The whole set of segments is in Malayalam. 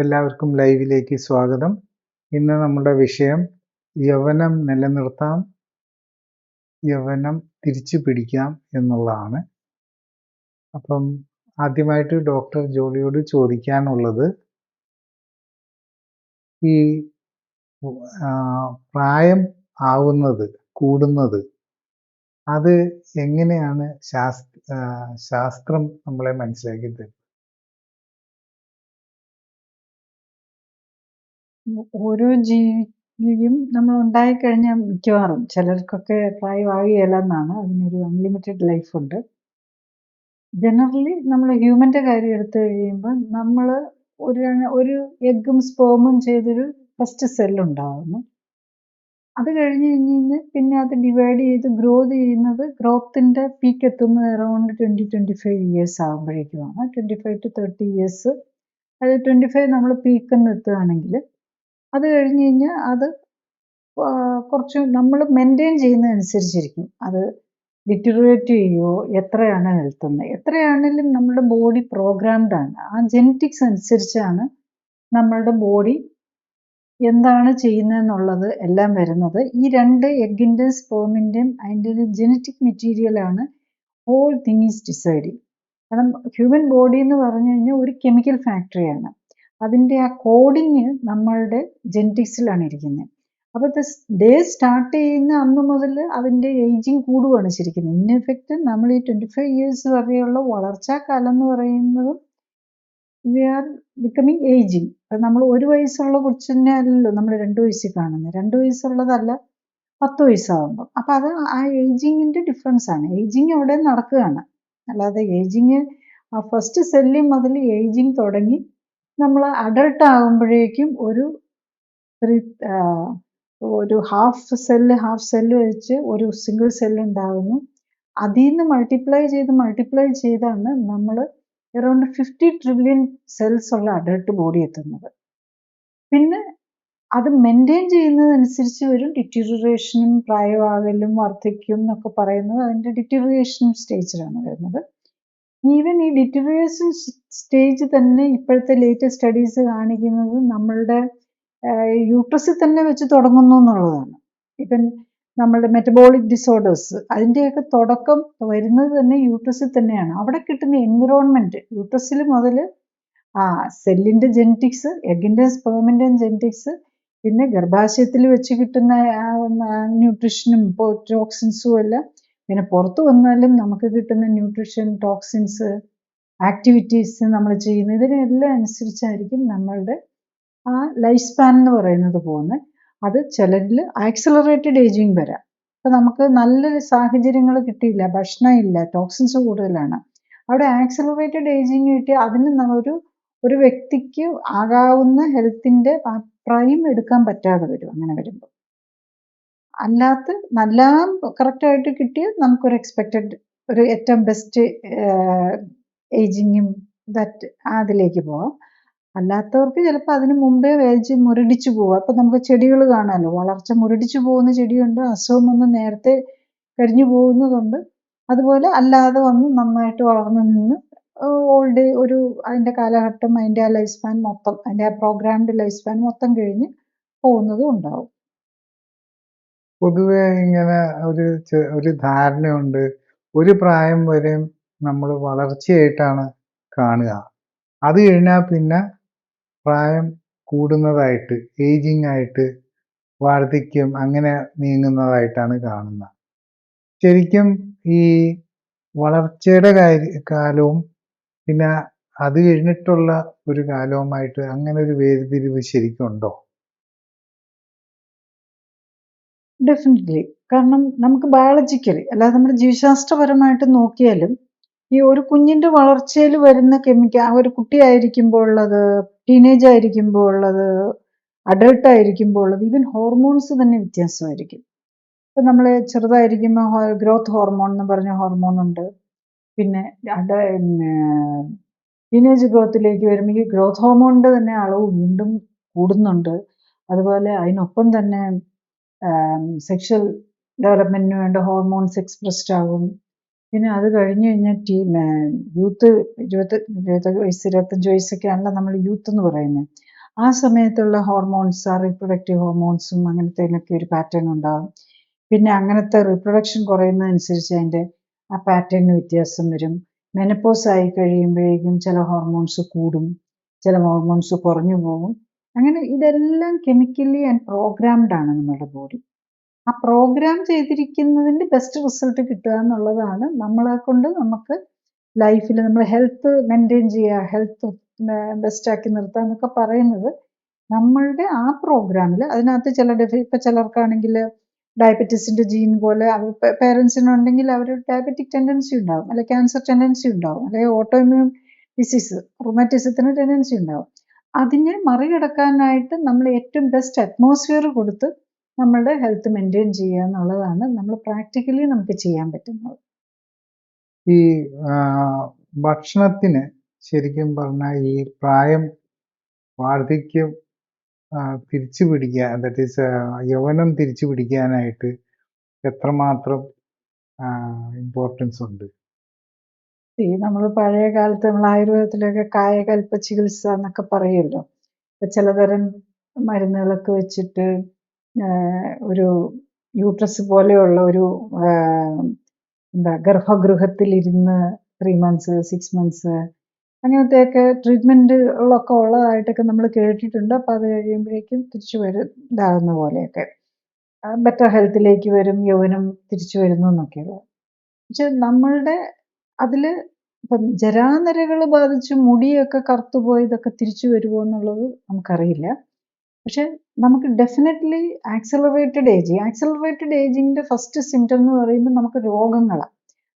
എല്ലാവർക്കും ലൈവിലേക്ക് സ്വാഗതം. ഇന്ന് നമ്മുടെ വിഷയം യൗവനം നിലനിർത്താം, യൗവനം തിരിച്ചു പിടിക്കാം എന്നുള്ളതാണ്. അപ്പം ആദ്യമായിട്ട് ഡോക്ടർ ജോളിയോട് ചോദിക്കാനുള്ളത്, ഈ പ്രായം ആവുന്നത്, കൂടുന്നത്, അത് എങ്ങനെയാണ് ശാസ്ത്രം നമ്മളെ മനസ്സിലാക്കി തരും? ഓരോ ജീവിയും നമ്മൾ ഉണ്ടായിക്കഴിഞ്ഞാൽ മിക്കവാറും ചിലർക്കൊക്കെ പ്രായമാകുകയില്ലെന്നാണ്, അതിനൊരു അൺലിമിറ്റഡ് ലൈഫുണ്ട്. ജനറലി നമ്മൾ ഹ്യൂമൻ്റെ കാര്യം എടുത്തു കഴിയുമ്പോൾ നമ്മൾ ഒരു എഗ്ഗും സ്പേമും ചെയ്തൊരു ഫസ്റ്റ് സെല്ലുണ്ടാകുന്നു. അത് കഴിഞ്ഞ് പിന്നെ അത് ഡിവൈഡ് ചെയ്ത് ഗ്രോത്തിൻ്റെ പീക്ക് എത്തുന്നത് അറൗണ്ട് 20-25 ഇയേഴ്സ് ആകുമ്പോഴേക്കുമാണ്. 25 to 30 years. അത് 25 നമ്മൾ പീക്കെന്ന് എത്തുകയാണെങ്കിൽ അത് കഴിഞ്ഞ് കഴിഞ്ഞാൽ അത് കുറച്ച് നമ്മൾ മെയിൻറ്റെയിൻ ചെയ്യുന്നതനുസരിച്ചിരിക്കും. അത് ഡിറ്ററിയേറ്റ് ചെയ്യുമോ, എത്രയാണ് ഹെൽത്തുന്നത്, എത്രയാണെങ്കിലും നമ്മുടെ ബോഡി പ്രോഗ്രാംഡാണ്. ആ ജെനറ്റിക്സ് അനുസരിച്ചാണ് നമ്മളുടെ ബോഡി എന്താണ് ചെയ്യുന്നതെന്നുള്ളത് എല്ലാം വരുന്നത്. ഈ രണ്ട് എഗ്ഗിൻ്റെയും സ്പേമിൻ്റെയും അതിൻ്റെ ഒരു ജെനറ്റിക് മെറ്റീരിയലാണ് ഹോൾ തിങ് ഈസ് ഡിസൈഡിങ്. കാരണം ഹ്യൂമൻ ബോഡി എന്ന് പറഞ്ഞു കഴിഞ്ഞാൽ ഒരു കെമിക്കൽ ഫാക്ടറിയാണ്. അതിൻ്റെ ആ കോഡിങ് നമ്മളുടെ ജെനറ്റിക്സിലാണ് ഇരിക്കുന്നത്. അപ്പോൾ ഡേ സ്റ്റാർട്ട് ചെയ്യുന്ന അന്ന് മുതൽ അതിൻ്റെ ഏജിങ് കൂടുകയാണ് ശരിക്കും. ഇൻ എഫക്റ്റ് നമ്മൾ ഈ 25 ഇയേഴ്സ് വരെയുള്ള വളർച്ചാ കാലം എന്ന് പറയുന്നത് വി ആർ ബിക്കമിങ് ഏജിങ്. അത് നമ്മൾ 1 വയസ്സുള്ള കൊച്ചിനെ അല്ലല്ലോ നമ്മൾ 2 വയസ്സിൽ കാണുന്നത്. 2 വയസ്സുള്ളതല്ല 10 വയസ്സാകുമ്പോൾ. അപ്പോൾ അത് ആ ഏജിങ്ങിൻ്റെ ഡിഫറൻസ് ആണ്. ഏജിങ് അവിടെ നടക്കുകയാണ്. അല്ലാതെ ഏജിങ് ആ ഫസ്റ്റ് സെല്ലിൽ മുതൽ ഏജിങ് തുടങ്ങി നമ്മൾ അഡൾട്ട് ആകുമ്പോഴേക്കും ഒരു ഹാഫ് സെല്ല് വെച്ച് ഒരു സിംഗിൾ സെല്ല് ഉണ്ടാകുന്നു. അതിൽ നിന്ന് മൾട്ടിപ്ലൈ ചെയ്താണ് നമ്മൾ അറൗണ്ട് 50 ട്രില്യൺ സെൽസ് ഉള്ള അഡൾട്ട് ബോഡി എത്തുന്നത്. പിന്നെ അത് മെയിൻറ്റെയിൻ ചെയ്യുന്നതനുസരിച്ച് വരും ഡിറ്റീരിയേഷനും, പ്രായമാകലും, വാർദ്ധക്യം എന്നൊക്കെ പറയുന്നത് അതിൻ്റെ ഡിറ്റീരിയേഷൻ സ്റ്റേജിലാണ് വരുന്നത്. ഈവൻ ഈ ഡിറ്റീരിയേഷൻ സ്റ്റേജ് തന്നെ ഇപ്പോഴത്തെ ലേറ്റസ്റ്റ് സ്റ്റഡീസ് കാണിക്കുന്നത് നമ്മളുടെ യൂട്രസിൽ തന്നെ വെച്ച് തുടങ്ങുന്നു എന്നുള്ളതാണ്. ഇപ്പം നമ്മളുടെ മെറ്റബോളിക് ഡിസോർഡേഴ്സ് അതിൻ്റെയൊക്കെ തുടക്കം വരുന്നത് തന്നെ യൂട്രസിൽ തന്നെയാണ്. അവിടെ കിട്ടുന്ന എൻവിറോൺമെൻറ്റ്, യൂട്രസിൽ മുതൽ ആ സെല്ലിൻ്റെ ജെനറ്റിക്സ്, എഗ്ഗിൻ്റെയും സ്പേമിൻ്റെയും ജെനറ്റിക്സ്, പിന്നെ ഗർഭാശയത്തിൽ വെച്ച് കിട്ടുന്ന ന്യൂട്രീഷനും ടോക്സിൻസും എല്ലാം, പിന്നെ പുറത്ത് വന്നാലും നമുക്ക് കിട്ടുന്ന ന്യൂട്രീഷൻ, ടോക്സിൻസ്, ആക്ടിവിറ്റീസ് നമ്മൾ ചെയ്യുന്ന ഇതിനെല്ലാം അനുസരിച്ചായിരിക്കും നമ്മളുടെ ആ ലൈഫ് സ്പാൻ എന്ന് പറയുന്നത് പോകുന്നത്. അത് ചിലരിൽ ആക്സിലറേറ്റഡ് ഏജിങ് വരാം. അപ്പോൾ നമുക്ക് നല്ലൊരു സാഹചര്യങ്ങൾ കിട്ടിയില്ല, ഭക്ഷണം ഇല്ല, ടോക്സിൻസ് കൂടുതലാണ്, അവിടെ ആക്സിലറേറ്റഡ് ഏജിങ് കിട്ടി അതിന് ഒരു വ്യക്തിക്ക് ആകാവുന്ന ഹെൽത്തിൻ്റെ പ്രൈം എടുക്കാൻ പറ്റാതെ വരും. അങ്ങനെ വരുമ്പോൾ അല്ലാത്ത നല്ല കറക്റ്റായിട്ട് കിട്ടിയാൽ നമുക്കൊരു എക്സ്പെക്റ്റഡ് ഒരു ഏറ്റവും ബെസ്റ്റ് ഏജിങ്ങും അതിലേക്ക് പോവാം. അല്ലാത്തവർക്ക് ചിലപ്പോൾ അതിന് മുമ്പേ മുരടിച്ചു പോവുക. അപ്പം നമുക്ക് ചെടികൾ കാണാമല്ലോ, വളർച്ച മുരടിച്ചു പോകുന്ന ചെടിയുണ്ട്, അസുഖം വന്ന് നേരത്തെ കരിഞ്ഞു പോകുന്നതുണ്ട്. അതുപോലെ അല്ലാതെ വന്ന് നന്നായിട്ട് വളർന്നു നിന്ന് ഓൾഡ് അതിൻ്റെ കാലഘട്ടം, അതിൻ്റെ ആ ലൈഫ് സ്പാൻ മൊത്തം, അതിൻ്റെ ആ പ്രോഗ്രാംഡ് ലൈഫ് സ്പാൻ മൊത്തം കഴിഞ്ഞ് പോകുന്നതും ഉണ്ടാവും. പൊതുവെ ഇങ്ങനെ ഒരു ധാരണയുണ്ട്, ഒരു പ്രായം വരെ നമ്മൾ വളർച്ചയായിട്ടാണ് കാണുക, അത് കഴിഞ്ഞാൽ പിന്നെ പ്രായം കൂടുന്നതായിട്ട്, ഏജിങ് ആയിട്ട്, വാർദ്ധക്യം അങ്ങനെ നീങ്ങുന്നതായിട്ടാണ് കാണുന്നത്. ശരിക്കും ഈ വളർച്ചയുടെ കാലവും പിന്നെ അത് കഴിഞ്ഞിട്ടുള്ള ഒരു കാലവുമായിട്ട് അങ്ങനെ ഒരു വേർതിരിവ് ശരിക്കും ഉണ്ടോ? ഡെഫിനറ്റ്ലി. കാരണം നമുക്ക് ബയോളജിക്കലി, അല്ലാതെ നമ്മുടെ ജീവശാസ്ത്രപരമായിട്ട് നോക്കിയാലും ഈ ഒരു കുഞ്ഞിൻ്റെ വളർച്ചയിൽ വരുന്ന ആ ഒരു കുട്ടിയായിരിക്കുമ്പോൾ ഉള്ളത്, ടീനേജ് ആയിരിക്കുമ്പോൾ ഉള്ളത്, അഡൾട്ട് ആയിരിക്കുമ്പോൾ ഉള്ളത്, ഈവൻ ഹോർമോൺസ് തന്നെ വ്യത്യാസമായിരിക്കും. ഇപ്പം നമ്മൾ ചെറുതായിരിക്കുമ്പോൾ ഗ്രോത്ത് ഹോർമോൺ എന്ന് പറഞ്ഞ ഹോർമോൺ ഉണ്ട്. പിന്നെ ടീനേജ് ഗ്രോത്തിലേക്ക് വരുമ്പോൾ ഈ ഗ്രോത്ത് ഹോർമോണിൻ്റെ തന്നെ അളവ് വീണ്ടും കൂടുന്നുണ്ട്. അതുപോലെ അതിനൊപ്പം തന്നെ സെക്ഷൽ ഡെവലപ്മെൻറ്റിന് വേണ്ട ഹോർമോൺസ് എക്സ്പ്രസ്ഡ് ആകും. പിന്നെ അത് കഴിഞ്ഞ് കഴിഞ്ഞാൽ യൂത്ത് 25 വയസ്സ് 25 വയസ്സൊക്കെ ആണല്ലോ നമ്മൾ യൂത്ത് എന്ന് പറയുന്നത്. ആ സമയത്തുള്ള ഹോർമോൺസ്, റീപ്രൊഡക്റ്റീവ് ഹോർമോൺസും അങ്ങനത്തേനൊക്കെ ഒരു പാറ്റേൺ ഉണ്ടാകും. പിന്നെ അങ്ങനത്തെ റീപ്രൊഡക്ഷൻ കുറയുന്നതനുസരിച്ച് അതിൻ്റെ ആ പാറ്റേണിന് വ്യത്യാസം വരും. മെനപ്പോസ് ആയി കഴിയുമ്പോഴേക്കും ചില ഹോർമോൺസ് കൂടും, ചില ഹോർമോൺസ് കുറഞ്ഞു പോകും. അങ്ങനെ ഇതെല്ലാം കെമിക്കലി ആൻഡ് പ്രോഗ്രാംഡ് ആണ് നമ്മുടെ ബോഡി. ആ പ്രോഗ്രാം ചെയ്തിരിക്കുന്നതിൻ്റെ ബെസ്റ്റ് റിസൾട്ട് കിട്ടുക എന്നുള്ളതാണ് നമ്മളെ കൊണ്ട് നമുക്ക് ലൈഫിൽ നമ്മൾ ഹെൽത്ത് മെയിൻറ്റെയിൻ ചെയ്യുക, ഹെൽത്ത് ബെസ്റ്റാക്കി നിർത്തുക എന്നൊക്കെ പറയുന്നത് നമ്മളുടെ ആ പ്രോഗ്രാമിൽ അതിനകത്ത് ചില ഇപ്പം ചിലർക്കാണെങ്കിൽ ഡയബറ്റീസിൻ്റെ ജീൻ പോലെ പേരൻസിനുണ്ടെങ്കിൽ അവർ ഡയബറ്റിക് ടെൻഡൻസി ഉണ്ടാവും, അല്ലെ ക്യാൻസർ ടെൻഡൻസി ഉണ്ടാവും, അല്ലെങ്കിൽ ഓട്ടോഇമ്യൂൺ ഡിസീസ് റുമാറ്റിസത്തിന് ടെൻഡൻസി ഉണ്ടാവും. അതിനെ മറികടക്കാനായിട്ട് നമ്മൾ ഏറ്റവും ബെസ്റ്റ് അറ്റ്മോസ്ഫിയർ കൊടുത്ത് നമ്മളുടെ ഹെൽത്ത് മെയിൻറ്റെയിൻ ചെയ്യുക എന്നുള്ളതാണ് നമ്മൾ പ്രാക്ടിക്കലി നമുക്ക് ചെയ്യാൻ പറ്റുന്നത്. ഈ ഭക്ഷണത്തിന് ശരിക്കും പറഞ്ഞാൽ ഈ പ്രായം വാർദ്ധക്യം തിരിച്ചു പിടിക്കാൻ, ദാറ്റ് ഈസ് യൗവനം തിരിച്ചു പിടിക്കാനായിട്ട് എത്രമാത്രം ഇമ്പോർട്ടൻസ് ഉണ്ട്? നമ്മൾ പഴയ കാലത്ത് നമ്മൾ ആയുർവേദത്തിലൊക്കെ കായകൽപ്പ ചികിത്സ എന്നൊക്കെ പറയുമല്ലോ. ഇപ്പം ചിലതരം മരുന്നുകളൊക്കെ വെച്ചിട്ട് ഒരു യൂട്രസ് പോലെയുള്ള ഒരു ഗർഭഗൃഹത്തിലിരുന്ന് 3 months 6 months അങ്ങനത്തെയൊക്കെ ട്രീറ്റ്മെൻറ്റുകളൊക്കെ ഉള്ളതായിട്ടൊക്കെ നമ്മൾ കേട്ടിട്ടുണ്ട്. അപ്പോൾ അത് കഴിയുമ്പോഴേക്കും തിരിച്ചു വരും ഇതാകുന്ന പോലെയൊക്കെ ബെറ്റർ ഹെൽത്തിലേക്ക് വരും, യൗവനം തിരിച്ചു വരുന്നു എന്നൊക്കെയുള്ളത്. പക്ഷെ നമ്മളുടെ അതിൽ ഇപ്പം ജരാനരകൾ ബാധിച്ച് മുടിയൊക്കെ കറുത്തുപോയി ഇതൊക്കെ തിരിച്ചു വരുമോ എന്നുള്ളത് നമുക്കറിയില്ല. പക്ഷെ നമുക്ക് ഡെഫിനറ്റ്ലി ആക്സലറേറ്റഡ് ഏജിങ്ങിൻ്റെ ഫസ്റ്റ് സിംറ്റം എന്ന് പറയുമ്പോൾ നമുക്ക് രോഗങ്ങളാണ്,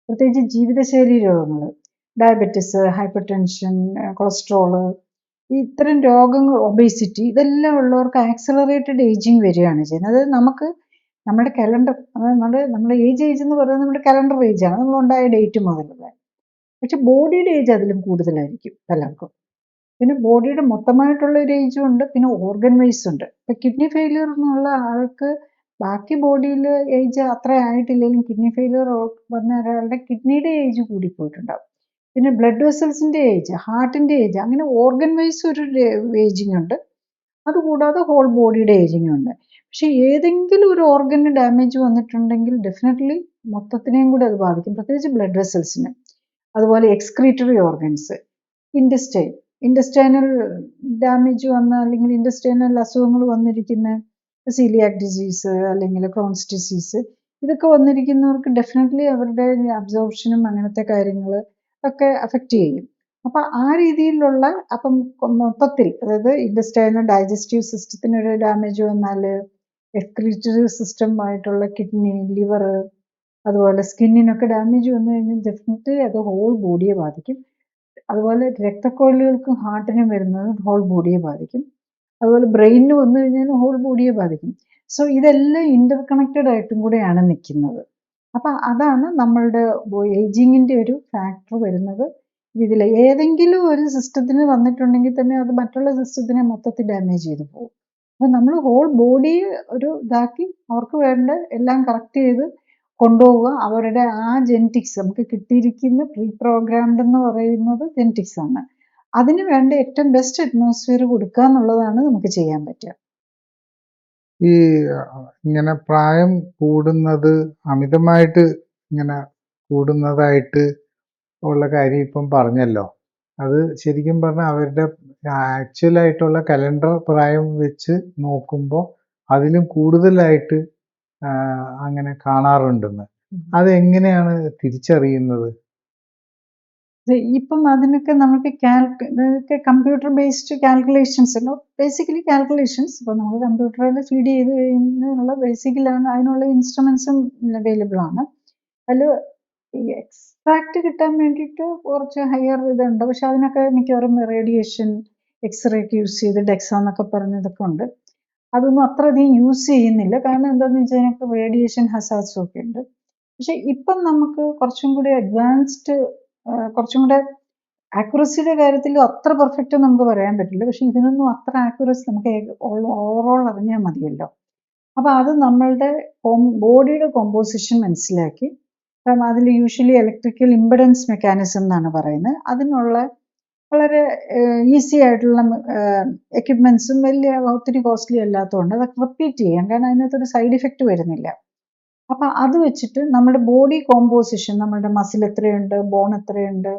പ്രത്യേകിച്ച് ജീവിതശൈലി രോഗങ്ങൾ, ഡയബറ്റിസ്, ഹൈപ്പർ ടെൻഷൻ, കൊളസ്ട്രോള്, ഇത്തരം രോഗങ്ങൾ, ഒബേസിറ്റി, ഇതെല്ലാം ഉള്ളവർക്ക് ആക്സലറേറ്റഡ് ഏജിങ് വരികയാണ് ചെയ്യുന്നത്. അതായത് നമുക്ക് നമ്മുടെ കലണ്ടർ, അതായത് നമ്മുടെ ഏജ് എന്ന് പറയുന്നത് നമ്മുടെ കലണ്ടർ ഏജാണ്, നമ്മളുണ്ടായ ഡേറ്റ് മുതലുള്ള. പക്ഷെ ബോഡിയുടെ ഏജ് അതിലും കൂടുതലായിരിക്കും പലർക്കും. പിന്നെ ബോഡിയുടെ മൊത്തമായിട്ടുള്ള ഒരു ഏജും ഉണ്ട്, പിന്നെ ഓർഗൻ വൈസ് ഉണ്ട്. ഇപ്പം കിഡ്നി ഫെയിലിയർ എന്നുള്ള ആൾക്ക് ബാക്കി ബോഡിയിൽ ഏജ് അത്ര ആയിട്ടില്ലെങ്കിലും കിഡ്നി ഫെയിലിയർ വന്ന ഒരാളുടെ കിഡ്നിയുടെ ഏജ് കൂടിപ്പോയിട്ടുണ്ടാവും. പിന്നെ ബ്ലഡ് വെസൽസിൻ്റെ ഏജ്, ഹാർട്ടിൻ്റെ ഏജ്, അങ്ങനെ ഓർഗൻ വൈസ് ഒരു ഏജിങ് ഉണ്ട്. അതുകൂടാതെ ഹോൾ ബോഡിയുടെ ഏജിങ് ഉണ്ട്. പക്ഷെ ഏതെങ്കിലും ഒരു ഓർഗന് ഡാമേജ് വന്നിട്ടുണ്ടെങ്കിൽ ഡെഫിനറ്റ്ലി മൊത്തത്തിനെയും കൂടി അത് ബാധിക്കും, പ്രത്യേകിച്ച് ബ്ലഡ് വെസൽസിന്. അതുപോലെ എക്സ്ക്രീറ്ററി ഓർഗൻസ്, ഇൻഡസ്റ്റൈനൽ ഡാമേജ് വന്ന അല്ലെങ്കിൽ ഇൻഡസ്റ്റൈനൽ അസുഖങ്ങൾ വന്നിരിക്കുന്ന സീലിയാക് ഡിസീസ് അല്ലെങ്കിൽ ക്രോൺസ് ഡിസീസ്, ഇതൊക്കെ വന്നിരിക്കുന്നവർക്ക് ഡെഫിനറ്റ്ലി അവരുടെ അബ്സോർപ്ഷനും അങ്ങനത്തെ കാര്യങ്ങൾ ഒക്കെ അഫക്റ്റ് ചെയ്യും. അപ്പം ആ രീതിയിലുള്ള, അപ്പം മൊത്തത്തിൽ അതായത് ഇൻഡസ്റ്റൈനൽ ഡൈജസ്റ്റീവ് സിസ്റ്റത്തിന് ഒരു ഡാമേജ് വന്നാൽ എക്സ്ക്രീറ്ററി സിസ്റ്റമായിട്ടുള്ള കിഡ്നി, ലിവർ, അതുപോലെ സ്കിന്നിനൊക്കെ ഡാമേജ് വന്നു കഴിഞ്ഞാൽ ഡെഫിനറ്റ്ലി അത് ഹോൾ ബോഡിയെ ബാധിക്കും. അതുപോലെ രക്തക്കൊഴലുകൾക്കും ഹാർട്ടിനും വരുന്നത് ഹോൾ ബോഡിയെ ബാധിക്കും. അതുപോലെ ബ്രെയിനിന് വന്നു കഴിഞ്ഞാൽ ഹോൾ ബോഡിയെ ബാധിക്കും. സോ ഇതെല്ലാം ഇൻ്റർ കണക്റ്റഡ് ആയിട്ടും കൂടെയാണ് നിൽക്കുന്നത്. അപ്പം അതാണ് നമ്മളുടെ ഏജിങ്ങിൻ്റെ ഒരു ഫാക്ടർ വരുന്നത്. ഇതിൽ ഏതെങ്കിലും ഒരു സിസ്റ്റത്തിന് വന്നിട്ടുണ്ടെങ്കിൽ തന്നെ അത് മറ്റുള്ള സിസ്റ്റത്തിനെ മൊത്തത്തിൽ ഡാമേജ് ചെയ്ത് പോകും. അപ്പം നമ്മൾ ഹോൾ ബോഡിയെ ഒരു ഇതാക്കി അവർക്ക് വേണ്ട എല്ലാം കറക്റ്റ് ചെയ്ത് കൊണ്ടുപോവുക. അവരുടെ ആ ജെനറ്റിക്സ് നമുക്ക് കിട്ടിയിരിക്കുന്ന പ്രീ പ്രോഗ്രാംഡ് എന്ന് പറയുന്നത് ജെനറ്റിക്സ് ആണ്. അതിന് വേണ്ട ഏറ്റവും ബെസ്റ്റ് അറ്റ്മോസ്ഫിയർ കൊടുക്കുക എന്നുള്ളതാണ് നമുക്ക് ചെയ്യാൻ പറ്റുക. ഈ ഇങ്ങനെ പ്രായം കൂടുന്നത് അമിതമായിട്ട് ഇങ്ങനെ കൂടുന്നതായിട്ട് ഉള്ള കാര്യം ഇപ്പം പറഞ്ഞല്ലോ. അത് ശരിക്കും പറഞ്ഞാൽ അവരുടെ ആക്ച്വലായിട്ടുള്ള കലണ്ടർ പ്രായം വെച്ച് നോക്കുമ്പോൾ അതിലും കൂടുതലായിട്ട് അങ്ങനെ കാണാറുണ്ടെന്ന്. അതെങ്ങനെയാണ് തിരിച്ചറിയുന്നത്? ഇപ്പം അതിനൊക്കെ നമുക്ക് ഇതൊക്കെ കമ്പ്യൂട്ടർ ബേസ്ഡ് കാൽക്കുലേഷൻസ് ഉണ്ട്, ബേസിക്കലി കാൽക്കുലേഷൻസ്. ഇപ്പോൾ നമ്മൾ കമ്പ്യൂട്ടറിൽ ഫീഡ് ചെയ്ത് കഴിയുന്നുള്ള ബേസിക്കലാണ് അതിനുള്ള ഇൻസ്ട്രുമെൻസും അവൈലബിൾ ആണ്. അതിൽ എക്സാക്റ്റ് കിട്ടാൻ വേണ്ടിയിട്ട് കുറച്ച് ഹയർ ഇതുണ്ട്, പക്ഷെ അതിനൊക്കെ മിക്കവാറും റേഡിയേഷൻ, എക്സ്റേ ഒക്കെ യൂസ് ചെയ്ത് ഡെക്സ എന്നൊക്കെ പറഞ്ഞതൊക്കെ ഉണ്ട്. അതൊന്നും അത്രയധികം യൂസ് ചെയ്യുന്നില്ല, കാരണം എന്താണെന്ന് വെച്ചാൽ അതിനൊക്കെ റേഡിയേഷൻ ഹസാർഡ്സും ഒക്കെ ഉണ്ട്. പക്ഷെ ഇപ്പം നമുക്ക് കുറച്ചും കൂടി അഡ്വാൻസ്ഡ്, കുറച്ചും കൂടെ ആക്യുറസിയുടെ കാര്യത്തിൽ അത്ര പെർഫെക്റ്റ് നമുക്ക് പറയാൻ പറ്റില്ല. പക്ഷെ ഇതിനൊന്നും അത്ര ആക്യുറസി നമുക്ക് ഓവറോൾ അറിഞ്ഞാൽ മതിയല്ലോ. അപ്പോൾ അത് നമ്മളുടെ ബോഡിയുടെ കോമ്പോസിഷൻ മനസ്സിലാക്കി, അപ്പം അതിൽ യൂഷ്വലി ഇലക്ട്രിക്കൽ ഇംപെഡൻസ് മെക്കാനിസം എന്നാണ് പറയുന്നത്, അതിനുള്ള വളരെ ഈസി ആയിട്ടുള്ള എക്യുപ്മെന്റ്സും വലിയ ഒത്തിരി കോസ്റ്റ്ലി അല്ലാത്തതുകൊണ്ട് അതൊക്കെ റിപ്പീറ്റ് ചെയ്യാം. കാരണം അതിനകത്തൊരു സൈഡ് ഇഫക്റ്റ് വരുന്നില്ല. അപ്പം അത് വെച്ചിട്ട് നമ്മുടെ ബോഡി കോമ്പോസിഷൻ, നമ്മുടെ മസിൽ എത്രയുണ്ട്, ബോൺ എത്രയുണ്ട്,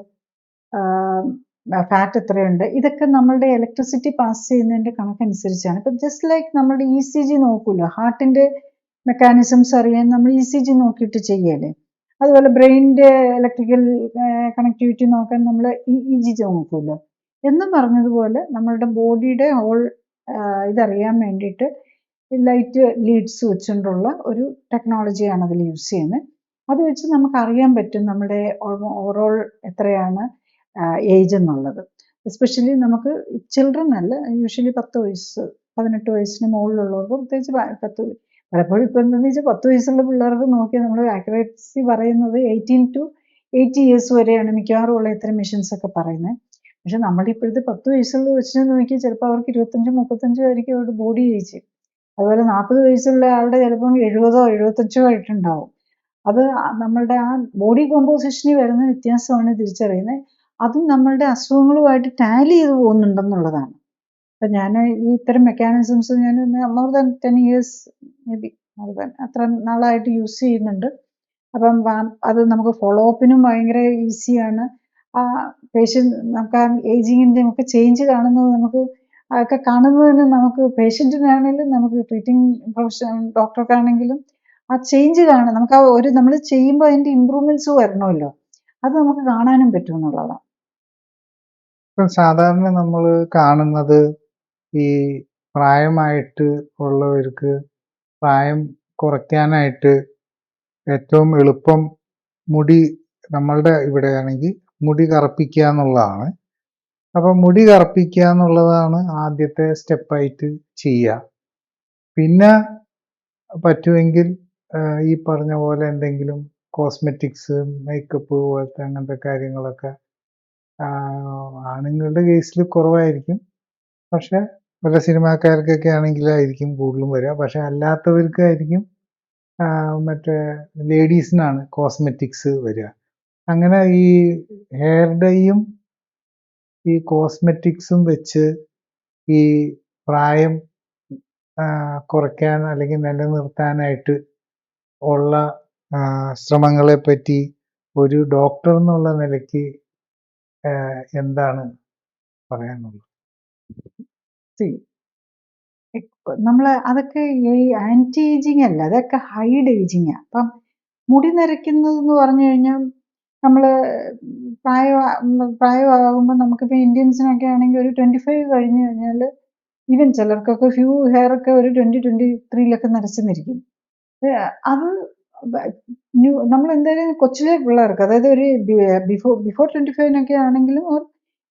ഫാറ്റ് എത്രയുണ്ട്, ഇതൊക്കെ നമ്മളുടെ ഇലക്ട്രിസിറ്റി പാസ് ചെയ്യുന്നതിൻ്റെ കണക്കനുസരിച്ചാണ്. ഇപ്പം ജസ്റ്റ് ലൈക്ക് നമ്മുടെ ECG നോക്കുമല്ലോ, ഹാർട്ടിൻ്റെ മെക്കാനിസംസ് അറിയാൻ നമ്മൾ ECG നോക്കിയിട്ട് ചെയ്യല്ലേ. അതുപോലെ ബ്രെയിനിൻ്റെ ഇലക്ട്രിക്കൽ കണക്ടിവിറ്റി നോക്കാൻ നമ്മൾ EEG നോക്കുമല്ലോ. എന്നും പറഞ്ഞതുപോലെ നമ്മളുടെ ബോഡിയുടെ ഹോൾ ഇതറിയാൻ വേണ്ടിയിട്ട് ലൈറ്റ് ലീഡ്സ് വെച്ചുകൊണ്ടുള്ള ഒരു ടെക്നോളജിയാണ് അതിൽ യൂസ് ചെയ്യുന്നത്. അത് വെച്ച് നമുക്ക് അറിയാൻ പറ്റും നമ്മുടെ ഓവറോൾ എത്രയാണ് ഏജ് എന്നുള്ളത്. എസ്പെഷ്യലി നമുക്ക് ചിൽഡ്രൻ അല്ല, യൂഷ്വലി 10 വയസ്സ് 18 വയസ്സിന് മുകളിലുള്ളവർക്ക്, പ്രത്യേകിച്ച് പലപ്പോഴും ഇപ്പം എന്താണെന്ന് വെച്ചാൽ 10 വയസ്സുള്ള പിള്ളേർക്ക് നോക്കിയാൽ നമ്മൾ ആക്യുറേസി പറയുന്നത് 18 to 80 ഇയേഴ്സ് വരെയാണ് മിക്കവാറും ഉള്ള ഇത്തരം മെഷീൻസ് ഒക്കെ പറയുന്നത്. പക്ഷെ നമ്മുടെ ഇപ്പോഴത്തെ 10 വയസ്സുള്ള വെച്ചിട്ട് നോക്കിയാൽ ചിലപ്പോൾ അവർക്ക് 25-35 ആയിരിക്കും അവരുടെ ബോഡി ഏജ്. അതുപോലെ 40 വയസ്സുള്ള ആളുടെ ചിലപ്പം 70 75 ആയിട്ടുണ്ടാവും. അത് നമ്മളുടെ ആ ബോഡി കോമ്പോസിഷനിൽ വരുന്ന വ്യത്യാസമാണ് തിരിച്ചറിയുന്നത്. അതും നമ്മളുടെ അസുഖങ്ങളുമായിട്ട് ടാലി ചെയ്ത് പോകുന്നുണ്ടെന്നുള്ളതാണ്. അപ്പം ഞാൻ ഈ ഇത്തരം മെക്കാനിസംസ് ഞാൻ more than 10 years may be more than അത്ര നാളായിട്ട് യൂസ് ചെയ്യുന്നുണ്ട്. അപ്പം അത് നമുക്ക് ഫോളോ അപ്പിനും ഭയങ്കര ഈസിയാണ്. ആ പേഷ്യൻ്റ് നമുക്ക് ആ ഏജിങ്ങിൻ്റെ ഒക്കെ ചേഞ്ച് കാണുന്നത് നമുക്ക് അതൊക്കെ കാണുന്നതിന് നമുക്ക് പേഷ്യൻറ്റിനാണെങ്കിലും നമുക്ക് ട്രീറ്റിംഗ് ഡോക്ടർക്കാണെങ്കിലും ആ ചേഞ്ച് കാണാം. നമുക്ക് ആ നമ്മൾ ചെയ്യുമ്പോൾ അതിൻ്റെ ഇമ്പ്രൂവ്മെൻറ്റ്സ് വരണമല്ലോ, അത് നമുക്ക് കാണാനും പറ്റും എന്നുള്ളതാണ്. ഇപ്പം സാധാരണ നമ്മൾ കാണുന്നത് ഈ പ്രായമായിട്ട് ഉള്ളവർക്ക് പ്രായം കുറയ്ക്കാനായിട്ട് ഏറ്റവും എളുപ്പം മുടി, നമ്മളുടെ ഇവിടെയാണെങ്കിൽ മുടി കറുപ്പിക്കുക എന്നുള്ളതാണ്. അപ്പം മുടി കറുപ്പിക്കുക എന്നുള്ളതാണ് ആദ്യത്തെ സ്റ്റെപ്പായിട്ട് ചെയ്യുക. പിന്നെ പറ്റുമെങ്കിൽ ഈ പറഞ്ഞ പോലെ എന്തെങ്കിലും കോസ്മെറ്റിക്സ്, മേക്കപ്പ് പോലത്തെ അങ്ങനത്തെ കാര്യങ്ങളൊക്കെ ആണുങ്ങളുടെ കേസിൽ കുറവായിരിക്കും. പക്ഷെ പല സിനിമാക്കാർക്കൊക്കെ ആണെങ്കിലായിരിക്കും കൂടുതലും വരിക. പക്ഷെ അല്ലാത്തവർക്കായിരിക്കും മറ്റേ ലേഡീസിനാണ് കോസ്മെറ്റിക്സ് വരിക. അങ്ങനെ ഈ ഹെയർ ഡൈയും ഈ കോസ്മെറ്റിക്സും വെച്ച് ഈ പ്രായം കുറയ്ക്കാൻ അല്ലെങ്കിൽ നിലനിർത്താനായിട്ട് ഉള്ള ശ്രമങ്ങളെ പറ്റി ഒരു ഡോക്ടർ എന്നുള്ള നിലയ്ക്ക് എന്താണ് പറയാനുള്ളത്? നമ്മൾ അതൊക്കെ ഈ ആൻറ്റി ഏജിങ് അല്ല, അതൊക്കെ ഹൈഡ് ഏജിങ്ങാണ്. അപ്പം മുടി നരയ്ക്കുന്നത് എന്ന് പറഞ്ഞു കഴിഞ്ഞാൽ നമ്മൾ പ്രായമാകുമ്പോൾ നമുക്കിപ്പോൾ ഇന്ത്യൻസിനൊക്കെ ആണെങ്കിൽ ഒരു 25 കഴിഞ്ഞ് കഴിഞ്ഞാൽ ഈവൻ ചിലർക്കൊക്കെ ഫ്യൂ ഹെയർ ഒക്കെ ഒരു 20-23 നരച്ചെന്നിരിക്കും. അത് നമ്മൾ എന്തായാലും കൊച്ചിലെ പിള്ളേർക്ക്, അതായത് ഒരു ബിഫോർ 25 ആണെങ്കിലും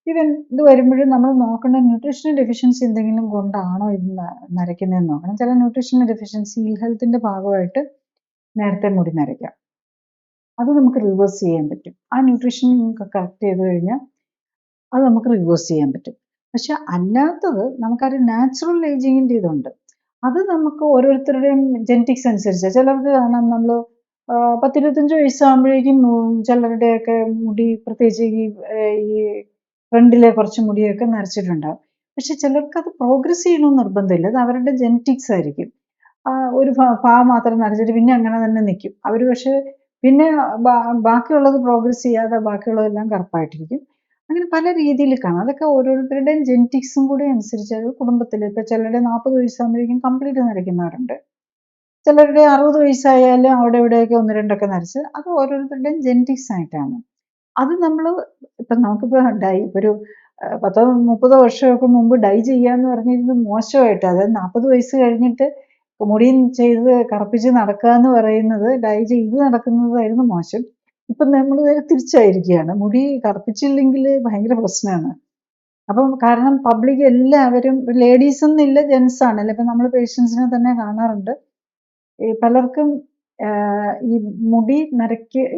ഈവൻ ഇത് വരുമ്പോഴും നമ്മൾ നോക്കേണ്ട ന്യൂട്രീഷണൽ ഡെഫിഷ്യൻസി എന്തെങ്കിലും കൊണ്ടാണോ ഇത് നരയ്ക്കുന്നതെന്ന് നോക്കണം. ചില ന്യൂട്രീഷണൽ ഡെഫിഷ്യൻസി ഹെൽത്തിൻ്റെ ഭാഗമായിട്ട് നേരത്തെ മുടി നരയ്ക്കാം. അത് നമുക്ക് റിവേഴ്സ് ചെയ്യാൻ പറ്റും. ആ ന്യൂട്രീഷൻ കറക്റ്റ് ചെയ്ത് കഴിഞ്ഞാൽ അത് നമുക്ക് റിവേഴ്സ് ചെയ്യാൻ പറ്റും. പക്ഷെ അല്ലാത്തത് നമുക്കൊരു നാച്ചുറൽ ഏജിങ്ങിൻ്റെ ഇതുണ്ട്. അത് നമുക്ക് ഓരോരുത്തരുടെയും ജെനറ്റിക്സ് അനുസരിച്ചാണ്. ചിലർക്ക് കാണാം നമ്മൾ 10-25 വയസ്സാകുമ്പോഴേക്കും ചിലരുടെയൊക്കെ മുടി, പ്രത്യേകിച്ച് ഈ ഫ്രണ്ടിലെ കുറച്ച് മുടിയൊക്കെ നരച്ചിട്ടുണ്ടാകും. പക്ഷെ ചിലർക്ക് അത് പ്രോഗ്രസ് ചെയ്യണമെന്ന് നിർബന്ധമില്ല. അത് അവരുടെ ജെനറ്റിക്സ് ആയിരിക്കും. ഒരു ഭാഗം മാത്രം നരച്ചിട്ട് പിന്നെ അങ്ങനെ തന്നെ നിൽക്കും അവർ. പക്ഷേ പിന്നെ ബാക്കിയുള്ളത് പ്രോഗ്രസ് ചെയ്യാതെ ബാക്കിയുള്ളതെല്ലാം കറുപ്പായിട്ടിരിക്കും. അങ്ങനെ പല രീതിയിൽ കാണാം. അതൊക്കെ ഓരോരുത്തരുടെയും ജെനറ്റിക്സും കൂടി അനുസരിച്ച് അത് കുടുംബത്തിൽ ഇപ്പോൾ ചിലരുടെ 40 വയസ്സാകുമ്പോഴേക്കും കംപ്ലീറ്റ് നരയ്ക്കുന്നവരുണ്ട്. ചിലരുടെ 60 വയസ്സായാലും അവിടെ ഇവിടെയൊക്കെ 1-2 നരച്ച്. അത് ഓരോരുത്തരുടെയും ജെനറ്റിക്സ് ആയിട്ടാണ്. അത് നമ്മൾ ഇപ്പം നമുക്കിപ്പോൾ ഡൈ ഒരു 10-30 വർഷമൊക്കെ മുമ്പ് ഡൈ ചെയ്യാന്ന് പറഞ്ഞിരുന്നത് മോശമായിട്ട്, അതായത് 40 വയസ്സ് കഴിഞ്ഞിട്ട് മുടിയും ചെയ്ത് കറുപ്പിച്ച് നടക്കുക എന്ന് പറയുന്നത്, ഡൈ ചെയ്ത് നടക്കുന്നതായിരുന്നു മോശം. ഇപ്പം നമ്മൾ തിരിച്ചായിരിക്കുകയാണ്. മുടി കറുപ്പിച്ചില്ലെങ്കിൽ ഭയങ്കര പ്രശ്നമാണ്. അപ്പം കാരണം പബ്ലിക് എല്ലാവരും, ലേഡീസ് എന്നില്ല ജെൻസ് ആണല്ലോ, ഇപ്പം നമ്മൾ പേഷ്യൻസിനെ തന്നെ കാണാറുണ്ട്. ഈ പലർക്കും ഈ മുടി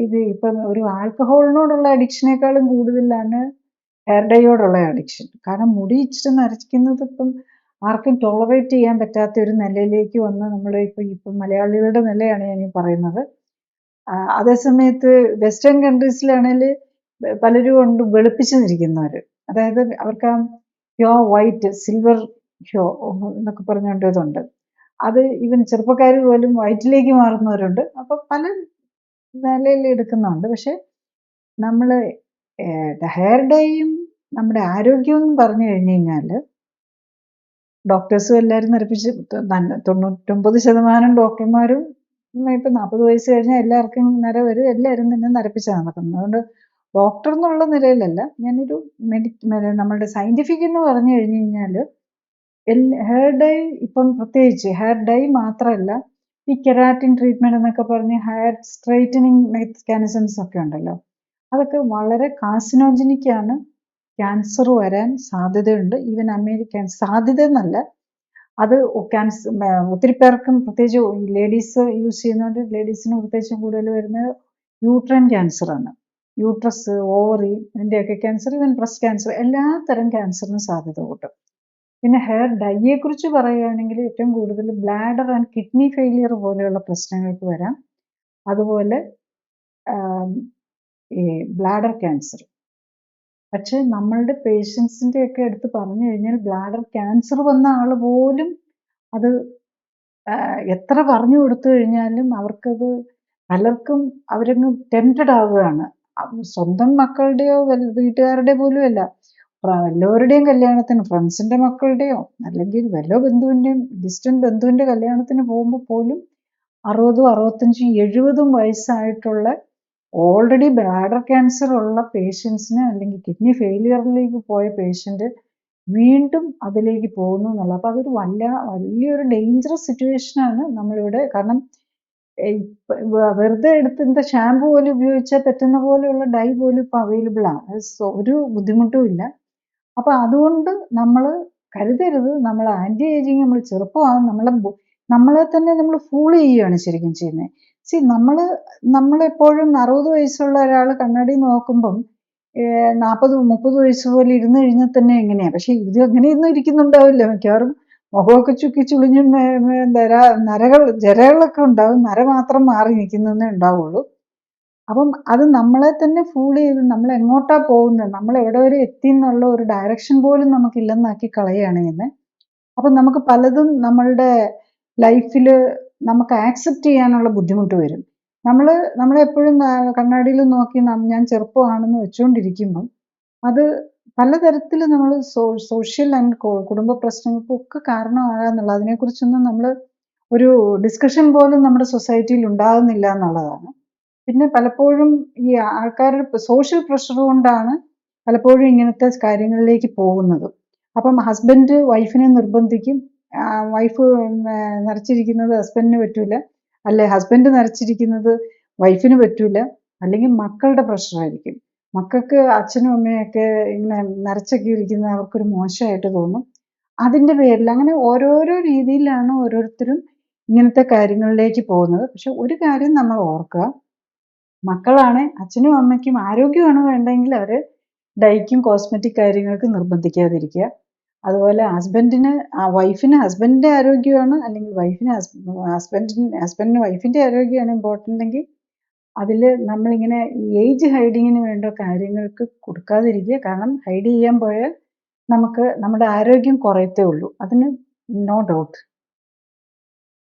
ഇത് ഇപ്പം ഒരു ആൽക്കഹോളിനോടുള്ള അഡിക്ഷനേക്കാളും കൂടുതലാണ് ഹെയർ ഡൈയോടുള്ള അഡിക്ഷൻ. കാരണം മുടി ഇച്ചിരി നരയ്ക്കുന്നത് ഇപ്പം ആർക്കും ടോളറേറ്റ് ചെയ്യാൻ പറ്റാത്ത ഒരു നിലയിലേക്ക് വന്ന് നമ്മൾ ഇപ്പം മലയാളികളുടെ നിലയാണ് ഞാൻ ഈ പറയുന്നത്. അതേസമയത്ത് വെസ്റ്റേൺ കൺട്രീസിലാണെങ്കിൽ പലരും ഉണ്ട് വെളുപ്പിച്ച് നിൽക്കുന്നവർ. അതായത് അവർക്ക് ആ പ്യോർ വൈറ്റ്, സിൽവർ ഹ്യോ എന്നൊക്കെ പറഞ്ഞുകൊണ്ട് ഇതുണ്ട്. അത് ഈവൻ ചെറുപ്പക്കാർ പോലും വൈറ്റിലേക്ക് മാറുന്നവരുണ്ട്. അപ്പോൾ പല നിലയിൽ എടുക്കുന്നുണ്ട്. പക്ഷെ നമ്മൾ ഹെയർ ഡൈയും നമ്മുടെ ആരോഗ്യവും എന്ന് പറഞ്ഞു കഴിഞ്ഞു കഴിഞ്ഞാൽ ഡോക്ടേഴ്സും എല്ലാവരും നരപ്പിച്ച് 99% ഡോക്ടർമാരും ഇപ്പം 40 വയസ്സ് കഴിഞ്ഞാൽ എല്ലാവർക്കും നര വരും. എല്ലാവരും തന്നെ നരപ്പിച്ചാണ് നടക്കുന്നത്. അതുകൊണ്ട് ഡോക്ടർ എന്നുള്ള നിലയിലല്ല, ഞാനൊരു നമ്മളുടെ സയൻറ്റിഫിക് എന്ന് പറഞ്ഞു കഴിഞ്ഞു കഴിഞ്ഞാൽ ഹെയർ ഡൈ ഇപ്പം പ്രത്യേകിച്ച് ഹെയർ ഡൈ മാത്രമല്ല, ഈ കെരാറ്റിൻ ട്രീറ്റ്മെൻറ്റ് എന്നൊക്കെ പറഞ്ഞ് ഹെയർ സ്ട്രെയിറ്റനിങ് മെക്കാനിസംസ് ഒക്കെ ഉണ്ടല്ലോ, അതൊക്കെ വളരെ കാർസിനോജനിക്കാണ്. ക്യാൻസർ വരാൻ സാധ്യതയുണ്ട്. ഈവൻ സാധ്യത എന്നല്ല, അത് ഒത്തിരി പേർക്കും, പ്രത്യേകിച്ച് ലേഡീസ് യൂസ് ചെയ്യുന്നതുകൊണ്ട് ലേഡീസിന് പ്രത്യേകിച്ചും കൂടുതൽ വരുന്നത് യൂട്രൈൻ ക്യാൻസറാണ്. യൂട്രസ്, ഓവറി, ഇതിൻ്റെയൊക്കെ ക്യാൻസർ, ഈവൻ ബ്രസ്റ്റ് ക്യാൻസർ, എല്ലാ തരം ക്യാൻസറിനും സാധ്യത കൂട്ടും. പിന്നെ ഹെയർ ഡൈയെ കുറിച്ച് പറയുകയാണെങ്കിൽ ഏറ്റവും കൂടുതൽ ബ്ലാഡർ ആൻഡ് കിഡ്നി ഫെയിലിയർ പോലെയുള്ള പ്രശ്നങ്ങൾക്ക് വരാം. അതുപോലെ ഈ ബ്ലാഡർ ക്യാൻസർ. പക്ഷെ നമ്മളുടെ പേഷ്യൻസിൻ്റെ ഒക്കെ അടുത്ത് പറഞ്ഞു കഴിഞ്ഞാൽ ബ്ലാഡർ ക്യാൻസർ വന്ന ആൾ പോലും അത് എത്ര പറഞ്ഞു കൊടുത്തു കഴിഞ്ഞാലും അവർക്കത് പലർക്കും അവരങ്ങ് ടെംപ്റ്റഡ് ആവുകയാണ്. സ്വന്തം മക്കളുടെയോ വീട്ടുകാരുടെ പോലും അല്ല, വല്ലവരുടെയും കല്യാണത്തിന്, ഫ്രണ്ട്സിൻ്റെ മക്കളുടെയോ അല്ലെങ്കിൽ വല്ല ബന്ധുവിൻ്റെയും ഡിസ്റ്റന്റ് ബന്ധുവിൻ്റെ കല്യാണത്തിന് പോകുമ്പോൾ പോലും 60, 65, 70 വയസ്സായിട്ടുള്ള ഓൾറെഡി ബ്ലാഡർ ക്യാൻസർ ഉള്ള പേഷ്യൻസിന് അല്ലെങ്കിൽ കിഡ്നി ഫെയിലിയറിലേക്ക് പോയ പേഷ്യൻ്റ് വീണ്ടും അതിലേക്ക് പോകുന്നു എന്നുള്ളത്. അപ്പോൾ അതൊരു വലിയൊരു ഡേഞ്ചറസ് സിറ്റുവേഷനാണ് നമ്മളിവിടെ. കാരണം വെറുതെ എടുത്ത് എന്താ ഷാമ്പു പോലും ഉപയോഗിച്ചാൽ പറ്റുന്ന പോലെയുള്ള ഡൈ പോലും ഇപ്പോൾ അവൈലബിൾ ആണ്. ഒരു ബുദ്ധിമുട്ടും ഇല്ല. അപ്പോൾ അതുകൊണ്ട് നമ്മൾ കരുതരുത് നമ്മൾ ആൻറ്റി ഏജിങ്, നമ്മൾ ചെറുപ്പമാകും, നമ്മളെ തന്നെ നമ്മൾ ഫൂൾ ചെയ്യുകയാണ് ശരിക്കും ചെയ്യുന്നത്. നമ്മളെപ്പോഴും 60 വയസ്സുള്ള ഒരാൾ കണ്ണാടി നോക്കുമ്പം 40, 30 വയസ്സ് പോലെ ഇരുന്ന് കഴിഞ്ഞാൽ തന്നെ എങ്ങനെയാണ്. പക്ഷെ ഇത് അങ്ങനെയൊന്നും ഇരിക്കുന്നുണ്ടാവില്ല. മിക്കവാറും മുഖമൊക്കെ ചുക്കി ചുളിഞ്ഞും ജരകളൊക്കെ ഉണ്ടാവും. നര മാത്രം മാറി നിൽക്കുന്നതേ ഉണ്ടാവുള്ളൂ. അപ്പം അത് നമ്മളെ തന്നെ ഫൂൾ ചെയ്ത് നമ്മൾ എങ്ങോട്ടാ പോകുന്നത്, നമ്മൾ എവിടെ വരെ എത്തി എന്നുള്ള ഒരു ഡയറക്ഷൻ പോലും നമുക്കില്ലെന്നാക്കി കളയുകയാണ് ചെയ്യുന്നത്. അപ്പം നമുക്ക് പലതും നമ്മളുടെ ലൈഫിൽ നമുക്ക് ആക്സെപ്റ്റ് ചെയ്യാനുള്ള ബുദ്ധിമുട്ട് വരും. നമ്മളെപ്പോഴും കണ്ണാടിയിൽ നോക്കി ഞാൻ ചെറുപ്പമാണെന്ന് വെച്ചുകൊണ്ടിരിക്കുമ്പം അത് പലതരത്തിൽ നമ്മൾ സോഷ്യൽ ആൻഡ് കുടുംബ പ്രശ്നങ്ങൾക്കൊക്കെ കാരണമാകാന്നുള്ളത്, അതിനെക്കുറിച്ചൊന്നും നമ്മൾ ഒരു ഡിസ്കഷൻ പോലും നമ്മുടെ സൊസൈറ്റിയിൽ ഉണ്ടാകുന്നില്ല എന്നുള്ളതാണ്. പിന്നെ പലപ്പോഴും ഈ ആൾക്കാരുടെ സോഷ്യൽ പ്രഷർ കൊണ്ടാണ് പലപ്പോഴും ഇങ്ങനത്തെ കാര്യങ്ങളിലേക്ക് പോകുന്നത്. അപ്പം ഹസ്ബൻഡ് വൈഫിനെ നിർബന്ധിക്കും, വൈഫ് നരച്ചിരിക്കുന്നത് ഹസ്ബൻഡിന് പറ്റൂല, അല്ലെ ഹസ്ബൻഡ് നരച്ചിരിക്കുന്നത് വൈഫിന് പറ്റൂല, അല്ലെങ്കിൽ മക്കളുടെ പ്രഷറായിരിക്കും. മക്കൾക്ക് അച്ഛനും അമ്മയൊക്കെ ഇങ്ങനെ നരച്ചൊക്കെ ഇരിക്കുന്നത് അവർക്കൊരു മോശമായിട്ട് തോന്നും. അതിൻ്റെ പേരിൽ അങ്ങനെ ഓരോരോ രീതിയിലാണ് ഓരോരുത്തരും ഇങ്ങനത്തെ കാര്യങ്ങളിലേക്ക് പോകുന്നത്. പക്ഷെ ഒരു കാര്യം നമ്മൾ ഓർക്കുക, മക്കളാണ് അച്ഛനും അമ്മയ്ക്കും ആരോഗ്യമാണ് വേണ്ടെങ്കിൽ അവർ ഡൈക്കും കോസ്മെറ്റിക് കാര്യങ്ങൾക്ക് നിർബന്ധിക്കാതിരിക്കുക. അതുപോലെ വൈഫിന് ഹസ്ബൻഡിൻ്റെ ആരോഗ്യമാണ്, അല്ലെങ്കിൽ ഹസ്ബൻഡിന് വൈഫിൻ്റെ ആരോഗ്യമാണ് ഇമ്പോർട്ടൻ്റ് എങ്കിൽ അതിൽ നമ്മളിങ്ങനെ ഏജ് ഹൈഡിങ്ങിന് വേണ്ട കാര്യങ്ങൾക്ക് കൊടുക്കാതിരിക്കുക. കാരണം ഹൈഡ് ചെയ്യാൻ പോയാൽ നമുക്ക് നമ്മുടെ ആരോഗ്യം കുറയത്തേ ഉള്ളൂ, അതിന് നോ ഡൗട്ട്.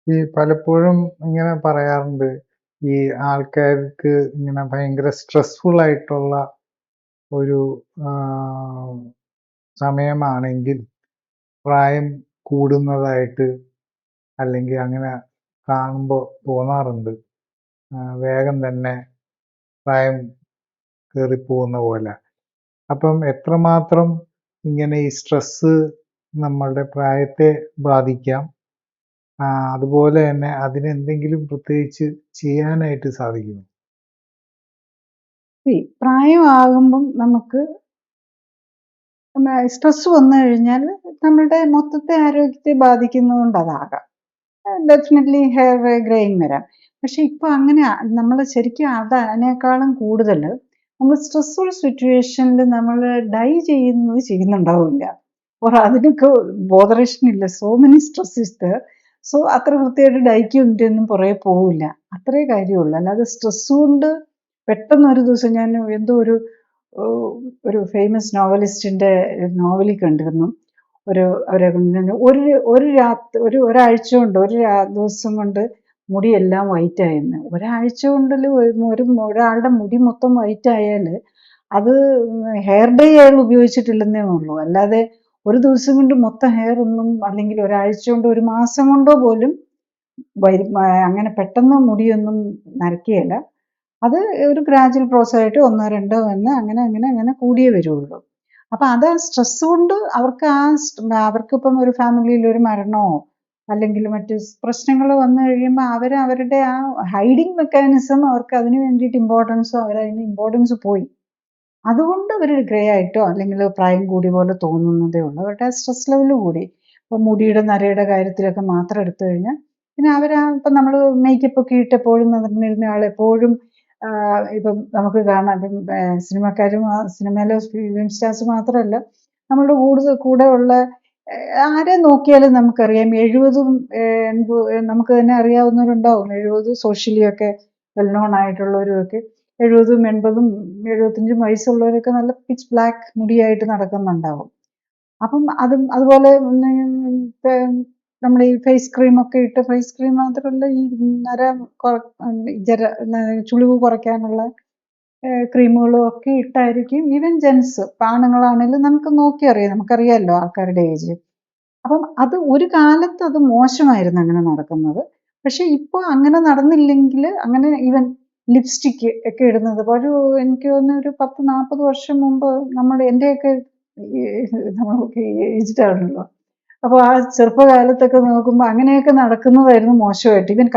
ഈ പലപ്പോഴും ഇങ്ങനെ പറയാറുണ്ട്, ഈ ആൾക്കാർക്ക് ഇങ്ങനെ ഭയങ്കര സ്ട്രെസ്ഫുൾ ആയിട്ടുള്ള ഒരു സമയമാണെങ്കിൽ പ്രായം കൂടുന്നതായിട്ട് അല്ലെങ്കിൽ അങ്ങനെ കാണുമ്പോൾ തോന്നാറുണ്ട്. വേഗം തന്നെ പ്രായം കയറിപ്പോകുന്ന പോലെ. അപ്പം എത്രമാത്രം ഇങ്ങനെ ഈ സ്ട്രെസ്സ് നമ്മളുടെ പ്രായത്തെ ബാധിക്കാം, അതുപോലെ തന്നെ അതിനെന്തെങ്കിലും പ്രത്യേകിച്ച് ചെയ്യാനായിട്ട് സാധിക്കുമോ? പ്രായമാകുമ്പം നമുക്ക് സ്ട്രെസ് വന്നു കഴിഞ്ഞാൽ നമ്മുടെ മൊത്തത്തെ ആരോഗ്യത്തെ ബാധിക്കുന്നതുകൊണ്ട് അതാകാം. ഡെഫിനറ്റ്ലി ഹെയർ ഗ്രേയിങ് വരാം. പക്ഷെ ഇപ്പം അങ്ങനെ നമ്മൾ ശരിക്കും അതിനേക്കാളും കൂടുതൽ നമ്മൾ സ്ട്രെസ്ഫുൾ സിറ്റുവേഷനിൽ നമ്മൾ ഡൈ ചെയ്യുന്നുണ്ടാവില്ല, അതിനൊക്കെ ബോധറേഷൻ ഇല്ല. So many stress is there. So അത്ര വൃത്തിയായിട്ട് ഡൈക്കും ഒന്നും പുറകെ പോവില്ല, അത്രേ കാര്യമുള്ളൂ. അല്ലാതെ സ്ട്രെസ് കൊണ്ട് പെട്ടെന്ന് ഒരു ദിവസം ഞാൻ എന്തോ ഒരു ഒരു ഫേമസ് നോവലിസ്റ്റിന്റെ നോവലിൽ കണ്ടിരുന്നു. അവരെ ഒരാഴ്ച കൊണ്ട് ദിവസം കൊണ്ട് മുടിയെല്ലാം വൈറ്റ് ആയെന്ന്. ഒരാഴ്ച കൊണ്ടിൽ ഒരാളുടെ മുടി മൊത്തം വൈറ്റ് ആയാൽ അത് ഹെയർ ഡേ അയാൾ ഉപയോഗിച്ചിട്ടില്ലെന്നേ ഉള്ളൂ. അല്ലാതെ ഒരു ദിവസം കൊണ്ട് മൊത്തം ഹെയർ ഒന്നും, അല്ലെങ്കിൽ ഒരാഴ്ച കൊണ്ടോ ഒരു മാസം കൊണ്ടോ പോലും അങ്ങനെ പെട്ടെന്ന് മുടിയൊന്നും നരയ്ക്കുകയില്ല. അത് ഒരു ഗ്രാജുവൽ പ്രോസസ് ആയിട്ട് 1 2 എന്ന് അങ്ങനെ കൂടിയേ വരുള്ളൂ. അപ്പൊ അത് ആ സ്ട്രെസ് കൊണ്ട് അവർക്കിപ്പം ഒരു ഫാമിലിയിൽ ഒരു മരണമോ അല്ലെങ്കിൽ മറ്റു പ്രശ്നങ്ങൾ വന്നു കഴിയുമ്പോൾ അവരുടെ ആ ഹൈഡിങ് മെക്കാനിസം അവർക്ക് അതിന് വേണ്ടിയിട്ട് അവരതിന് ഇമ്പോർട്ടൻസ് പോയി. അതുകൊണ്ട് അവർ ഗ്രേ ആയിട്ടോ അല്ലെങ്കിൽ പ്രായം കൂടിയ പോലെ തോന്നുന്നതേ ഉള്ളൂ. അവരുടെ സ്ട്രെസ് ലെവൽ കൂടി. ഇപ്പം മുടിയുടെ നരയുടെ കാര്യത്തിലൊക്കെ മാത്രം എടുത്തു കഴിഞ്ഞാൽ പിന്നെ ഇപ്പം നമ്മൾ മേക്കപ്പ് ഒക്കെ ഇട്ട് എപ്പോഴും നടന്നിരുന്ന ആളെപ്പോഴും ഇപ്പം നമുക്ക് കാണാം. ഇപ്പം സിനിമക്കാരും സിനിമയിലെ ഫിലിം സ്റ്റാർസ് മാത്രമല്ല, നമ്മളുടെ കൂടെ ഉള്ള ആരെ നോക്കിയാലും നമുക്കറിയാം 70 നമുക്ക് തന്നെ അറിയാവുന്നവരുണ്ടാവും. 70 സോഷ്യലി ഒക്കെ വെൽ നോൺ ആയിട്ടുള്ളവരും ഒക്കെ 70 80 75 വയസ്സുള്ളവരൊക്കെ നല്ല പിച്ച് ബ്ലാക്ക് മുടിയായിട്ട് നടക്കുന്നുണ്ടാവും. അപ്പം അതുപോലെ നമ്മൾ ഈ ഫേസ് ക്രീം ഒക്കെ ഇട്ട്, ഫേസ് ക്രീം മാത്രമല്ല ഈ ചുളിവ് കുറയ്ക്കാനുള്ള ക്രീമുകളും ഒക്കെ ഇട്ടായിരിക്കും ഈവൻ ജെൻസ് ആണുങ്ങളാണെങ്കിലും നമുക്ക് നോക്കിയറിയാം, നമുക്കറിയാമല്ലോ ആൾക്കാരുടെ ഏജ്. അപ്പം അത് ഒരു കാലത്ത് അത് മോശമായിരുന്നു അങ്ങനെ നടക്കുന്നത്. പക്ഷെ ഇപ്പോൾ അങ്ങനെ നടന്നില്ലെങ്കിൽ, അങ്ങനെ ഈവൻ ലിപ്സ്റ്റിക്ക് ഒക്കെ ഇടുന്നത് എനിക്ക് തോന്നുന്നു ഒരു 10-40 വർഷം മുമ്പ് എൻ്റെയൊക്കെ നമ്മളൊക്കെ ഏജ്ഡ് ആണല്ലോ. അപ്പോൾ ആ ചെറുപ്പകാലത്തൊക്കെ നോക്കുമ്പോൾ അങ്ങനെയൊക്കെ നടക്കുന്നതായിരുന്നു മോശമായിട്ട്. ഈവൻ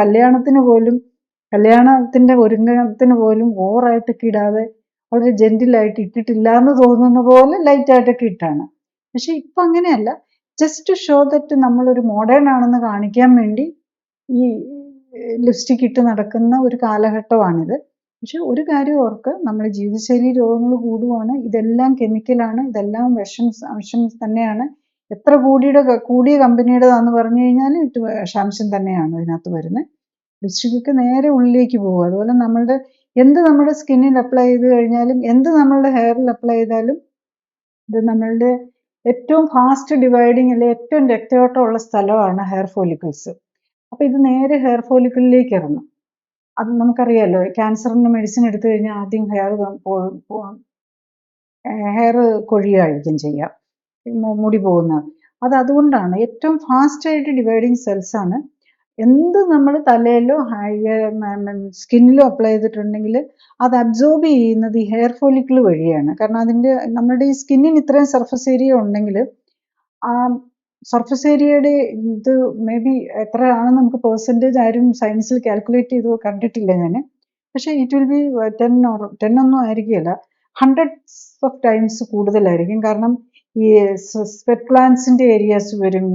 കല്യാണത്തിന്റെ ഒരുക്കത്തിന് പോലും ഓവറായിട്ടൊക്കെ ഇടാതെ വളരെ ജെന്റിലായിട്ട് ഇട്ടിട്ടില്ല എന്ന് തോന്നുന്ന പോലെ ലൈറ്റായിട്ടൊക്കെ ഇട്ടാണ്. പക്ഷെ ഇപ്പം അങ്ങനെയല്ല. ജസ്റ്റ് ടു ഷോ ദറ്റ് നമ്മളൊരു മോഡേൺ ആണെന്ന് കാണിക്കാൻ വേണ്ടി ഈ ലിപ്സ്റ്റിക് ഇട്ട് നടക്കുന്ന ഒരു കാലഘട്ടമാണിത്. പക്ഷെ ഒരു കാര്യം ഓർക്ക്, നമ്മുടെ ജീവിതശൈലി രോഗങ്ങൾ കൂടുവാണ്. ഇതെല്ലാം കെമിക്കലാണ്, ഇതെല്ലാം വിഷം തന്നെയാണ്. എത്ര കൂടിയ കമ്പനിയുടേതാന്ന് പറഞ്ഞു കഴിഞ്ഞാൽ വിഷാംശം തന്നെയാണ് ഇതിനകത്ത് വരുന്നത്. ലിപ്സ്റ്റിക് ഒക്കെ നേരെ ഉള്ളിലേക്ക് പോകും. അതുപോലെ നമ്മുടെ സ്കിന്നിൽ അപ്ലൈ ചെയ്ത് കഴിഞ്ഞാലും, നമ്മളുടെ ഹെയറിൽ അപ്ലൈ ചെയ്താലും ഇത് നമ്മളുടെ ഏറ്റവും ഫാസ്റ്റ് ഡിവൈഡിങ് അല്ലെ ഏറ്റവും രക്തയോട്ടമുള്ള സ്ഥലമാണ് ഹെയർ ഫോളിക്കിൾസ്. അപ്പൊ ഇത് നേരെ ഹെയർ ഫോളിക്കിളിലേക്ക് ഇറങ്ങും. അത് നമുക്കറിയാലോ, ക്യാൻസറിന് മെഡിസിൻ എടുത്തു കഴിഞ്ഞാൽ ആദ്യം ഹെയർ കൊഴിയായിരിക്കും ചെയ്യാം, മുടി പോകുന്നത്. അതുകൊണ്ടാണ് ഏറ്റവും ഫാസ്റ്റായിട്ട് ഡിവൈഡിങ് സെൽസ് ആണ്. എന്ത് നമ്മൾ തലയിലോ സ്കിന്നിലോ അപ്ലൈ ചെയ്തിട്ടുണ്ടെങ്കിൽ അത് അബ്സോർബ് ചെയ്യുന്നത് ഈ ഹെയർ ഫോളിക്കിൾ വഴിയാണ്. കാരണം നമ്മുടെ ഈ സ്കിന്നിന് ഇത്രയും സർഫസ് ഏരിയ ഉണ്ടെങ്കിൽ ആ സർഫസ് ഏരിയയുടെ ഇത് മേ ബി എത്രയാണെന്ന് നമുക്ക് പെർസെൻറ്റേജ് ആരും സയൻസിൽ കാൽക്കുലേറ്റ് ചെയ്ത് കണ്ടിട്ടില്ല ഞാൻ. പക്ഷേ ഇറ്റ് വിൽ ബി 10 ഒന്നും ആയിരിക്കില്ല, 100s ഓഫ് ടൈംസ് കൂടുതലായിരിക്കും. കാരണം ഈ സ്വെറ്റ് ഗ്ലാൻസിന്റെ ഏരിയാസ് വരും,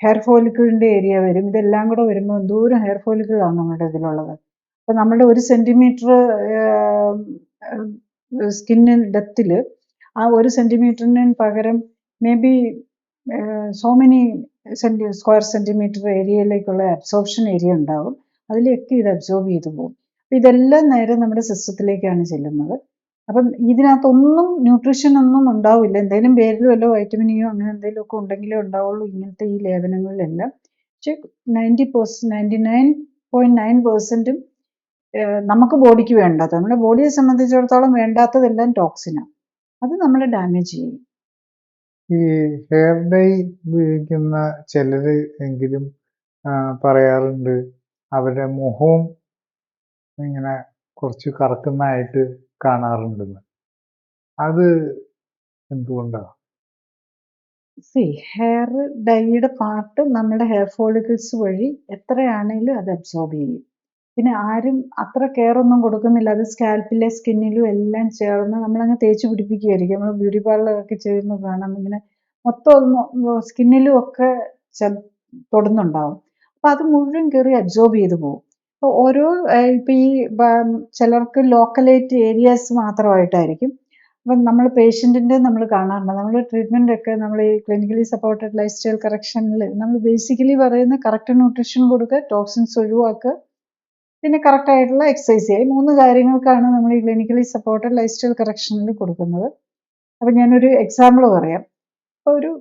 ഹെയർ ഫോളിക്കിളിന്റെ ഏരിയ വരും. ഇതെല്ലാം കൂടെ വരുമ്പോൾ എന്തോരം ഹെയർ ഫോളിക്കിളാണ് നമ്മുടെ ഇതിലുള്ളത്. അപ്പം നമ്മുടെ 1 സെന്റിമീറ്റർ സ്കിന്നിൻ ഡെപ്തിൽ ആ 1 സെന്റിമീറ്ററിന് പകരം may be so many square centimetre ഏരിയയിലേക്കുള്ള അബ്സോർപ്ഷൻ ഏരിയ ഉണ്ടാവും. അതിലേക്ക് ഇത് അബ്സോർബ് ചെയ്തു പോകും. അപ്പം ഇതെല്ലാം നേരെ നമ്മുടെ സിസ്റ്റത്തിലേക്കാണ് ചെല്ലുന്നത്. അപ്പം ഇതിനകത്തൊന്നും ന്യൂട്രീഷൻ ഒന്നും ഉണ്ടാവില്ല. എന്തെങ്കിലും പേരിൽ വല്ല വൈറ്റമിനിയോ അങ്ങനെ എന്തെങ്കിലുമൊക്കെ ഉണ്ടെങ്കിലേ ഉണ്ടാവുള്ളൂ ഇങ്ങനത്തെ ഈ ലേപനങ്ങളിലെല്ലാം. പക്ഷെ 99.9% നമുക്ക് ബോഡിക്ക് വേണ്ടാത്ത, നമ്മുടെ ബോഡിയെ സംബന്ധിച്ചിടത്തോളം വേണ്ടാത്തതെല്ലാം ടോക്സിനാണ്. അത് നമ്മളെ ഡാമേജ് ചെയ്യും. ഈ ഹെയർ ഡൈ ഉപയോഗിക്കുന്ന ചിലര് എങ്കിലും പറയാറുണ്ട് അവരുടെ മുഖവും ഇങ്ങനെ കുറച്ച് കറുക്കുന്നതായിട്ട് കാണാറുണ്ടെന്ന്. അത് എന്തുകൊണ്ടാണ്? ഹെയർ ഡൈയുടെ പാർട്ട് നമ്മുടെ ഹെയർ ഫോളിക്കിൾസ് വഴി എത്രയാണെങ്കിലും അത് അബ്സോർബ് ചെയ്യും. പിന്നെ ആരും അത്ര കെയർ ഒന്നും കൊടുക്കുന്നില്ല. അത് സ്കാൽപ്പിലെ സ്കിന്നിലും എല്ലാം ചേർന്ന് നമ്മളങ്ങ് തേച്ച് പിടിപ്പിക്കുകയായിരിക്കും. നമ്മൾ ബ്യൂട്ടി പാർലറൊക്കെ ചെയ്യുമ്പോൾ കാണാം, ഇങ്ങനെ മൊത്തം സ്കിന്നിലും ഒക്കെ തൊടുന്നുണ്ടാവും. അപ്പം അത് മുഴുവൻ കയറി അബ്സോർബ് ചെയ്ത് പോകും. അപ്പോൾ ഇപ്പം ഈ ചിലർക്ക് ലോക്കലേറ്റ് ഏരിയാസ് മാത്രമായിട്ടായിരിക്കും. അപ്പം നമ്മൾ പേഷ്യൻറ്റിൻ്റെ നമ്മൾ കാണാറുണ്ട്. നമ്മൾ ട്രീറ്റ്മെൻറ്റൊക്കെ നമ്മൾ ഈ ക്ലിനിക്കലി സപ്പോർട്ടഡ് ലൈഫ് സ്റ്റൈൽ കറക്ഷനിൽ നമ്മൾ ബേസിക്കലി പറയുന്ന കറക്റ്റ് ന്യൂട്രീഷൻ കൊടുക്കുക, ടോക്സിൻസ് ഒഴിവാക്കുക, പിന്നെ കറക്റ്റ് ആയിട്ടുള്ള എക്സസൈസ് ചെയ്യും. 3 കാര്യങ്ങൾക്കാണ് നമ്മൾ ഈ ക്ലിനിക്കലി സപ്പോർട്ടഡ് ലൈഫ് സ്റ്റൈൽ കറക്ഷനിൽ കൊടുക്കുന്നത്. അപ്പം ഞാനൊരു എക്സാമ്പിൾ പറയാം. ഇപ്പോൾ ഒരു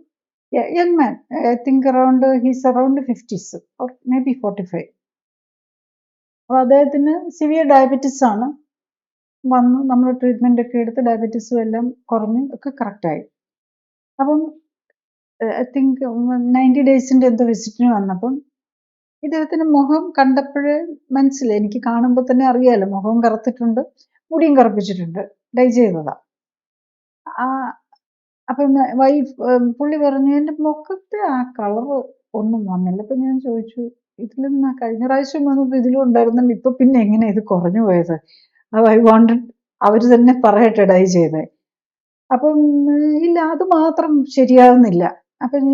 young man, I think he's around 50s or may be 45. അപ്പോൾ അദ്ദേഹത്തിന് സിവിയർ ഡയബറ്റിസ് ആണ്. വന്നു, നമ്മൾ ട്രീറ്റ്മെൻ്റ് ഒക്കെ എടുത്ത് ഡയബറ്റീസും എല്ലാം കുറഞ്ഞു, ഒക്കെ കറക്റ്റായി. അപ്പം ഐ തിങ്ക് 90 ഡേയ്സിൻ്റെ എന്തോ വിസിറ്റിന് വന്നപ്പം ഇദ്ദേഹത്തിന് മുഖം കണ്ടപ്പോഴേ മനസ്സിലായി, എനിക്ക് കാണുമ്പോൾ തന്നെ അറിയാമല്ലോ, മുഖം കറുത്തിട്ടുണ്ട്, മുടിയും കറുപ്പിച്ചിട്ടുണ്ട്, ഡൈ ചെയ്തതാ. അപ്പം പുള്ളി പറഞ്ഞു എൻ്റെ മുഖത്തെ ആ കളറ് ഒന്നും വന്നില്ല. അപ്പം ഞാൻ ചോദിച്ചു, ഇതിലും കഴിഞ്ഞ പ്രാവശ്യം വന്നപ്പോൾ ഇതിലും ഉണ്ടായിരുന്നല്ലോ, ഇപ്പം പിന്നെ എങ്ങനെ ഇത് കുറഞ്ഞു പോയത്? ഐ വാണ്ടഡ് അവർ തന്നെ പറയട്ടെ ഡൈ ചെയ്തേ. അപ്പം ഇല്ല, അത് മാത്രം ശരിയാകുന്നില്ല. അപ്പം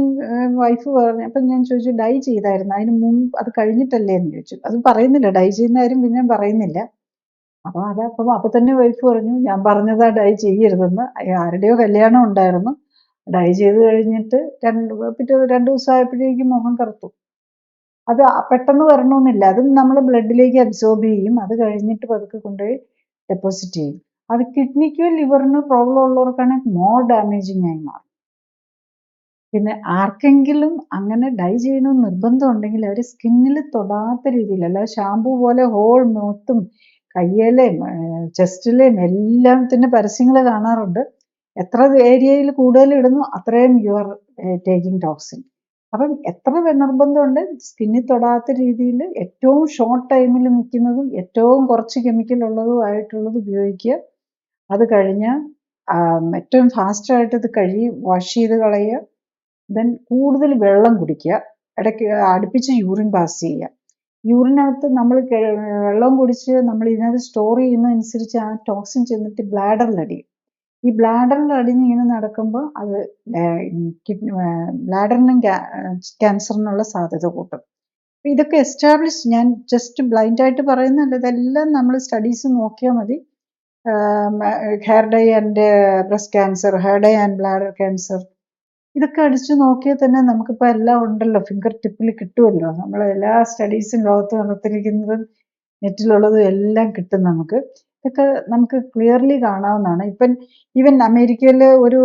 വൈഫ് പറഞ്ഞു, അപ്പം ഞാൻ ചോദിച്ചു ഡൈ ചെയ്തായിരുന്നു, അതിന് മുമ്പ് അത് കഴിഞ്ഞിട്ടല്ലേ എന്ന് ചോദിച്ചു. അത് പറയുന്നില്ല, ഡൈ ചെയ്യുന്ന കാര്യം പിന്നെ പറയുന്നില്ല. അപ്പോൾ അപ്പം തന്നെ വൈഫ് പറഞ്ഞു, ഞാൻ പറഞ്ഞതാ ഡൈ ചെയ്യരുതെന്ന്. ആരുടെയോ കല്യാണം ഉണ്ടായിരുന്നു, ഡൈ ചെയ്ത് കഴിഞ്ഞിട്ട് പിറ്റേ 2 ദിവസം ആയപ്പോഴേക്കും മുഖം കറുത്തു. അത് പെട്ടെന്ന് വരണമെന്നില്ല, അതും നമ്മൾ ബ്ലഡിലേക്ക് അബ്സോർബ് ചെയ്യും, അത് കഴിഞ്ഞിട്ട് പതുക്കെ കൊണ്ടുപോയി ഡെപ്പോസിറ്റ് ചെയ്യും. അത് കിഡ്നിക്കോ ലിവറിനോ പ്രോബ്ലം ഉള്ളവർക്കാണെങ്കിൽ മോർ ഡാമേജിങ് ആയി മാറും. പിന്നെ ആർക്കെങ്കിലും അങ്ങനെ ഡൈ ചെയ്യണമെന്ന് നിർബന്ധം ഉണ്ടെങ്കിൽ അവർ സ്കിന്നിൽ തൊടാത്ത രീതിയിൽ, അല്ല ഷാമ്പു പോലെ ഹോൾ മുഖത്തും കയ്യിലേയും ചെസ്റ്റിലെയും എല്ലാത്തിൻ്റെ പരസ്യങ്ങൾ കാണാറുണ്ട്. എത്ര ഏരിയയിൽ കൂടുതൽ ഇടുന്നു അത്രയും യു ആർ ടേക്കിംഗ് ടോക്സിൻ. അപ്പം എത്ര നിർബന്ധമുണ്ട് സ്കിന്നിൽ തൊടാത്ത രീതിയിൽ ഏറ്റവും ഷോർട്ട് ടൈമിൽ നിൽക്കുന്നതും ഏറ്റവും കുറച്ച് കെമിക്കൽ ഉള്ളതുമായിട്ടുള്ളത് ഉപയോഗിക്കുക. അത് കഴിഞ്ഞാൽ ഏറ്റവും ഫാസ്റ്റായിട്ട് ഇത് വാഷ് ചെയ്ത് കളയുക. ദെൻ കൂടുതൽ വെള്ളം കുടിക്കുക. ഇടയ്ക്ക് അടുപ്പിച്ച് യൂറിൻ പാസ് ചെയ്യുക. യൂറിനകത്ത് നമ്മൾ വെള്ളം കുടിച്ച് നമ്മൾ ഇതിനകത്ത് സ്റ്റോർ ചെയ്യുന്നതനുസരിച്ച് ആ ടോക്സിൻ ചെന്നിട്ട് ബ്ലാഡറിലടിയും. ഈ ബ്ലാഡറിൽ അടിഞ്ഞ് ഇങ്ങനെ നടക്കുമ്പോൾ അത് ബ്ലാഡറിനും ക്യാൻസറിനുള്ള സാധ്യത കൂട്ടും. ഇതൊക്കെ എസ്റ്റാബ്ലിഷ്, ഞാൻ ജസ്റ്റ് ബ്ലൈൻഡായിട്ട് പറയുന്നതല്ല, ഇതെല്ലാം നമ്മൾ സ്റ്റഡീസ് നോക്കിയാൽ മതി. Hair dye and breast cancer, hair dye and bladder cancer, ഇതൊക്കെ അടിച്ചു നോക്കിയാൽ തന്നെ നമുക്കിപ്പോൾ എല്ലാം ഉണ്ടല്ലോ, ഫിംഗർ ടിപ്പിൽ കിട്ടുമല്ലോ. നമ്മൾ എല്ലാ സ്റ്റഡീസും ലോകത്ത് നടത്തിയിരിക്കുന്നതും നെറ്റിലുള്ളതും എല്ലാം കിട്ടും നമുക്ക്. ഇതൊക്കെ നമുക്ക് ക്ലിയർലി കാണാവുന്നതാണ്. ഇപ്പം ഈവൻ അമേരിക്കയിൽ ഒരു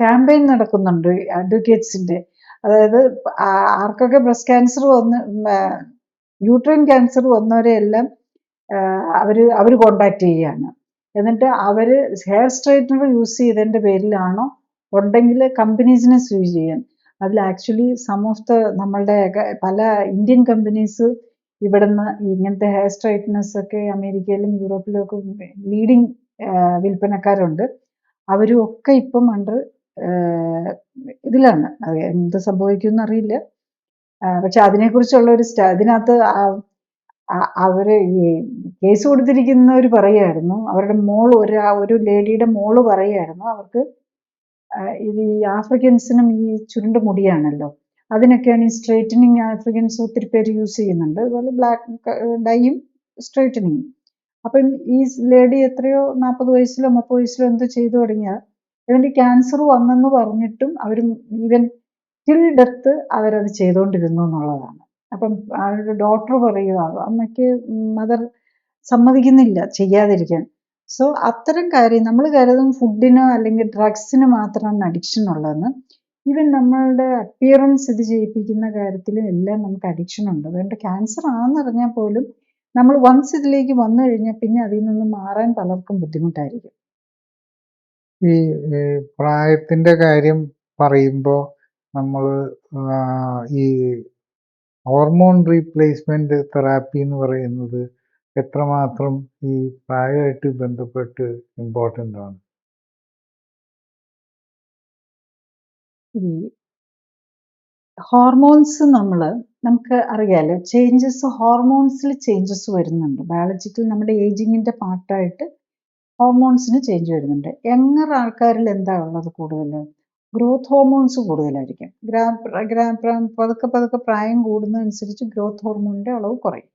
ക്യാമ്പയിൻ നടക്കുന്നുണ്ട് അഡ്വക്കേറ്റ്സിൻ്റെ. അതായത് ആർക്കൊക്കെ ബ്രസ്റ്റ് ക്യാൻസർ യൂട്രൈൻ ക്യാൻസർ വന്നവരെ എല്ലാം അവർ കോണ്ടാക്ട് ചെയ്യുകയാണ്. എന്നിട്ട് അവർ ഹെയർ സ്ട്രൈറ്റ്നർ യൂസ് ചെയ്തതിൻ്റെ പേരിലാണോ ഉണ്ടെങ്കിൽ കമ്പനീസിനെ സൂ ചെയ്യാൻ. അതിൽ ആക്ച്വലി സം ഓഫ് നമ്മളുടെ പല ഇന്ത്യൻ കമ്പനീസ് ഇവിടുന്ന് ഇങ്ങനത്തെ ഹെയർ സ്ട്രൈറ്റ്നേഴ്സ് ഒക്കെ അമേരിക്കയിലും യൂറോപ്പിലും ഒക്കെ ലീഡിങ് വിൽപ്പനക്കാരുണ്ട്. അവരും ഒക്കെ ഇപ്പം അണ്ടർ ഇതിലാണ്. എന്ത് സംഭവിക്കുമെന്ന് അറിയില്ല. പക്ഷെ അതിനെക്കുറിച്ചുള്ള ഇതിനകത്ത് അവർ ഈ കേസ് കൊടുത്തിരിക്കുന്നവർ പറയുമായിരുന്നു, അവരുടെ ഒരു ലേഡിയുടെ മോള് പറയുമായിരുന്നു, അവർക്ക് ഇത് ഈ ആഫ്രിക്കൻസിനും ഈ ചുരുണ്ട മുടിയാണല്ലോ, അതിനൊക്കെയാണ് ഈ സ്ട്രെയിറ്റനിങ് ആഫ്രിക്കൻസ് ഒത്തിരി പേര് യൂസ് ചെയ്യുന്നുണ്ട്. അതുപോലെ ബ്ലാക്ക് ഡൈയും സ്ട്രെയിറ്റനിങ്ങും. അപ്പം ഈ ലേഡി എത്രയോ 40 വയസ്സിലോ 30 വയസ്സിലോ എന്തോ ചെയ്തു തുടങ്ങിയാൽ ഇതിൻ്റെ ക്യാൻസർ വന്നെന്ന് പറഞ്ഞിട്ടും അവർ ഈവൻ ടിൽ ഡെത്ത് അവരത് ചെയ്തുകൊണ്ടിരുന്നു എന്നുള്ളതാണ്. അപ്പം അവരുടെ ഡോക്ടർ പറയുക, അമ്മയ്ക്ക് മദർ സമ്മതിക്കുന്നില്ല ചെയ്യാതിരിക്കാൻ. സോ അത്തരം കാര്യം നമ്മൾ കരുതും ഫുഡിനോ അല്ലെങ്കിൽ ഡ്രഗ്സിന് മാത്രമാണ് അഡിക്ഷൻ ഉള്ളതെന്ന്. ഈവൻ നമ്മളുടെ അപ്പിയറൻസ് ഇത് ചെയ്യിപ്പിക്കുന്ന കാര്യത്തിലും എല്ലാം നമുക്ക് അഡിക്ഷൻ ഉണ്ട്. അതുകൊണ്ട് ക്യാൻസർ ആണെന്നറിഞ്ഞാൽ പോലും നമ്മൾ വൺസ് ഇതിലേക്ക് വന്നു കഴിഞ്ഞാൽ പിന്നെ അതിൽ നിന്ന് മാറാൻ പലർക്കും ബുദ്ധിമുട്ടായിരിക്കും. ഈ പ്രായത്തിന്റെ കാര്യം പറയുമ്പോൾ നമ്മൾ ഈ ഹോർമോൺ റീപ്ലേസ്മെന്റ് തെറാപ്പി എന്ന് പറയുന്നത് എത്രമാത്രം ഈ പ്രായമായിട്ട് ബന്ധപ്പെട്ട് ഇമ്പോർട്ടൻ്റ് ആണ്? ഈ ഹോർമോൺസ് നമുക്ക് അറിയാലോ, ഹോർമോൺസിൽ ചേഞ്ചസ് വരുന്നുണ്ട്. ബയോളജിക്കൽ നമ്മുടെ ഏജിങ്ങിൻ്റെ പാർട്ടായിട്ട് ഹോർമോൺസിന് ചേഞ്ച് വരുന്നുണ്ട്. യങ്ങർ ആൾക്കാരിൽ എന്താ ഉള്ളത് കൂടുതൽ? ഗ്രോത്ത് ഹോർമോൺസ് കൂടുതലായിരിക്കും. പതുക്കെ പ്രായം കൂടുന്നതനുസരിച്ച് ഗ്രോത്ത് ഹോർമോണിൻ്റെ അളവ് കുറയും.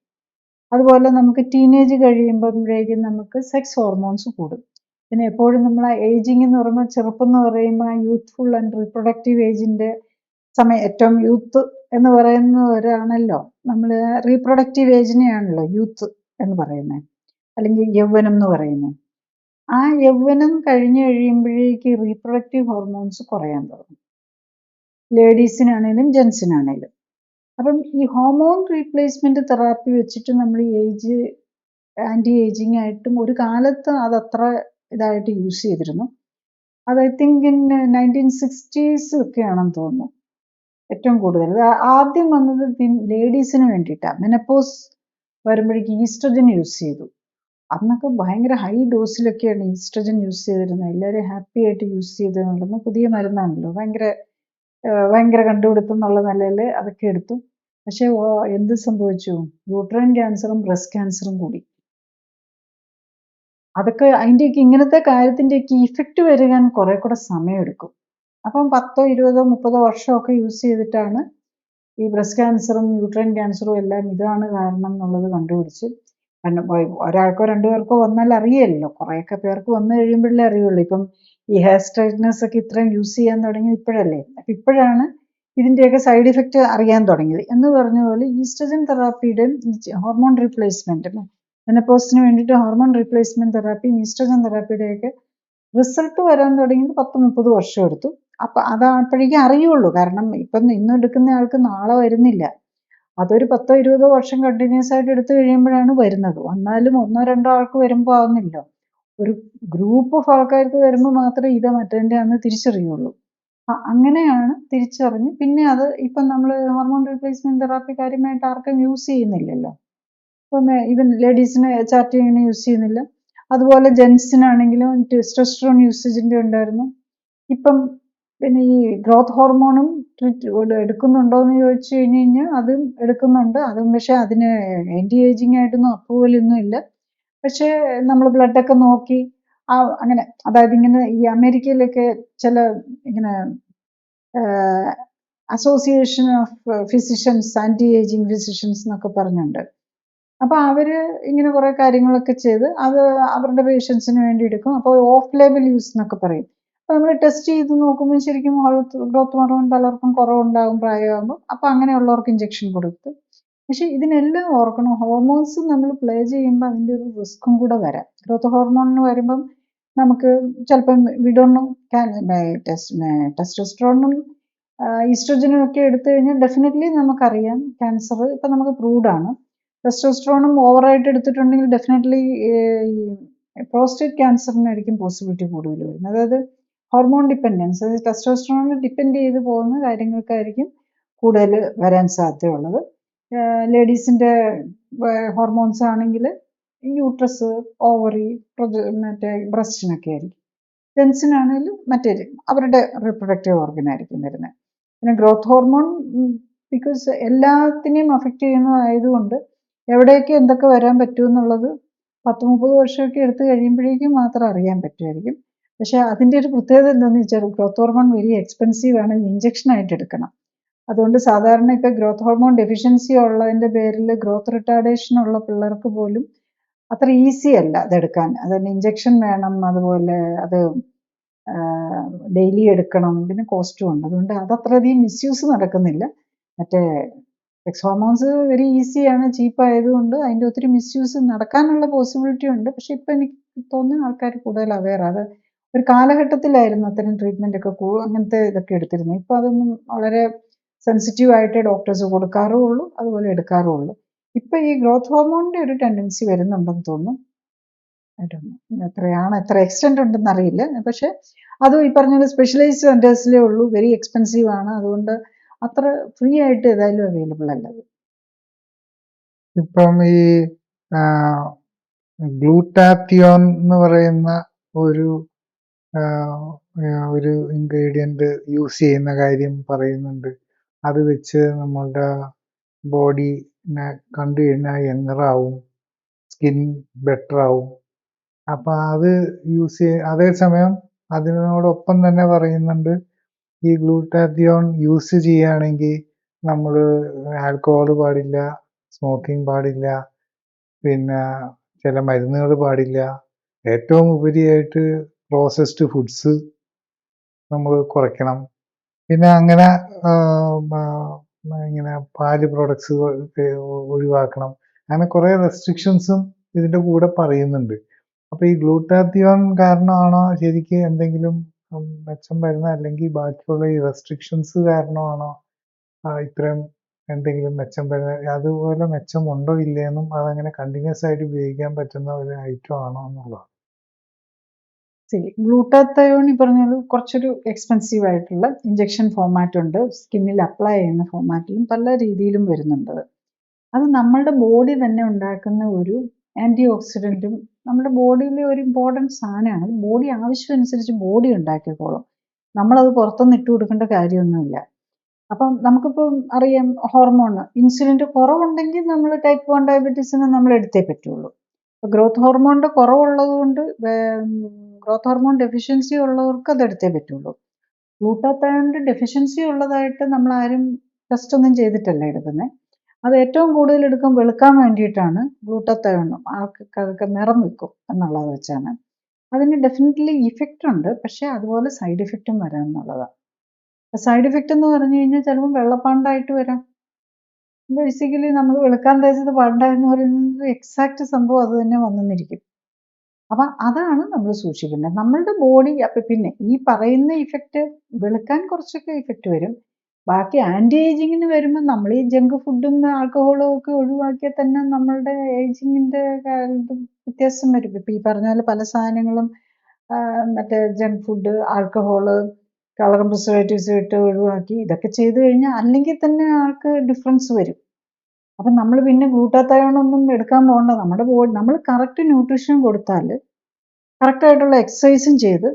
അതുപോലെ നമുക്ക് ടീനേജ് കഴിയുമ്പോഴേക്കും നമുക്ക് സെക്സ് ഹോർമോൺസ് കൂടും. പിന്നെ എപ്പോഴും നമ്മൾ ഏജിങ് എന്ന് പറയുമ്പോൾ, ചെറുപ്പം എന്ന് പറയുമ്പോൾ യൂത്ത്ഫുൾ ആൻഡ് റീപ്രൊഡക്റ്റീവ് ഏജിൻ്റെ സമയം, ഏറ്റവും യൂത്ത് എന്ന് പറയുന്നവരാണല്ലോ, നമ്മൾ റീപ്രൊഡക്റ്റീവ് ഏജിനെയാണല്ലോ യൂത്ത് എന്ന് പറയുന്നത്, അല്ലെങ്കിൽ യൗവനം എന്ന് പറയുന്നത്. ആ യൗവനം കഴിഞ്ഞ് കഴിയുമ്പോഴേക്ക് റീപ്രൊഡക്റ്റീവ് ഹോർമോൺസ് കുറയാൻ തുടങ്ങും, ലേഡീസിനാണേലും ജെൻസിനാണേലും. അപ്പം ഈ ഹോർമോൺ റീപ്ലേസ്മെന്റ് തെറാപ്പി വെച്ചിട്ട് നമ്മൾ ഏജ് ആൻറ്റി ഏജിങ് ആയിട്ടും ഒരു കാലത്ത് അതത്ര ഇതായിട്ട് യൂസ് ചെയ്തിരുന്നു. അത് ഐ തിങ്ക് ഇൻ 1960s ഒക്കെയാണെന്ന് തോന്നുന്നു ഏറ്റവും കൂടുതൽ. ആദ്യം വന്നത് ലേഡീസിന് വേണ്ടിയിട്ടാണ്. മെനപ്പോസ് വരുമ്പോഴേക്ക് ഈസ്ട്രജൻ യൂസ് ചെയ്തു. അന്നൊക്കെ ഭയങ്കര ഹൈ ഡോസിലൊക്കെയാണ് ഈസ്ട്രജൻ യൂസ് ചെയ്തിരുന്നത്. എല്ലാവരും ഹാപ്പി ആയിട്ട് യൂസ് ചെയ്തിരുന്നു. പുതിയ മരുന്നാണല്ലോ, ഭയങ്കര കണ്ടുപിടുത്തം എന്നുള്ള നിലയിൽ അതൊക്കെ എടുത്തു. പക്ഷേ എന്ത് സംഭവിച്ചു? യൂട്രൈൻ ക്യാൻസറും ബ്രസ്റ്റ് ക്യാൻസറും കൂടി. അതൊക്കെ അതിൻ്റെയൊക്കെ ഇങ്ങനത്തെ കാര്യത്തിൻ്റെയൊക്കെ ഇഫക്റ്റ് വരാൻ കുറെ കൂടെ സമയമെടുക്കും. അപ്പം 10, 20, 30 വർഷമൊക്കെ യൂസ് ചെയ്തിട്ടാണ് ഈ ബ്രസ്റ്റ് ക്യാൻസറും യൂട്രൈൻ ക്യാൻസറും എല്ലാം ഇതാണ് കാരണം എന്നുള്ളത് കണ്ടുപിടിച്ച്. ഒരാൾക്കോ 2 പേർക്കോ വന്നാൽ അറിയില്ലല്ലോ, കുറേയൊക്കെ പേർക്ക് വന്നു കഴിയുമ്പോഴല്ലേ അറിയുള്ളൂ. ഇപ്പം ഈ ഹെയർ സ്ട്രൈറ്റ്നേഴ്സ് ഒക്കെ ഇത്രയും യൂസ് ചെയ്യാൻ തുടങ്ങിയത് ഇപ്പോഴല്ലേ. അപ്പം ഇപ്പോഴാണ് ഇതിൻ്റെയൊക്കെ സൈഡ് ഇഫക്റ്റ് അറിയാൻ തുടങ്ങിയത്. എന്ന് പറഞ്ഞ പോലെ ഈസ്ട്രജൻ തെറാപ്പിയുടെയും ഹോർമോൺ റീപ്ലേസ്മെന്റ്, മെനപ്പോസിന് വേണ്ടിയിട്ട് ഹോർമോൺ റീപ്ലേസ്മെന്റ് തെറാപ്പിയും ഈസ്ട്രജൻ തെറാപ്പിയുടെയൊക്കെ റിസൾട്ട് വരാൻ തുടങ്ങിയത് 10-30 വർഷം എടുത്തു. അപ്പം അപ്പോഴേക്കും അറിയുള്ളൂ. കാരണം ഇപ്പം ഇന്ന് എടുക്കുന്ന ആൾക്ക് നാളെ വരുന്നില്ല. അതൊരു 10-20 വർഷം കണ്ടിന്യൂസ് ആയിട്ട് എടുത്തു കഴിയുമ്പോഴാണ് വരുന്നത്. വന്നാലും 1-2 ആൾക്ക് വരുമ്പോൾ ആവുന്നില്ല. ഒരു ഗ്രൂപ്പ് ഓഫ് ആൾക്കാർക്ക് വരുമ്പോൾ മാത്രമേ ഇത് മറ്റേതിൻ്റെ അന്ന് തിരിച്ചറിയുള്ളൂ. അങ്ങനെയാണ് തിരിച്ചറിഞ്ഞ് പിന്നെ അത് ഇപ്പം നമ്മൾ ഹോർമോൺ റീപ്ലേസ്മെന്റ് തെറാപ്പി കാര്യമായിട്ട് ആർക്കും യൂസ് ചെയ്യുന്നില്ലല്ലോ. ഇപ്പം ഈവൻ ലേഡീസിന് HRT ഇങ്ങനെ യൂസ് ചെയ്യുന്നില്ല. അതുപോലെ ജെൻസിനാണെങ്കിലും ടെസ്റ്റോസ്റ്ററോൺ യൂസേജിൻ്റെ ഉണ്ടായിരുന്നു. ഇപ്പം പിന്നെ ഈ ഗ്രോത്ത് ഹോർമോണും എടുക്കുന്നുണ്ടോ എന്ന് ചോദിച്ചു കഴിഞ്ഞാൽ അതും എടുക്കുന്നുണ്ട്. അതും പക്ഷേ അതിന് ആൻറ്റി ഏജിങ് ആയിട്ടൊന്നും അപ്രൂവലൊന്നും ഇല്ല. പക്ഷേ നമ്മൾ ബ്ലഡൊക്കെ നോക്കി അങ്ങനെ, അതായത് ഇങ്ങനെ ഈ അമേരിക്കയിലൊക്കെ ചില ഇങ്ങനെ association of physicians, anti ageing physicians എന്നൊക്കെ പറഞ്ഞുണ്ട്. അപ്പോൾ അവർ ഇങ്ങനെ കുറേ കാര്യങ്ങളൊക്കെ ചെയ്ത് അത് അവരുടെ പേഷ്യൻസിന് വേണ്ടി എടുക്കും. അപ്പോൾ ഓഫ് ലേബൽ യൂസ് എന്നൊക്കെ പറയും. അപ്പോൾ നമ്മൾ ടെസ്റ്റ് ചെയ്ത് നോക്കുമ്പോൾ ശരിക്കും ഗ്രോത്ത് ഹോർമോൺ പലർക്കും കുറവുണ്ടാകും പ്രായമാകുമ്പോൾ. അപ്പോൾ അങ്ങനെയുള്ളവർക്ക് ഇഞ്ചക്ഷൻ കൊടുക്കും. പക്ഷേ ഇതിനെല്ലാം ഓർക്കണം, ഹോർമോൺസ് നമ്മൾ പ്ലേ ചെയ്യുമ്പോൾ അതിൻ്റെ ഒരു റിസ്ക്കും കൂടെ വരാം. ഗ്രോത്ത് ഹോർമോണിന് വരുമ്പം നമുക്ക് ചിലപ്പം വിഡോണും ടെസ്റ്റോസ്റ്ററോണും ഈസ്ട്രജനും ഒക്കെ എടുത്തു കഴിഞ്ഞാൽ ഡെഫിനറ്റ്ലി നമുക്കറിയാം ക്യാൻസർ ഇപ്പം നമുക്ക് പ്രൂവ്ഡാണ്. ടെസ്റ്റോസ്റ്ററോണും ഓവറായിട്ട് എടുത്തിട്ടുണ്ടെങ്കിൽ ഡെഫിനറ്റ്ലി പ്രോസ്റ്റേറ്റ് ക്യാൻസറിനായിരിക്കും പോസിബിലിറ്റി കൂടുതൽ വരുന്നത്. അതായത് ഹോർമോൺ ഡിപ്പെൻഡൻസ്, അതായത് ടെസ്റ്റോസ്റ്ററോണിൽ ഡിപ്പെൻഡ് ചെയ്ത് പോകുന്ന കാര്യങ്ങൾക്കായിരിക്കും കൂടുതൽ വരാൻ സാധ്യതയുള്ളത്. ലേഡീസിൻ്റെ ഹോർമോൺസ് ആണെങ്കിൽ യൂട്രസ്, ഓവറി, മറ്റേ ബ്രസ്റ്റിനൊക്കെ ആയിരിക്കും. ജെൻസിനാണെങ്കിലും മറ്റേ അവരുടെ റീപ്രൊഡക്റ്റീവ് ഓർഗനായിരിക്കും വരുന്നത്. പിന്നെ ഗ്രോത്ത് ഹോർമോൺ ബിക്കോസ് എല്ലാത്തിനെയും അഫക്റ്റ് ചെയ്യുന്നതായതുകൊണ്ട് എവിടെയൊക്കെ എന്തൊക്കെ വരാൻ പറ്റുമെന്നുള്ളത് 10-30 വർഷമൊക്കെ എടുത്ത് കഴിയുമ്പോഴേക്കും മാത്രം അറിയാൻ പറ്റുമായിരിക്കും. പക്ഷേ അതിൻ്റെ ഒരു പ്രത്യേകത എന്താണെന്ന് വെച്ചാൽ ഗ്രോത്ത് ഹോർമോൺ വെരി എക്സ്പെൻസീവ് ആണ്, ഇഞ്ചക്ഷനായിട്ട് എടുക്കണം. അതുകൊണ്ട് സാധാരണ ഇപ്പോൾ ഗ്രോത്ത് ഹോർമോൺ ഡെഫിഷ്യൻസി ഉള്ളതിൻ്റെ പേരിൽ ഗ്രോത്ത് റിട്ടാർഡേഷൻ ഉള്ള പിള്ളേർക്ക് പോലും അത്ര ഈസി അല്ല അതെടുക്കാൻ. അതിന് ഇഞ്ചക്ഷൻ വേണം, അതുപോലെ അത് ഡെയിലി എടുക്കണം, പിന്നെ കോസ്റ്റും ഉണ്ട്. അതുകൊണ്ട് അതത്രയധികം മിസ്യൂസ് നടക്കുന്നില്ല. മറ്റേ സെക്സ് ഹോർമോൺസ് വെരി ഈസിയാണ്, ചീപ്പായതുകൊണ്ട് അതിൻ്റെ ഒത്തിരി മിസ്യൂസ് നടക്കാനുള്ള പോസിബിലിറ്റി ഉണ്ട്. പക്ഷെ ഇപ്പം എനിക്ക് തോന്നുന്നു ആൾക്കാർ കൂടുതൽ അവെയർ. അത് ഒരു കാലഘട്ടത്തിലായിരുന്നു അത്തരം ട്രീറ്റ്മെൻ്റ് ഒക്കെ അങ്ങനത്തെ ഇതൊക്കെ എടുത്തിരുന്നത്. ഇപ്പം അതൊന്നും വളരെ സെൻസിറ്റീവ് ആയിട്ട് ഡോക്ടേഴ്സ് കൊടുക്കാറുള്ളൂ, അതുപോലെ എടുക്കാറുള്ളൂ. ഇപ്പം ഈ ഗ്രോത്ത് ഹോർമോണിൻ്റെ ഒരു ടെൻഡൻസി വരുന്നുണ്ടെന്ന് തോന്നുന്നു. എത്ര എക്സ്റ്റെൻഡ് ഉണ്ടെന്ന് അറിയില്ല. പക്ഷെ അതും ഈ പറഞ്ഞ പോലെ സ്പെഷ്യലൈസ്ഡ് സെൻറ്റേഴ്സിലേ ഉള്ളൂ, വെരി എക്സ്പെൻസീവ് ആണ്. അതുകൊണ്ട് അത്ര ഫ്രീ ആയിട്ട് ഏതായാലും അവൈലബിൾ അല്ല. ഇപ്പം ഈ ഗ്ലൂട്ടാത്തിയോൺ എന്ന് പറയുന്ന ഒരു ഇൻഗ്രീഡിയൻറ്റ് യൂസ് ചെയ്യുന്ന കാര്യം പറയുന്നുണ്ട്. അത് വെച്ച് നമ്മളുടെ ബോഡിനെ കണ്ടു കഴിഞ്ഞാൽ യങ്ങറാവും, സ്കിൻ ബെറ്റർ ആവും. അപ്പം അത് യൂസ് അതേസമയം അതിനോടൊപ്പം തന്നെ പറയുന്നുണ്ട് ഈ ഗ്ലൂട്ടാത്തിയോൺ യൂസ് ചെയ്യുകയാണെങ്കിൽ നമ്മൾ ആൽക്കഹോൾ പാടില്ല, സ്മോക്കിംഗ് പാടില്ല, പിന്നെ ചില മരുന്നുകൾ പാടില്ല, ഏറ്റവും ഉപരിയായിട്ട് പ്രോസസ്ഡ് ഫുഡ്സ് നമ്മൾ കുറയ്ക്കണം. പിന്നെ അങ്ങനെ ഇങ്ങനെ പാല് പ്രൊഡക്ട്സ് ഒഴിവാക്കണം. അങ്ങനെ കുറേ റെസ്ട്രിക്ഷൻസും ഇതിൻ്റെ കൂടെ പറയുന്നുണ്ട്. അപ്പോൾ ഈ ഗ്ലൂട്ടാത്തിയോൺ കാരണമാണോ ശരിക്കും എന്തെങ്കിലും മെച്ചം വരുന്നത്, അല്ലെങ്കിൽ ബാക്കിയുള്ള ഈ റെസ്ട്രിക്ഷൻസ് കാരണമാണോ ഇത്രയും എന്തെങ്കിലും മെച്ചം വരുന്നത്? അതുപോലെ മെച്ചമുണ്ടോ ഇല്ലയെന്നും അതങ്ങനെ കണ്ടിന്യൂസ് ആയിട്ട് ഉപയോഗിക്കാൻ പറ്റുന്ന ഒരു ഐറ്റം ആണോ എന്നുള്ളതാണ്. ഗ്ലൂട്ടാത്തയോൺ ഈ പറഞ്ഞാൽ കുറച്ചൊരു എക്സ്പെൻസീവ് ആയിട്ടുള്ള ഇഞ്ചക്ഷൻ ഫോമാറ്റ് ഉണ്ട്, സ്കിന്നിൽ അപ്ലൈ ചെയ്യുന്ന ഫോമാറ്റിലും പല രീതിയിലും വരുന്നുണ്ട്. അത് നമ്മളുടെ ബോഡി തന്നെ ഉണ്ടാക്കുന്ന ഒരു ആൻറ്റി ഓക്സിഡൻറ്റും നമ്മുടെ ബോഡിയിലെ ഒരു ഇമ്പോർട്ടൻറ്റ് സാധനമാണ്. ബോഡി ആവശ്യമനുസരിച്ച് ബോഡി ഉണ്ടാക്കിക്കോളും, നമ്മളത് പുറത്തുനിന്ന് ഇട്ട് കൊടുക്കേണ്ട കാര്യമൊന്നുമില്ല. അപ്പം നമുക്കിപ്പം അറിയാം, ഹോർമോൺ ഇൻസുലിൻ്റെ കുറവുണ്ടെങ്കിൽ നമ്മൾ ടൈപ്പ് 1 ഡയബറ്റീസിന് നമ്മൾ എടുത്തേ പറ്റുള്ളൂ. ഗ്രോത്ത് ഹോർമോണിൻ്റെ കുറവുള്ളത് കൊണ്ട്, ഗ്രോത്ത് ഹോർമോൺ ഡെഫിഷ്യൻസി ഉള്ളവർക്ക് അത് എടുത്തേ പറ്റുള്ളൂ. ഗ്ലൂട്ടാത്തയോണിൻ്റെ ഡെഫിഷ്യൻസി ഉള്ളതായിട്ട് നമ്മൾ ആരും ടെസ്റ്റ് ഒന്നും ചെയ്തിട്ടല്ല എടുക്കുന്നത്. അത് ഏറ്റവും കൂടുതൽ വെളുക്കാൻ വേണ്ടിയിട്ടാണ് ഗ്ലൂട്ടാത്തയോൺ. ആൾക്ക് നിറം വെക്കും എന്നുള്ളത് വെച്ചാണ്. അതിന് ഡെഫിനറ്റ്ലി ഇഫക്റ്റ് ഉണ്ട്, പക്ഷേ അതുപോലെ സൈഡ് ഇഫക്റ്റും വരാം എന്നുള്ളതാണ്. സൈഡ് ഇഫക്റ്റ് എന്ന് പറഞ്ഞു കഴിഞ്ഞാൽ ചിലപ്പോൾ വെള്ളപ്പാണ്ടായിട്ട് വരാം. ബേസിക്കലി നമ്മൾ വെളുക്കാൻ തേച്ചത് പാണ്ടായെന്ന് പറയുന്നത് എക്സാക്റ്റ് സംഭവം അത് തന്നെ വന്നെന്നിരിക്കും. അപ്പം അതാണ് നമ്മൾ സൂക്ഷിക്കേണ്ടത്. നമ്മളുടെ ബോഡി അപ്പം പിന്നെ ഈ പറയുന്ന ഇഫക്റ്റ് വെളുക്കാൻ കുറച്ചൊക്കെ ഇഫക്റ്റ് വരും. ബാക്കി ആൻറ്റി ഏജിങ്ങിന് വരുമ്പോൾ നമ്മൾ ഈ ജങ്ക് ഫുഡും ആൽക്കഹോളും ഒക്കെ ഒഴിവാക്കിയാൽ തന്നെ നമ്മളുടെ ഏജിങ്ങിൻ്റെ വ്യത്യാസം വരും. ഇപ്പം ഈ പറഞ്ഞ പോലെ പല സാധനങ്ങളും മറ്റേ ജങ്ക് ഫുഡ്, ആൽക്കഹോള്, കളറും പ്രിസർവേറ്റീവ്സും ഇട്ട് ഒഴിവാക്കി ഇതൊക്കെ ചെയ്തു കഴിഞ്ഞാൽ അല്ലെങ്കിൽ തന്നെ ആൾക്ക് ഡിഫറൻസ് വരും. അപ്പം നമ്മൾ പിന്നെ ഗ്ലൂട്ടാത്തയോണൊന്നും എടുക്കാൻ പോകണ്ട. നമ്മുടെ ബോഡി നമ്മൾ കറക്റ്റ് ന്യൂട്രീഷൻ കൊടുത്താൽ, കറക്റ്റായിട്ടുള്ള എക്സസൈസും ചെയ്ത്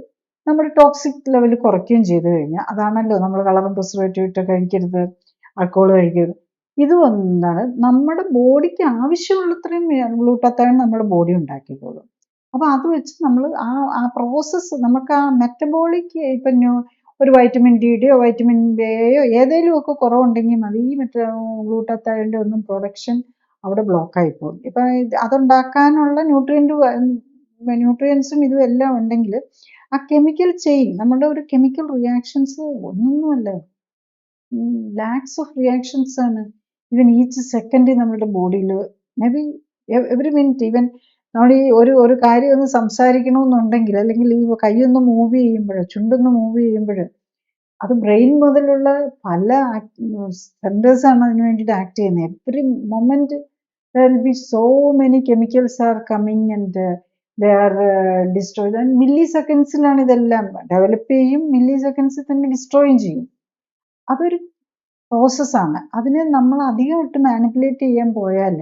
നമ്മുടെ ടോക്സിക് ലെവൽ കുറയ്ക്കുകയും ചെയ്തു കഴിഞ്ഞാൽ, അതാണല്ലോ നമ്മൾ കളറും പ്രിസർവേറ്റീവ് ഇട്ട് കഴിക്കരുത്, ആൽക്കഹോൾ കഴിക്കരുത്. ഇത് എന്താണ്, നമ്മുടെ ബോഡിക്ക് ആവശ്യമുള്ളത്രയും ഗ്ലൂട്ടാത്തയോൺ നമ്മുടെ ബോഡി ഉണ്ടാക്കിക്കോളും. അപ്പോൾ അത് വെച്ച് നമ്മൾ ആ പ്രോസസ്സ് നമുക്ക് ആ മെറ്റബോളിക് ഇപ്പം ഒരു വൈറ്റമിൻ ഡിയുടെയോ വൈറ്റമിൻ എയോ ഏതെങ്കിലുമൊക്കെ കുറവുണ്ടെങ്കിൽ മതി, ഈ ഗ്ലൂട്ടാത്തയോണിൻ്റെ ഒന്നും പ്രൊഡക്ഷൻ അവിടെ ബ്ലോക്കായി പോകും. ഇപ്പം അതുണ്ടാക്കാനുള്ള ന്യൂട്രിയൻസും ഇതും എല്ലാം ഉണ്ടെങ്കിൽ ആ കെമിക്കൽ ചെയിൻ, നമ്മുടെ ഒരു കെമിക്കൽ റിയാക്ഷൻസ് ഒന്നൊന്നുമല്ല, ലാക്സ് ഓഫ് റിയാക്ഷൻസ് ആണ് ഈവൻ ഈച്ച് സെക്കൻഡ് നമ്മുടെ ബോഡിയിൽ. May be every minute. Even നമ്മൾ ഈ ഒരു കാര്യം ഒന്ന് സംസാരിക്കണമെന്നുണ്ടെങ്കിൽ, അല്ലെങ്കിൽ ഈ കൈയൊന്ന് മൂവ് ചെയ്യുമ്പോൾ, ചുണ്ടൊന്ന് മൂവ് ചെയ്യുമ്പോൾ, അത് ബ്രെയിൻ മുതലുള്ള പല സെൻറ്റേഴ്സാണ് അതിന് വേണ്ടിയിട്ട് ആക്ട് ചെയ്യുന്നത്. Every moment there will be so many chemicals are coming and they are destroyed. And millisecondsലാണ് ഇതെല്ലാം ഡെവലപ്പ് ചെയ്യും, milliseconds തന്നെ ഡിസ്ട്രോയും ചെയ്യും. അതൊരു പ്രോസസ്സാണ്. അതിനെ നമ്മൾ അധികമായിട്ട് മാനിപ്പുലേറ്റ് ചെയ്യാൻ പോയാൽ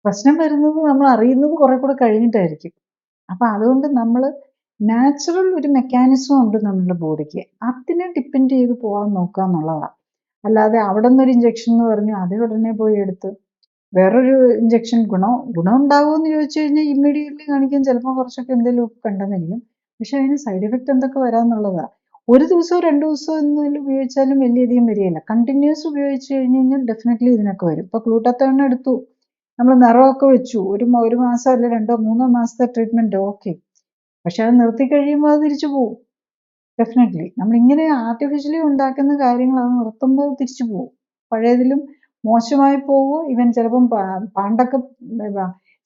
പ്രശ്നം വരുന്നത് നമ്മൾ അറിയുന്നത് കുറെ കൂടെ കഴിഞ്ഞിട്ടായിരിക്കും. അപ്പം അതുകൊണ്ട് നമ്മൾ നാച്ചുറൽ ഒരു മെക്കാനിസം ഉണ്ട് നമ്മുടെ ബോഡിക്ക്, അതിനെ ഡിപ്പെൻഡ് ചെയ്ത് പോകാൻ നോക്കുക എന്നുള്ളതാണ്. അല്ലാതെ അവിടെ നിന്നൊരു ഇഞ്ചക്ഷൻ എന്ന് പറഞ്ഞു അത് ഉടനെ പോയി എടുത്ത് വേറൊരു ഇഞ്ചക്ഷൻ ഗുണം ഉണ്ടാകുമെന്ന് ചോദിച്ചു കഴിഞ്ഞാൽ ഇമ്മീഡിയറ്റ്ലി കാണിക്കാൻ ചിലപ്പോൾ കുറച്ചൊക്കെ എന്തെങ്കിലുമൊക്കെ കണ്ടെന്നിരിക്കും, പക്ഷെ അതിന് സൈഡ് എഫക്റ്റ് എന്തൊക്കെ വരാമെന്നുള്ളതാണ്. ഒരു ദിവസമോ 2 ദിവസമോ എന്തെങ്കിലും ഉപയോഗിച്ചാലും വലിയധികം വരികയില്ല. കണ്ടിന്യൂസ് ഉപയോഗിച്ച് കഴിഞ്ഞ് കഴിഞ്ഞാൽ ഡെഫിനറ്റ്ലി ഇതിനൊക്കെ വരും. ഇപ്പോൾ ഗ്ലൂട്ടാത്തയോൺ എടുത്തു, നമ്മൾ നിറമൊക്കെ വെച്ചു, ഒരു മാസം അല്ല 2-3 മാസത്തെ ട്രീറ്റ്മെൻറ്റ് ഓക്കെ, പക്ഷെ അത് നിർത്തി കഴിയുമ്പോൾ അത് തിരിച്ചു പോകും. ഡെഫിനറ്റ്ലി നമ്മളിങ്ങനെ ആർട്ടിഫിഷ്യലി ഉണ്ടാക്കുന്ന കാര്യങ്ങൾ അത് നിർത്തുമ്പോൾ തിരിച്ചു പോകും, പഴയതിലും മോശമായി പോകുമോ. ഈവൻ ചിലപ്പം പാണ്ടൊക്കെ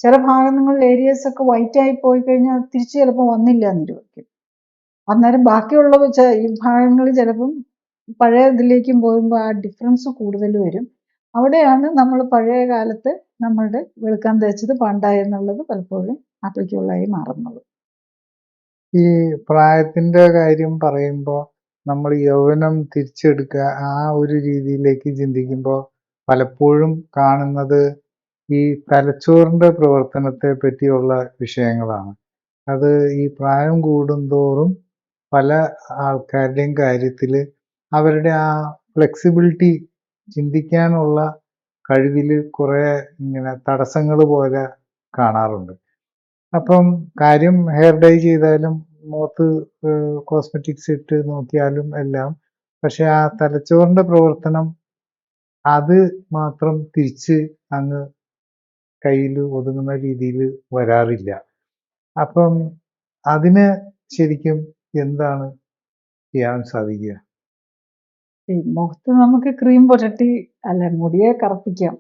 ചില ഭാഗങ്ങളിൽ ഏരിയസൊക്കെ വൈറ്റായി പോയി കഴിഞ്ഞാൽ അത് തിരിച്ച് ചിലപ്പോൾ വന്നില്ല എന്നിരിക്കും. അന്നേരം ബാക്കിയുള്ള ഈ ഭാഗങ്ങൾ ചിലപ്പം പഴയ ഇതിലേക്കും പോകുമ്പോൾ ആ ഡിഫറൻസ് കൂടുതൽ വരും. അവിടെയാണ് നമ്മൾ പഴയ കാലത്ത് നമ്മളുടെ വെളുക്കാൻ തേച്ചത് പാണ്ടായി എന്നുള്ളത് പലപ്പോഴും ആപ്ലിക്കബിളായി മാറുന്നത്. ഈ പ്രായത്തിന്റെ കാര്യം പറയുമ്പോൾ നമ്മൾ യൗവനം തിരിച്ചെടുക്കുക ആ ഒരു രീതിയിലേക്ക് ചിന്തിക്കുമ്പോൾ പലപ്പോഴും കാണുന്നത് ഈ തലച്ചോറിന്റെ പ്രവർത്തനത്തെ പറ്റിയുള്ള വിഷയങ്ങളാണ്. അത് ഈ പ്രായം കൂടുന്തോറും പല ആൾക്കാരുടെയും കാര്യത്തിൽ അവരുടെ ആ ഫ്ലെക്സിബിലിറ്റി, ചിന്തിക്കാനുള്ള കഴിവിൽ കുറേ ഇങ്ങനെ തടസ്സങ്ങൾ പോലെ കാണാറുണ്ട്. അപ്പം കാര്യം ഹെയർ ഡൈ ചെയ്താലും മുഖത്ത് കോസ്മെറ്റിക്സ് ഇട്ട് നോക്കിയാലും എല്ലാം, പക്ഷെ ആ തലച്ചോറിന്റെ പ്രവർത്തനം അത് മാത്രം തിരിച്ച് അങ്ങ് കയ്യിൽ ഒതുങ്ങുന്ന രീതിയിൽ വരാറില്ല. അപ്പം അതിന് ശരിക്കും എന്താണ് ചെയ്യാൻ സാധിക്കുക? മുഖത്ത് നമുക്ക് ക്രീം പുരട്ടി അല്ല മുടിയെ കറുപ്പിക്കാം,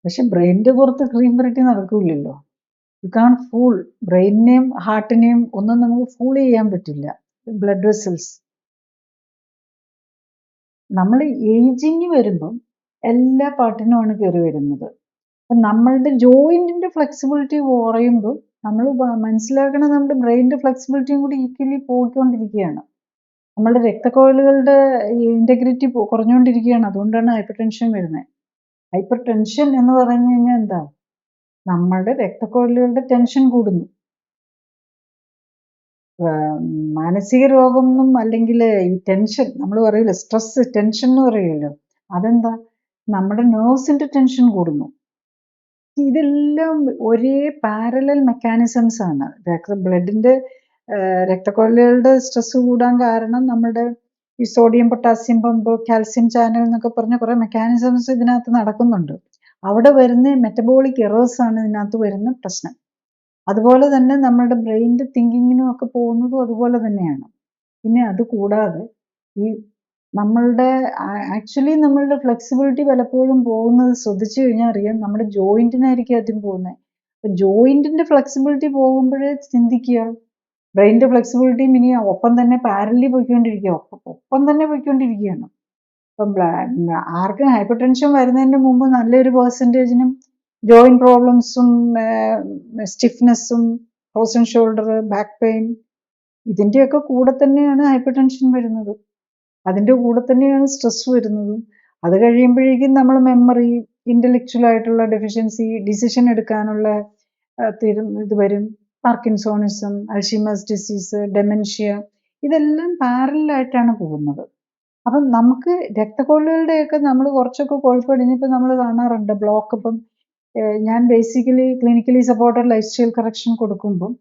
പക്ഷെ ബ്രെയിനിന്റെ പുറത്ത് ക്രീം പുരട്ടി നടക്കൂലല്ലോ. യു കാൺ ഫൂൾ ബ്രെയിനിനെയും ഹാർട്ടിനെയും ഒന്നും നമുക്ക് ഫൂൾ ചെയ്യാൻ പറ്റില്ല. ബ്ലഡ് വെസൽസ് നമ്മൾ ഏജിങ് വരുമ്പം എല്ലാ പാർട്ടിനുമാണ് കയറി വരുന്നത്. അപ്പം നമ്മളുടെ ജോയിന്റിന്റെ ഫ്ലെക്സിബിലിറ്റി കുറയുമ്പോൾ നമ്മൾ മനസ്സിലാക്കണം നമ്മുടെ ബ്രെയിനിന്റെ ഫ്ലെക്സിബിലിറ്റിയും കൂടി ഈക്വലി പോയിക്കൊണ്ടിരിക്കുകയാണ്. നമ്മളുടെ രക്തക്കുഴലുകളുടെ ഇന്റഗ്രിറ്റി കുറഞ്ഞുകൊണ്ടിരിക്കുകയാണ്. അതുകൊണ്ടാണ് ഹൈപ്പർ ടെൻഷൻ വരുന്നത്. ഹൈപ്പർ ടെൻഷൻ എന്ന് പറഞ്ഞു കഴിഞ്ഞാൽ എന്താ? നമ്മളുടെ രക്തക്കുഴലുകളുടെ ടെൻഷൻ കൂടുന്നു. മാനസിക രോഗം എന്നും അല്ലെങ്കിൽ ഈ ടെൻഷൻ നമ്മൾ പറയില്ല, സ്ട്രെസ് ടെൻഷൻ എന്ന് പറയുമല്ലോ, അതെന്താ? നമ്മുടെ നെർവ്സിന്റെ ടെൻഷൻ കൂടുന്നു. ഇതെല്ലാം ഒരേ പാരലൽ മെക്കാനിസംസ് ആണ്. ബ്ലഡിന്റെ രക്തക്കുഴലുകളുടെ സ്ട്രെസ് കൂടാൻ കാരണം നമ്മുടെ ഈ sodium potassium pump, calcium channel എന്നൊക്കെ പറഞ്ഞ കുറെ മെക്കാനിസംസ് ഇതിനകത്ത് നടക്കുന്നുണ്ട്. അവിടെ വരുന്ന മെറ്റബോളിക് എറേഴ്സ് ആണ് ഇതിനകത്ത് വരുന്ന പ്രശ്നം. അതുപോലെ തന്നെ നമ്മുടെ ബ്രെയിനിന്റെ തിങ്കിങ്ങിനും ഒക്കെ പോകുന്നതും അതുപോലെ തന്നെയാണ്. പിന്നെ അത് കൂടാതെ ഈ നമ്മളുടെ ആക്ച്വലി നമ്മളുടെ ഫ്ലെക്സിബിലിറ്റി പലപ്പോഴും പോകുന്നത് ശ്രദ്ധിച്ചു കഴിഞ്ഞാൽ അറിയാം, നമ്മുടെ ജോയിന്റിനായിരിക്കും ആദ്യം പോകുന്നത്. അപ്പൊ ജോയിന്റിന്റെ ഫ്ലെക്സിബിലിറ്റി പോകുമ്പോഴേ ചിന്തിക്കുക, ബ്രെയിനിന്റെ ഫ്ലെക്സിബിലിറ്റിയും ഇനി ഒപ്പം തന്നെ പാരലി പോയിക്കൊണ്ടിരിക്കുക, ഒപ്പം തന്നെ പോയിക്കൊണ്ടിരിക്കുകയാണ്. ഇപ്പം ആർക്കും ഹൈപ്പർ ടെൻഷൻ വരുന്നതിന് മുമ്പ് നല്ലൊരു പെർസെൻറ്റേജിനും ജോയിന്റ് പ്രോബ്ലംസും സ്റ്റിഫ്നെസ്സും ഫ്രോസൺ ഷോൾഡർ, ബാക്ക് പെയിൻ ഇതിൻ്റെയൊക്കെ കൂടെ തന്നെയാണ് ഹൈപ്പർ ടെൻഷൻ വരുന്നത്. അതിൻ്റെ കൂടെ തന്നെയാണ് സ്ട്രെസ് വരുന്നതും. അത് കഴിയുമ്പോഴേക്കും നമ്മൾ മെമ്മറി, ഇന്റലക്ച്വൽ ആയിട്ടുള്ള ഡെഫിഷ്യൻസി, ഡിസിഷൻ എടുക്കാനുള്ള ഇത് വരും. പാർക്കിൻസോണിസം, അൽഷിമേഴ്സ് ഡിസീസ്, ഡെമെൻഷ്യ, ഇതെല്ലാം പാരലായിട്ടാണ് പോകുന്നത്. അപ്പം നമുക്ക് രക്തക്കൊള്ളുകളുടെയൊക്കെ നമ്മൾ കുറച്ചൊക്കെ കുഴപ്പമടിഞ്ഞപ്പോൾ നമ്മൾ കാണാറുണ്ട് ബ്ലോക്ക്. ഇപ്പം ഞാൻ basically clinically supported life style correction കൊടുക്കുമ്പം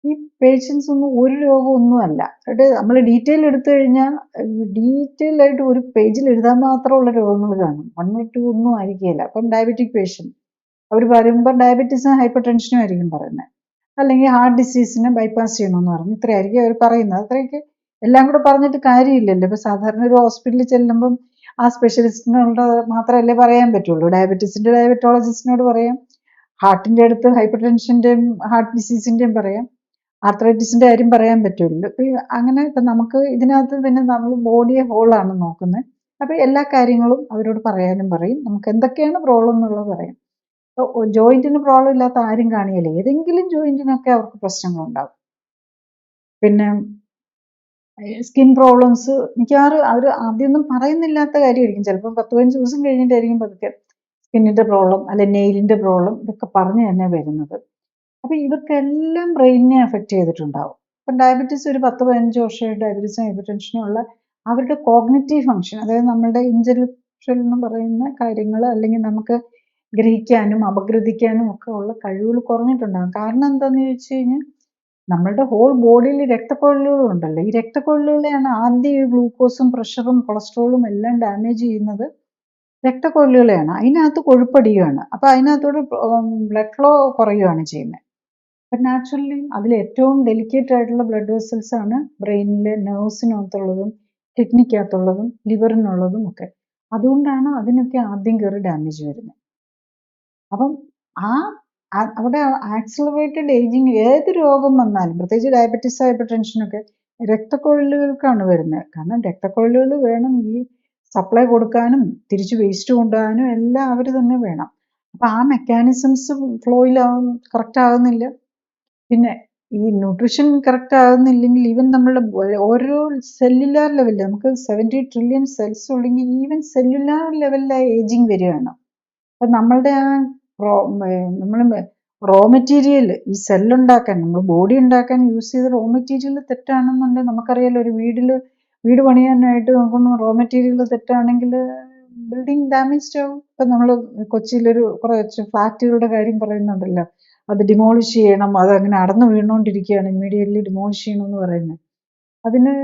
ഈ പേഷ്യൻസ് ഒന്നും ഒരു രോഗമൊന്നുമല്ല. എന്നിട്ട് നമ്മൾ ഡീറ്റെയിൽ എടുത്തു കഴിഞ്ഞാൽ ഡീറ്റെയിൽ ആയിട്ട് ഒരു പേജിൽ എഴുതാൻ മാത്രമുള്ള രോഗങ്ങൾ കാണും. 1 or 2 ഒന്നും ആയിരിക്കില്ല. അപ്പം ഡയബറ്റിക് പേഷ്യൻ്റ് അവർ പറയുമ്പോൾ ഡയബറ്റീസും ഹൈപ്പർ ടെൻഷനും ആയിരിക്കും പറയുന്നത്, അല്ലെങ്കിൽ ഹാർട്ട് ഡിസീസിനെ ബൈപ്പാസ് ചെയ്യണമെന്ന് പറഞ്ഞു, ഇത്രയായിരിക്കും അവർ പറയുന്നത്. അത്രയ്ക്ക് എല്ലാം കൂടെ പറഞ്ഞിട്ട് കാര്യമില്ലല്ലോ. ഇപ്പൊ സാധാരണ ഒരു ഹോസ്പിറ്റലിൽ ചെല്ലുമ്പം ആ സ്പെഷ്യലിസ്റ്റിനോട് മാത്രമല്ലേ പറയാൻ പറ്റുള്ളൂ. ഡയബറ്റീസിന്റെ ഡയബറ്റോളജിസ്റ്റിനോട് പറയാം, ഹാർട്ടിന്റെ അടുത്ത് ഹൈപ്പർ ടെൻഷന്റെയും ഹാർട്ട് ഡിസീസിന്റെയും പറയാം, ആർത്രൈറ്റിസിന്റെ കാര്യം പറയാൻ പറ്റുമല്ലോ. ഇപ്പൊ അങ്ങനെ ഇപ്പൊ നമുക്ക് ഇതിനകത്ത് പിന്നെ നമ്മൾ ബോഡിയെ ഹോളാണ് നോക്കുന്നത്. അപ്പൊ എല്ലാ കാര്യങ്ങളും അവരോട് പറയാനും പറയും, നമുക്ക് എന്തൊക്കെയാണ് പ്രോബ്ലം എന്നുള്ളത് പറയും. ഇപ്പോൾ ജോയിന്റിന് പ്രോബ്ലം ഇല്ലാത്ത ആരും കാണിയല്ലേ, ഏതെങ്കിലും ജോയിന്റിനൊക്കെ അവർക്ക് പ്രശ്നങ്ങളുണ്ടാവും. പിന്നെ സ്കിൻ പ്രോബ്ലംസ് മിക്കവാറും അവർ ആദ്യമൊന്നും പറയുന്നില്ലാത്ത കാര്യമായിരിക്കും. ചിലപ്പോൾ 10-15 ദിവസം കഴിഞ്ഞിട്ടായിരിക്കും പതുക്കെ സ്കിന്നിന്റെ പ്രോബ്ലം അല്ലെ നെയിലിന്റെ പ്രോബ്ലം ഇതൊക്കെ പറഞ്ഞു തന്നെ വരുന്നത്. അപ്പൊ ഇവർക്കെല്ലാം ബ്രെയിനിനെ അഫക്റ്റ് ചെയ്തിട്ടുണ്ടാവും. ഇപ്പം ഡയബറ്റീസ് ഒരു 10-15 വർഷമായിട്ട് ഡയബറ്റീസും ഹൈപ്പർ ടെൻഷനും ഉള്ള അവരുടെ കോഗ്നിറ്റീവ് ഫങ്ഷൻ, അതായത് നമ്മുടെ ഇന്റലക്ച്വൽ എന്ന് പറയുന്ന കാര്യങ്ങൾ അല്ലെങ്കിൽ നമുക്ക് ഗ്രഹിക്കാനും അപഗ്രഥിക്കാനും ഒക്കെ ഉള്ള കഴിവുകൾ കുറഞ്ഞിട്ടുണ്ടാകും. കാരണം എന്താണെന്ന് ചോദിച്ചു കഴിഞ്ഞാൽ നമ്മളുടെ ഹോൾ ബോഡിയിൽ രക്തക്കൊഴലുകളും ഉണ്ടല്ലോ. ഈ രക്തക്കൊഴലുകളെയാണ് ആദ്യം ഈ ഗ്ലൂക്കോസും പ്രഷറും കൊളസ്ട്രോളും എല്ലാം ഡാമേജ് ചെയ്യുന്നത് രക്തക്കൊഴലുകളെയാണ്. അതിനകത്ത് കൊഴുപ്പടിയുകയാണ്. അപ്പൊ അതിനകത്തോട് ബ്ലഡ് ഫ്ലോ കുറയുകയാണ് ചെയ്യുന്നത്. അപ്പം നാച്ചുറലി അതിൽ ഏറ്റവും ഡെലിക്കേറ്റ് ആയിട്ടുള്ള ബ്ലഡ് വെസൽസ് ആണ് ബ്രെയിനിലെ നെർവ്സിനകത്തുള്ളതും കിഡ്നിക്കകത്തുള്ളതും ലിവറിനുള്ളതും ഒക്കെ. അതുകൊണ്ടാണ് അതിനൊക്കെ ആദ്യം കയറി ഡാമേജ് വരുന്നത്. അപ്പം അവിടെ ആക്സിലറേറ്റഡ് ഏജിങ് ഏത് രോഗം വന്നാലും, പ്രത്യേകിച്ച് ഡയബറ്റീസ് ഹൈപ്പർ ടെൻഷനൊക്കെ രക്തക്കൊഴലുകൾക്കാണ് വരുന്നത്. കാരണം രക്തക്കൊഴലുകൾ വേണം ഈ സപ്ലൈ കൊടുക്കാനും തിരിച്ച് വേസ്റ്റ് കൊണ്ടുപോകാനും എല്ലാം അവർ തന്നെ വേണം. അപ്പം ആ മെക്കാനിസംസ് ഫ്ലോയിലാവും കറക്റ്റ് ആകുന്നില്ല. പിന്നെ ഈ ന്യൂട്രീഷൻ കറക്റ്റ് ആകുന്നില്ലെങ്കിൽ ഈവൻ നമ്മളുടെ ഓരോ സെല്ലുലാർ ലെവലിൽ നമുക്ക് 70 ട്രില്യൺ സെൽസ് ഉണ്ടെങ്കിൽ ഈവൻ സെല്ലുലാർ ലെവലിലായി ഏജിങ് വരികയാണ്. അപ്പം നമ്മളുടെ ആ നമ്മൾ റോ മെറ്റീരിയൽ ഈ സെല്ലുണ്ടാക്കാൻ, നമ്മൾ ബോഡി ഉണ്ടാക്കാൻ യൂസ് ചെയ്ത റോ മെറ്റീരിയൽ തെറ്റാണെന്നുണ്ടെങ്കിൽ നമുക്കറിയാലോ, ഒരു വീട് പണിയാനായിട്ട് നോക്കുന്ന റോ മെറ്റീരിയൽ തെറ്റാണെങ്കിൽ ബിൽഡിംഗ് ഡാമേജ്ഡ് ആവും. ഇപ്പം നമ്മൾ കൊച്ചിയിലൊരു കുറച്ച് ഫ്ലാറ്റുകളുടെ കാര്യം പറയുന്നുണ്ടല്ലോ, അത് ഡിമോളിഷ് ചെയ്യണം, അതങ്ങനെ അടന്നു വീണുകൊണ്ടിരിക്കുകയാണ്, ഇമ്മീഡിയറ്റ്ലി ഡിമോളിഷ് ചെയ്യണമെന്ന് പറയുന്നത്. അതിന്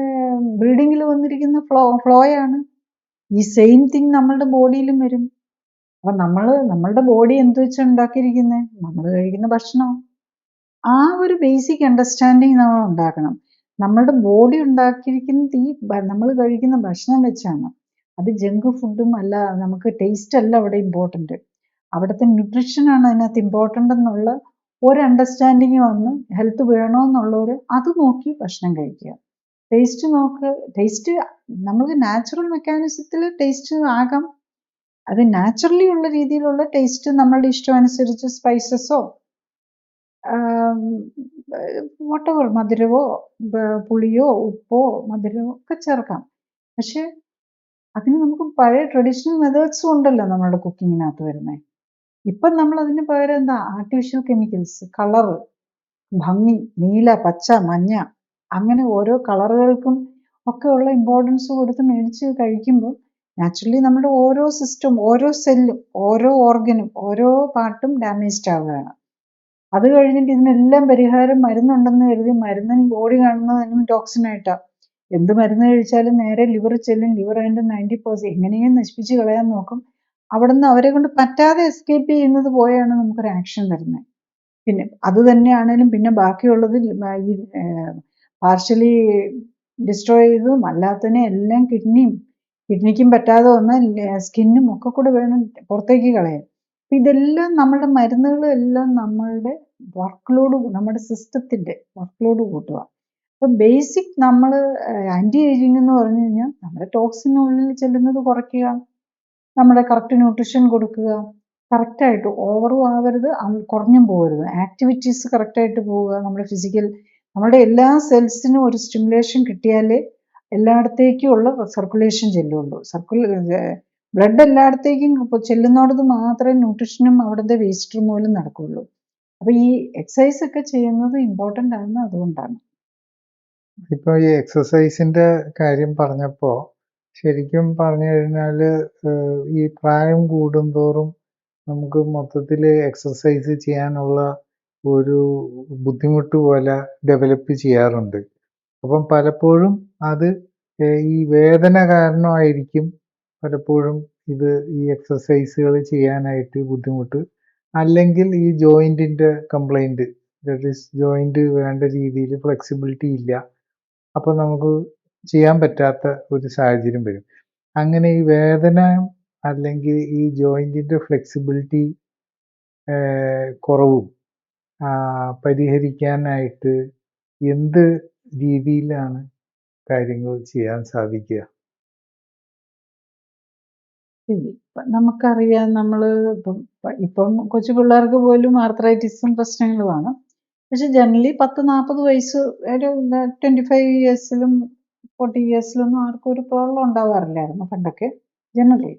ബിൽഡിങ്ങിൽ വന്നിരിക്കുന്ന ഫ്ലോയാണ്. ഈ സെയിം തിങ് നമ്മളുടെ ബോഡിയിലും വരും. അപ്പൊ നമ്മളുടെ ബോഡി എന്ത് വെച്ചാ ഉണ്ടാക്കിയിരിക്കുന്നത്? നമ്മൾ കഴിക്കുന്ന ഭക്ഷണം. ആ ഒരു ബേസിക് അണ്ടർസ്റ്റാൻഡിങ് നമ്മൾ ഉണ്ടാക്കണം. നമ്മളുടെ ബോഡി ഉണ്ടാക്കിയിരിക്കുന്നത് ഈ നമ്മൾ കഴിക്കുന്ന ഭക്ഷണം വെച്ചാണ്. അത് ജങ്ക് ഫുഡും അല്ല, നമുക്ക് ടേസ്റ്റ് അല്ല അവിടെ ഇമ്പോർട്ടൻറ്റ്. അവിടുത്തെ ന്യൂട്രീഷനാണ് അതിനകത്ത് ഇമ്പോർട്ടൻ്റ് എന്നുള്ള ഒരു അണ്ടർസ്റ്റാൻഡിങ് വന്ന് ഹെൽത്ത് വേണമെന്നുള്ളവർ അത് നോക്കി ഭക്ഷണം കഴിക്കുക. ടേസ്റ്റ് നോക്ക്, ടേസ്റ്റ് നമുക്ക് നാച്ചുറൽ മെക്കാനിസത്തിൽ ടേസ്റ്റ് ആകാം, അത് നാച്ചുറലി ഉള്ള രീതിയിലുള്ള ടേസ്റ്റ് നമ്മളുടെ ഇഷ്ടം അനുസരിച്ച് സ്പൈസസോ വോട്ടെവർ മധുരമോ പുളിയോ ഉപ്പോ മധുരമോ ഒക്കെ ചേർക്കാം. പക്ഷെ അതിന് നമുക്ക് പഴയ ട്രഡീഷണൽ മെത്തേഡ്സും ഉണ്ടല്ലോ നമ്മളുടെ കുക്കിങ്ങിനകത്ത് വരുന്നത്. ഇപ്പം നമ്മൾ അതിന് പകരം എന്താ ആർട്ടിഫിഷ്യൽ കെമിക്കൽസ്, കളറ്, ഭംഗി, നീല, പച്ച, മഞ്ഞ, അങ്ങനെ ഓരോ കളറുകൾക്കും ഒക്കെ ഉള്ള ഇമ്പോർട്ടൻസ് കൊടുത്ത് മേടിച്ച് കഴിക്കുമ്പോൾ നാച്ചുറലി നമ്മുടെ ഓരോ സിസ്റ്റം, ഓരോ സെല്ലും, ഓരോ ഓർഗനും, ഓരോ പാർട്ടും ഡാമേജ്ഡ് ആവുകയാണ്. അത് കഴിഞ്ഞിട്ട് ഇതിനെല്ലാം പരിഹാരം മരുന്നുണ്ടെന്ന് കരുതി മരുന്നിന് ബോഡി കാണുന്നതിനും ടോക്സിനായിട്ടാണ്. എന്ത് മരുന്ന് കഴിച്ചാലും നേരെ ലിവർ ചെല്ലും, ലിവർ അതിൻ്റെ 90% എങ്ങനെയും നശിപ്പിച്ച് കളയാൻ നോക്കും. അവിടെ നിന്ന് അവരെ കൊണ്ട് പറ്റാതെ എസ്കേപ്പ് ചെയ്യുന്നത് പോയാണ് നമുക്കൊരു ആക്ഷൻ വരുന്നത്. പിന്നെ അത് തന്നെയാണേലും പിന്നെ ബാക്കിയുള്ളത് ഈ പാർഷ്യലി ഡിസ്ട്രോയ് ചെയ്തതും അല്ലാത്തതിനെ എല്ലാം കിഡ്നിക്കും പറ്റാതെ വന്നാൽ സ്കിന്നും ഒക്കെ കൂടെ വേണം പുറത്തേക്ക് കളയാൻ. അപ്പം ഇതെല്ലാം നമ്മുടെ മരുന്നുകളും എല്ലാം നമ്മളുടെ വർക്ക് ലോഡ്, നമ്മുടെ സിസ്റ്റത്തിൻ്റെ വർക്ക് ലോഡ് കൂട്ടുക. അപ്പം ബേസിക് നമ്മൾ ആൻറ്റി ഏജിങ് എന്ന് പറഞ്ഞു കഴിഞ്ഞാൽ നമ്മുടെ ടോക്സിനുള്ളിൽ ചെല്ലുന്നത് കുറയ്ക്കുക, നമ്മുടെ കറക്റ്റ് ന്യൂട്രീഷൻ കൊടുക്കുക, കറക്റ്റായിട്ട് ഓവറും ആവരുത് കുറഞ്ഞും പോകരുത്, ആക്ടിവിറ്റീസ് കറക്റ്റായിട്ട് പോവുക, നമ്മുടെ ഫിസിക്കൽ, നമ്മുടെ എല്ലാ സെൽസിനും ഒരു സ്റ്റിമുലേഷൻ കിട്ടിയാലേ എല്ലായിടത്തേക്കും ഉള്ള സർക്കുലേഷൻ ചെല്ലുള്ളൂ. ബ്ലഡ് എല്ലായിടത്തേക്കും ചെല്ലുന്നിടത്ത് മാത്രമേ ന്യൂട്രീഷനും അവിടുത്തെ വേസ്റ്റ് റിമൂവലും നടക്കുകയുള്ളൂ. അപ്പോൾ ഈ എക്സസൈസ് ഒക്കെ ചെയ്യുന്നത് ഇമ്പോർട്ടൻ്റ് ആണെന്ന് അതുകൊണ്ടാണ്. ഇപ്പോൾ ഈ എക്സസൈസിൻ്റെ കാര്യം പറഞ്ഞപ്പോൾ ശരിക്കും പറഞ്ഞു കഴിഞ്ഞാൽ ഈ പ്രായം കൂടുന്തോറും നമുക്ക് മൊത്തത്തിൽ എക്സസൈസ് ചെയ്യാനുള്ള ഒരു ബുദ്ധിമുട്ട് പോലെ ഡെവലപ്പ് ചെയ്യാറുണ്ട്. അപ്പം പലപ്പോഴും അത് ഈ വേദന കാരണമായിരിക്കും പലപ്പോഴും ഈ എക്സസൈസുകൾ ചെയ്യാനായിട്ട് ബുദ്ധിമുട്ട്, അല്ലെങ്കിൽ ഈ ജോയിൻറ്റിൻ്റെ കംപ്ലൈൻറ്റ്, ദാറ്റ് ഈസ് ജോയിൻറ്റ് വേണ്ട രീതിയിൽ ഫ്ലെക്സിബിലിറ്റി ഇല്ല, അപ്പോൾ നമുക്ക് ചെയ്യാൻ പറ്റാത്ത ഒരു സാഹചര്യം വരും. അങ്ങനെ ഈ വേദന അല്ലെങ്കിൽ ഈ ജോയിൻറ്റിൻ്റെ ഫ്ലെക്സിബിലിറ്റി കുറവും പരിഹരിക്കാനായിട്ട് എന്ത് രീതിയിലാണ് കാര്യങ്ങൾ ചെയ്യാൻ സാധിക്കുക? നമുക്കറിയാം, നമ്മൾ ഇപ്പം കൊച്ചു പിള്ളേർക്ക് പോലും ആർത്രൈറ്റിസും പ്രശ്നങ്ങളുമാണ്. പക്ഷെ ജനറലി 10-40 വയസ്സ്, ഒരു 25 ഇയേഴ്സിലും 40 ഇയേഴ്സിലൊന്നും ആർക്കും ഒരു പ്രോബ്ലം ഉണ്ടാവാറില്ലായിരുന്നു പണ്ടൊക്കെ ജനറലി.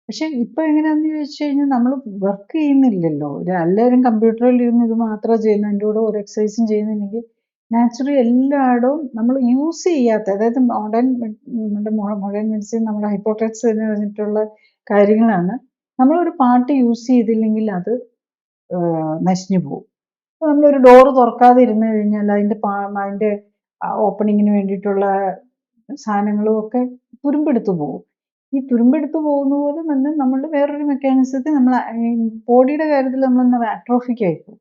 പക്ഷെ ഇപ്പം എങ്ങനെയാണെന്ന് ചോദിച്ചു കഴിഞ്ഞാൽ നമ്മൾ വർക്ക് ചെയ്യുന്നില്ലല്ലോ, എല്ലാവരും കമ്പ്യൂട്ടറിൽ ഇരുന്ന് ഇത് മാത്രമേ ചെയ്യുന്നു, അതിൻ്റെ കൂടെ ഒരു എക്സസൈസും ചെയ്യുന്നില്ലെങ്കിൽ നാച്ചുറലി എല്ലായിടവും നമ്മൾ യൂസ് ചെയ്യാത്ത, അതായത് മോഡേൺ മെഡിസിൻ, നമ്മുടെ ഹൈപ്പോട്രക്സ് എന്ന് പറഞ്ഞിട്ടുള്ള കാര്യങ്ങളാണ്. നമ്മളൊരു പാർട്ട് യൂസ് ചെയ്തില്ലെങ്കിൽ അത് നശിഞ്ഞു പോകും. അപ്പോൾ നമ്മളൊരു ഡോറ് തുറക്കാതെ ഇരുന്ന് കഴിഞ്ഞാൽ അതിൻ്റെ ഓപ്പണിങ്ങിന് വേണ്ടിയിട്ടുള്ള സാധനങ്ങളും ഒക്കെ തുരുമ്പെടുത്ത് പോകും. ഈ തുരുമ്പെടുത്ത് പോകുന്ന പോലെ തന്നെ നമ്മളുടെ വേറൊരു മെക്കാനിസത്തിൽ നമ്മൾ ബോഡിയുടെ കാര്യത്തിൽ നമ്മൾ അട്രോഫിക് ആയിപ്പോകും.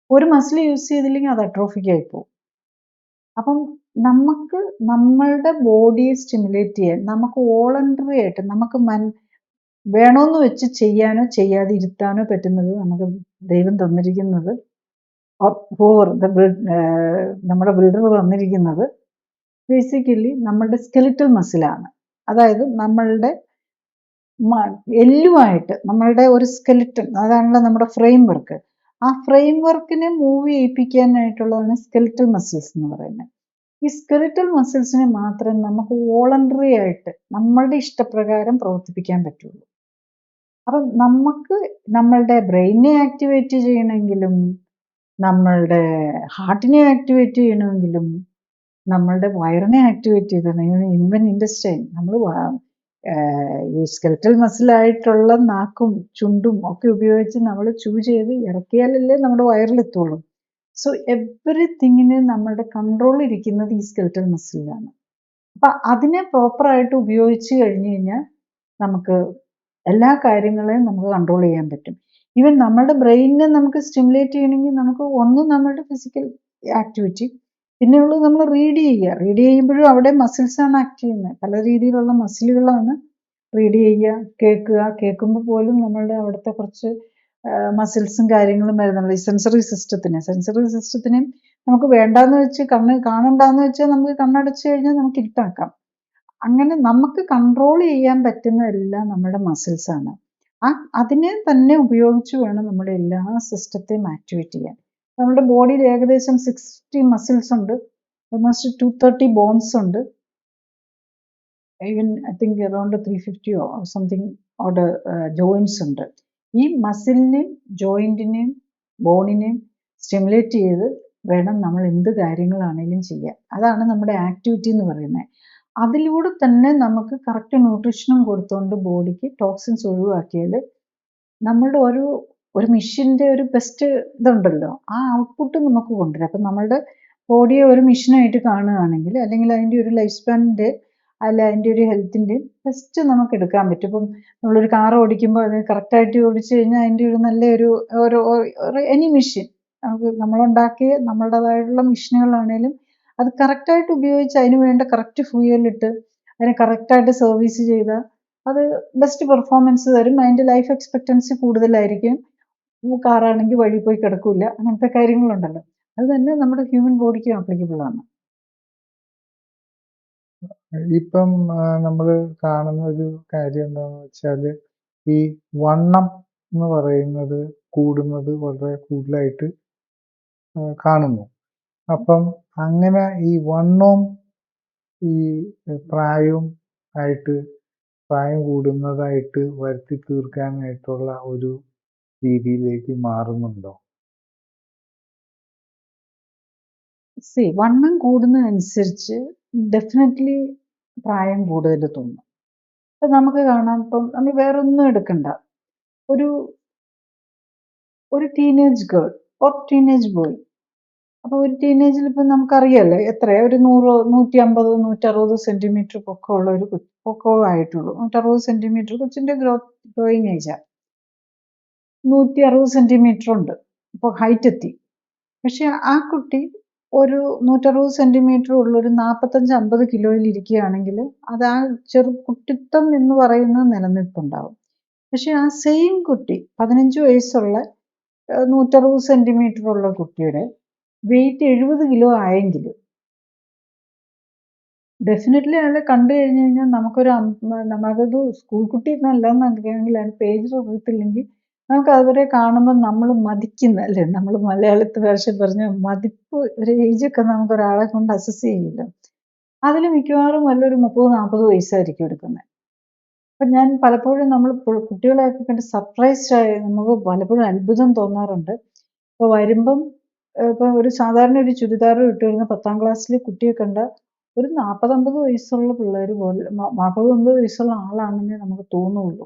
ഒരു മസിൽ യൂസ് ചെയ്തില്ലെങ്കിൽ അത് അട്രോഫിക് ആയിപ്പോകും. അപ്പം നമുക്ക് നമ്മളുടെ ബോഡിയെ സ്റ്റിമുലേറ്റ് ചെയ്യാൻ നമുക്ക് വോളണ്ടറി ആയിട്ട് നമുക്ക് വേണമെന്ന് വെച്ച് ചെയ്യാനോ ചെയ്യാതെ ഇരുത്താനോ പറ്റുന്നത് നമുക്ക് ദൈവം തന്നിരിക്കുന്നത്, നമ്മുടെ ബിൽഡർ തന്നിരിക്കുന്നത് ബേസിക്കലി നമ്മളുടെ സ്കെലിറ്റൽ മസിലാണ്. അതായത് നമ്മളുടെ എല്ലുമായിട്ട് നമ്മളുടെ ഒരു സ്കെലിറ്റൺ, അതാണല്ലോ നമ്മുടെ ഫ്രെയിം വർക്ക്. ആ ഫ്രെയിം വർക്കിനെ മൂവ് ചെയ്യിപ്പിക്കാനായിട്ടുള്ളതാണ് സ്കെലിറ്റൽ മസിൽസ് എന്ന് പറയുന്നത്. ഈ സ്കെലിറ്റൽ മസിൽസിനെ മാത്രം നമുക്ക് വോളണ്ടറി ആയിട്ട് നമ്മളുടെ ഇഷ്ടപ്രകാരം പ്രവർത്തിപ്പിക്കാൻ പറ്റുള്ളൂ. അപ്പം നമുക്ക് നമ്മളുടെ ബ്രെയിനെ ആക്ടിവേറ്റ് ചെയ്യണമെങ്കിലും, നമ്മളുടെ ഹാർട്ടിനെ ആക്ടിവേറ്റ് ചെയ്യണമെങ്കിലും, നമ്മളുടെ വയറിനെ ആക്ടിവേറ്റ് ചെയ്തിട്ടുണ്ടെങ്കിൽ, ഇൻവൻ ഇൻഡസ്റ്റൈൻ, നമ്മൾ ഈ സ്കെലിറ്റൽ മസിലായിട്ടുള്ള നാക്കും ചുണ്ടും ഒക്കെ ഉപയോഗിച്ച് നമ്മൾ ചൂ ചെയ്ത് ഇറക്കിയാലല്ലേ നമ്മുടെ വയറിലെത്തുള്ളൂ. സോ എവറിത്തിങ്ങിന് നമ്മുടെ കൺട്രോൾ ഇരിക്കുന്നത് ഈ സ്കെലിറ്റൽ മസിലാണ്. അപ്പം അതിനെ പ്രോപ്പറായിട്ട് ഉപയോഗിച്ച് കഴിഞ്ഞ് കഴിഞ്ഞാൽ നമുക്ക് എല്ലാ കാര്യങ്ങളെയും നമുക്ക് കൺട്രോൾ ചെയ്യാൻ പറ്റും. ഈവൻ നമ്മുടെ ബ്രെയിനിനെ നമുക്ക് സ്റ്റിമുലേറ്റ് ചെയ്യണമെങ്കിൽ നമുക്ക് ഒന്ന് നമ്മുടെ ഫിസിക്കൽ ആക്ടിവിറ്റി, പിന്നെയുള്ളത് നമ്മൾ റീഡ് ചെയ്യുക. റീഡ് ചെയ്യുമ്പോഴും അവിടെ മസിൽസാണ് ആക്ട് ചെയ്യുന്നത്, പല രീതിയിലുള്ള മസിലുകളാണ് റീഡ് ചെയ്യുക, കേൾക്കുക. കേൾക്കുമ്പോൾ പോലും നമ്മളുടെ അവിടുത്തെ കുറച്ച് മസിൽസും കാര്യങ്ങളും വരുന്നുള്ളൂ. ഈ സെൻസറി സിസ്റ്റത്തിനെ നമുക്ക് വേണ്ടാന്ന് വെച്ച് കാണണ്ടാന്ന് വെച്ചാൽ നമുക്ക് കണ്ണടച്ച് കഴിഞ്ഞാൽ നമുക്ക് ഇരുട്ടാക്കാം. അങ്ങനെ നമുക്ക് കൺട്രോൾ ചെയ്യാൻ പറ്റുന്നതെല്ലാം നമ്മുടെ മസിൽസാണ്. അതിനെ തന്നെ ഉപയോഗിച്ച് വേണം നമ്മുടെ എല്ലാ സിസ്റ്റത്തെയും ആക്ടിവേറ്റ് ചെയ്യാൻ. നമ്മുടെ ബോഡിയിൽ ഏകദേശം 60 മസിൽസ് ഉണ്ട്, ഓൾമോസ്റ്റ് 230 ബോൺസ് ഉണ്ട്, even I think around 350 or something order joints ഉണ്ട്. ഈ മസിലിനെയും ജോയിന്റിനെയും ബോണിനെയും സ്റ്റിമുലേറ്റ് ചെയ്ത് വേണം നമ്മൾ എന്ത് കാര്യങ്ങളാണെങ്കിലും ചെയ്യാൻ. അതാണ് നമ്മുടെ ആക്ടിവിറ്റി എന്ന് പറയുന്നത്. അതിലൂടെ തന്നെ നമുക്ക് കറക്റ്റ് ന്യൂട്രീഷനും കൊടുത്തുകൊണ്ട് ബോഡിക്ക് ടോക്സിൻസ് ഒഴിവാക്കിയാൽ നമ്മളുടെ ഒരു മെഷീൻ്റെ ഒരു ബെസ്റ്റ് ഇതുണ്ടല്ലോ, ആ ഔട്ട്പുട്ട് നമുക്ക് കൊണ്ടുവരാം. അപ്പം നമ്മളുടെ ബോഡിയെ ഒരു മെഷീനായിട്ട് കാണുകയാണെങ്കിൽ, അല്ലെങ്കിൽ അതിൻ്റെ ഒരു ലൈഫ് സ്പാനിൻ്റെ അല്ല അതിൻ്റെ ഒരു ഹെൽത്തിൻ്റെ ബെസ്റ്റ് നമുക്ക് എടുക്കാൻ പറ്റും. ഇപ്പം നമ്മളൊരു കാർ ഓടിക്കുമ്പോൾ അത് കറക്റ്റായിട്ട് ഓടിച്ചു കഴിഞ്ഞാൽ അതിൻ്റെ ഒരു നല്ലൊരു എനി മെഷീൻ നമ്മളുണ്ടാക്കിയ നമ്മളുടേതായിട്ടുള്ള മെഷീനുകളാണേലും അത് കറക്റ്റായിട്ട് ഉപയോഗിച്ച് അതിന് വേണ്ട കറക്റ്റ് ഫ്യൂവലിട്ട് അതിനെ കറക്റ്റായിട്ട് സർവീസ് ചെയ്താൽ അത് ബെസ്റ്റ് പെർഫോമൻസ് തരും. അതിൻ്റെ ലൈഫ് എക്സ്പെക്റ്റൻസി കൂടുതലായിരിക്കും. കാറാണെങ്കിൽ വഴി പോയി കിടക്കില്ല. അങ്ങനത്തെ കാര്യങ്ങളുണ്ടല്ലോ, അത് തന്നെ നമ്മുടെ ഹ്യൂമൻ ബോഡിക്ക് ആപ്ലിക്കബിൾ ആണ്. ഇപ്പം നമ്മൾ കാണുന്ന ഒരു കാര്യം എന്താണെന്ന് വെച്ചാൽ ഈ വണ്ണം എന്ന് പറയുന്നത് കൂടുന്നത് വളരെ കൂടുതലായിട്ട് കാണുന്നു. അപ്പം അങ്ങനെ ഈ വണ്ണവും ഈ പ്രായം കൂടുന്നതായിട്ട് വരുത്തി തീർക്കാനായിട്ടുള്ള ഒരു രീതിയിലേക്ക് മാറുന്നുണ്ടോ? വണ്ണം കൂടുന്നതനുസരിച്ച് ഡെഫിനറ്റ്ലി പ്രായം കൂടുതൽ തോന്നും. അപ്പം നമുക്ക് കാണാം, ഇപ്പം നമ്മൾ വേറൊന്നും എടുക്കണ്ട, ഒരു teenage girl or teenage boy. അപ്പോൾ ഒരു ടീനേജിൽ ഇപ്പം നമുക്കറിയാമല്ലോ എത്രയാണ്, ഒരു 150 160 സെൻറ്റിമീറ്റർ പൊക്കമുള്ള ഒരു പൊക്കമായിട്ടുള്ളൂ. 160 സെൻറ്റിമീറ്റർ കൊച്ചിൻ്റെ ഗ്രോയിങ് ഏജാണ്. 160 സെൻറ്റിമീറ്റർ ഉണ്ട്, ഇപ്പോൾ ഹൈറ്റ് എത്തി. പക്ഷെ ആ കുട്ടി ഒരു 160 സെൻറ്റിമീറ്റർ ഉള്ളൊരു 45-50 കിലോയിൽ ഇരിക്കുകയാണെങ്കിൽ അത് ആ കുട്ടിത്തം എന്ന് പറയുന്ന നിലനിൽപ്പുണ്ടാവും. പക്ഷെ ആ സെയിം കുട്ടി 15 വയസ്സുള്ള 160 സെൻറ്റിമീറ്റർ ഉള്ള കുട്ടിയുടെ വെയിറ്റ് 70 കിലോ ആയെങ്കിൽ ഡെഫിനറ്റ്ലി അയാളെ കണ്ടു കഴിഞ്ഞ് കഴിഞ്ഞാൽ നമുക്കത് സ്കൂൾ കുട്ടി എന്നല്ലാന്നറിയാമെങ്കിൽ അതിന് പേജ് അറിയത്തില്ലെങ്കിൽ നമുക്ക് അവരെ കാണുമ്പോൾ നമ്മൾ അല്ലേ, നമ്മൾ മലയാളത്തിൽ ഭാഷ പറഞ്ഞ മതിപ്പ്, ഒരു ഏജൊക്കെ നമുക്ക് ഒരാളെ കൊണ്ട് അസസ് ചെയ്യില്ല. അതിൽ മിക്കവാറും വല്ലൊരു 30-40 വയസ്സായിരിക്കും എടുക്കുന്നത്. അപ്പം ഞാൻ പലപ്പോഴും നമ്മൾ കുട്ടികളെയൊക്കെ കണ്ട് സർപ്രൈസ്ഡ് ആയി നമുക്ക് പലപ്പോഴും അത്ഭുതം തോന്നാറുണ്ട്. ഇപ്പോൾ വരുമ്പം ഇപ്പം ഒരു സാധാരണ ഒരു ചുരിദാർ ഇട്ട് വരുന്ന 10ാം ക്ലാസ്സിലെ കുട്ടിയെ കണ്ട ഒരു 40-50 വയസ്സുള്ള പിള്ളേർ പോലെ 40-50 വയസ്സുള്ള ആളാണെന്നേ നമുക്ക് തോന്നുള്ളൂ.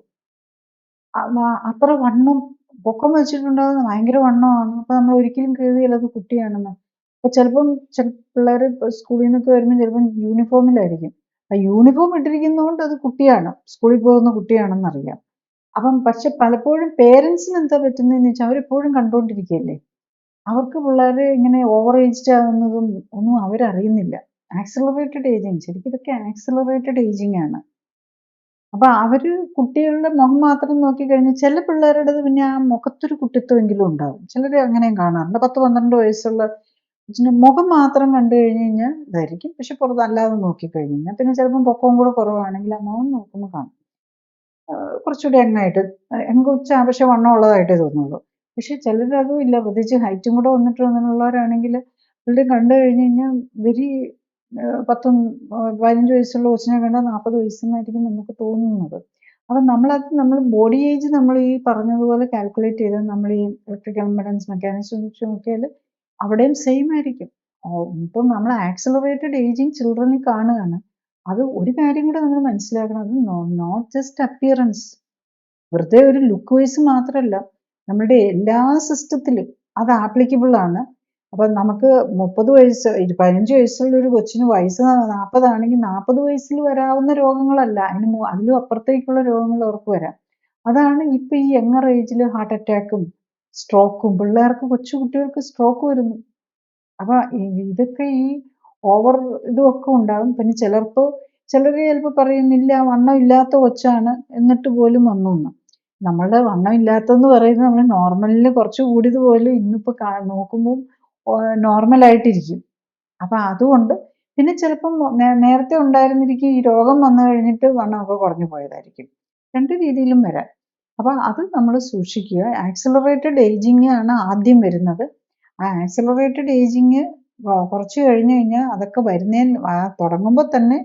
അത്ര വണ്ണം പൊക്കം വെച്ചിട്ടുണ്ടാകുന്ന ഭയങ്കര വണ്ണമാണ്. അപ്പോൾ നമ്മൾ ഒരിക്കലും കരുതിയില്ല അത് കുട്ടിയാണെന്ന്. അപ്പോൾ ചിലപ്പം ചില പിള്ളേർ സ്കൂളിൽ നിന്നൊക്കെ വരുമ്പോൾ ചിലപ്പം യൂണിഫോമിലായിരിക്കും. ആ യൂണിഫോം ഇട്ടിരിക്കുന്നതുകൊണ്ട് അത് കുട്ടിയാണ്, സ്കൂളിൽ പോകുന്ന കുട്ടിയാണെന്നറിയാം. അപ്പം പക്ഷെ പലപ്പോഴും പേരൻസിന് എന്താ പറ്റുന്നതെന്ന് വെച്ചാൽ അവരെപ്പോഴും കണ്ടുകൊണ്ടിരിക്കുകയല്ലേ, അവർക്ക് പിള്ളേർ ഇങ്ങനെ ഓവർ ഏജ്ഡ് ആകുന്നതും ഒന്നും അവരറിയുന്നില്ല. ആക്സിലറേറ്റഡ് ഏജിങ്, ശരിക്കും ഇതൊക്കെ ആക്സിലറേറ്റഡ് ഏജിങ് ആണ്. അപ്പം അവർ കുട്ടികളുടെ മുഖം മാത്രം നോക്കിക്കഴിഞ്ഞാൽ ചില പിള്ളേരുടേത് പിന്നെ ആ മുഖത്തൊരു കുട്ടിത്വമെങ്കിലും ഉണ്ടാവും. ചിലർ അങ്ങനെയും കാണാറുണ്ട്. 10-12 വയസ്സുള്ള മുഖം മാത്രം കണ്ടു കഴിഞ്ഞ് കഴിഞ്ഞാൽ ഇതായിരിക്കും. പക്ഷെ പുറത്തല്ലാതെ നോക്കിക്കഴിഞ്ഞ് കഴിഞ്ഞാൽ പിന്നെ ചിലപ്പം പൊക്കവും കൂടെ കുറവാണെങ്കിൽ ആ മുഖം നോക്കുമ്പോൾ കാണും കുറച്ചുകൂടി എണ്ണായിട്ട് എങ്കൊച്ച, പക്ഷെ വണ്ണം ഉള്ളതായിട്ടേ തോന്നുള്ളൂ. പക്ഷെ ചിലർ അതും ഇല്ല, പ്രത്യേകിച്ച് ഹൈറ്റും കൂടെ വന്നിട്ടുള്ളവരാണെങ്കിൽ അവരുടെ കണ്ടു കഴിഞ്ഞ് കഴിഞ്ഞാൽ 15 വയസ്സുള്ള കൊച്ചിനെ കണ്ടാൽ 40 വയസ്സെന്നായിരിക്കും നമുക്ക് തോന്നുന്നത്. അപ്പം നമ്മൾ ബോഡി ഏജ് നമ്മൾ ഈ പറഞ്ഞതുപോലെ കാൽക്കുലേറ്റ് ചെയ്താൽ നമ്മൾ ഈ ഇലക്ട്രിക്കൽ ഇംപെഡൻസ് മെക്കാനിസം വെച്ച് നോക്കിയാൽ അവിടെയും സെയിം ആയിരിക്കും. ഇപ്പം നമ്മൾ ആക്സിലറേറ്റഡ് ഏജിങ് ചിൽഡ്രനിൽ കാണുകയാണ്. അത് ഒരു കാര്യം കൂടെ നമ്മൾ മനസ്സിലാക്കണം, അത് നോട്ട് ജസ്റ്റ് അപ്പിയറൻസ്, വെറുതെ ഒരു ലുക്ക് വൈസ് മാത്രമല്ല, നമ്മുടെ എല്ലാ സിസ്റ്റത്തിലും അത് ആപ്ലിക്കബിൾ ആണ്. അപ്പം നമുക്ക് 30 വയസ്സ് 15 വയസ്സുള്ള ഒരു കൊച്ചിന് വയസ്സ് 40 ആണെങ്കിൽ 40 വയസ്സിൽ വരാവുന്ന രോഗങ്ങളല്ല, അതിലും അപ്പുറത്തേക്കുള്ള രോഗങ്ങൾ അവർക്ക് വരാം. അതാണ് ഇപ്പം ഈ യങ്ങർ ഏജിൽ ഹാർട്ട് അറ്റാക്കും സ്ട്രോക്കും, പിള്ളേർക്ക് കൊച്ചുകുട്ടികൾക്ക് സ്ട്രോക്ക് വരുന്നു. അപ്പം ഇതൊക്കെ ഈ ഓവർ ഇതുമൊക്കെ ഉണ്ടാകും. പിന്നെ ചിലർക്ക് ചിലർ ചിലപ്പോൾ പറയും ഇല്ല വണ്ണം ഇല്ലാത്ത കൊച്ചാണ് എന്നിട്ട് പോലും വന്നു എന്ന്. നമ്മളുടെ വണ്ണം ഇല്ലാത്തതെന്ന് പറയുന്നത് നമ്മൾ നോർമലിൽ കുറച്ച് കൂടിയത് പോലും ഇന്നിപ്പോൾ നോക്കുമ്പോൾ നോർമലായിട്ടിരിക്കും. അപ്പം അതുകൊണ്ട് പിന്നെ ചിലപ്പം നേരത്തെ ഉണ്ടായിരുന്നിരിക്കും ഈ രോഗം വന്നു കഴിഞ്ഞിട്ട് വണ്ണമൊക്കെ കുറഞ്ഞു പോയതായിരിക്കും. രണ്ട് രീതിയിലും വരാം. അപ്പം അത് നമ്മൾ സൂക്ഷിക്കുക. ആക്സിലറേറ്റഡ് ഏജിങ് ആണ് ആദ്യം വരുന്നത്. ആ ആക്സിലറേറ്റഡ് ഏജിങ് കുറച്ച് കഴിഞ്ഞ് കഴിഞ്ഞാൽ അതൊക്കെ വരുന്നതിന് തുടങ്ങുമ്പോൾ തന്നെ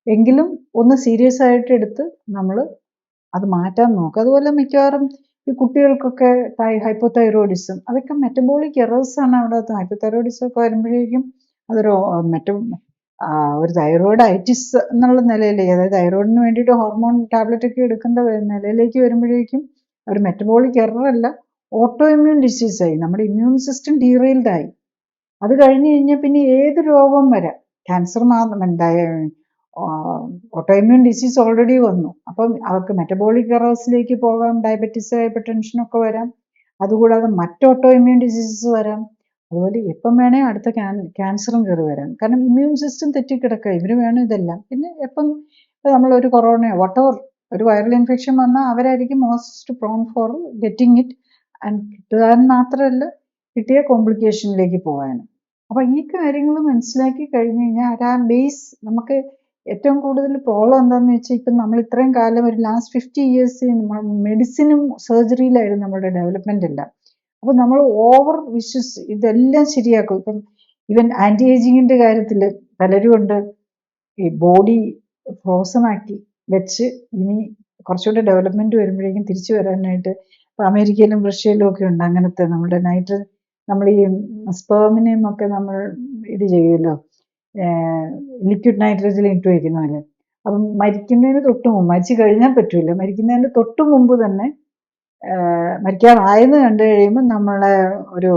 എങ്കിലും ഒന്ന് സീരിയസ് ആയിട്ട് എടുത്ത് നമ്മൾ അത് മാറ്റാൻ നോക്കുക. അതുപോലെ മിക്കവാറും ഈ കുട്ടികൾക്കൊക്കെ ഹൈപ്പോതൈറോയിഡിസം അതൊക്കെ മെറ്റബോളിക് എറേഴ്സ് ആണ് അവിടെ. ഹൈപ്പോതൈറോയിഡിസം ഒക്കെ വരുമ്പോഴേക്കും അതൊരു ഒരു തൈറോയിഡൈറ്റിസ് എന്നുള്ള നിലയിലേക്ക്, അതായത് തൈറോയിഡിന് വേണ്ടിയിട്ട് ഹോർമോൺ ടാബ്ലറ്റ് ഒക്കെ എടുക്കേണ്ട നിലയിലേക്ക് വരുമ്പോഴേക്കും ഒരു മെറ്റബോളിക് എറർ അല്ല, ഓട്ടോ ഇമ്മ്യൂൺ ഡിസീസായി. നമ്മുടെ ഇമ്മ്യൂൺ സിസ്റ്റം ഡീറെയിൽഡായി. അത് കഴിഞ്ഞ് കഴിഞ്ഞാൽ പിന്നെ ഏത് രോഗവും വരാം. Cancer auto immune disease already വന്നു. അപ്പം അവർക്ക് മെറ്റബോളിക് എറേഴ്സിലേക്ക് പോകാം, ഡയബറ്റീസ്, ഹൈപ്പർ ടെൻഷൻ ഒക്കെ വരാം. അതുകൂടാതെ മറ്റ് ഓട്ടോ ഇമ്മ്യൂൺ ഡിസീസസ് വരാം. അതുപോലെ എപ്പം വേണേ അടുത്ത ക്യാൻസറും കയറി വരാം. കാരണം ഇമ്മ്യൂൺ സിസ്റ്റം തെറ്റിക്കിടക്കുക. ഇവർ വേണം ഇതെല്ലാം. പിന്നെ എപ്പം നമ്മളൊരു കൊറോണയോ വട്ടവർ ഒരു വൈറൽ ഇൻഫെക്ഷൻ വന്നാൽ അവരായിരിക്കും most prone for getting it. And കിട്ടാൻ മാത്രമല്ല കിട്ടിയ കോംപ്ലിക്കേഷനിലേക്ക് പോകാനും. അപ്പം ഈ കാര്യങ്ങൾ മനസ്സിലാക്കി കഴിഞ്ഞ് കഴിഞ്ഞാൽ ആ ബേസ് നമുക്ക് ഏറ്റവും കൂടുതൽ പ്രോബ്ലം എന്താണെന്ന് വെച്ചാൽ ഇപ്പം നമ്മൾ ഇത്രയും കാലം ഒരു ലാസ്റ്റ് 50 years മെഡിസിനും സർജറിയിലായിരുന്നു നമ്മുടെ ഡെവലപ്മെന്റ് എല്ലാം. അപ്പോൾ നമ്മൾ ഓവർ ഇതെല്ലാം ശരിയാക്കും. ഇപ്പം ഈവൻ ആന്റി ഏജിങ്ങിന്റെ കാര്യത്തിൽ പലരും ഉണ്ട് ഈ ബോഡി ഫ്രോസൺ ആക്കി വെച്ച് ഇനി കുറച്ചുകൂടെ ഡെവലപ്മെന്റ് വരുമ്പോഴേക്കും തിരിച്ചു വരാനായിട്ട് ഇപ്പം അമേരിക്കയിലും റഷ്യയിലും ഒക്കെ ഉണ്ട് അങ്ങനത്തെ നമ്മുടെ നമ്മൾ ഈ സ്പേമിനെയും ഒക്കെ നമ്മൾ ഇത് ചെയ്യുമല്ലോ, ലിക്വിഡ് നൈട്രജൻ ഇട്ട് വയ്ക്കുന്ന പോലെ. അപ്പം മരിക്കുന്നതിന് തൊട്ട് മുമ്പ്, മരിച്ചു കഴിഞ്ഞാൽ പറ്റൂല, മരിക്കുന്നതിന് തൊട്ട് മുമ്പ് തന്നെ മരിക്കാറായെന്ന് കണ്ടു കഴിയുമ്പോൾ നമ്മളെ ഒരു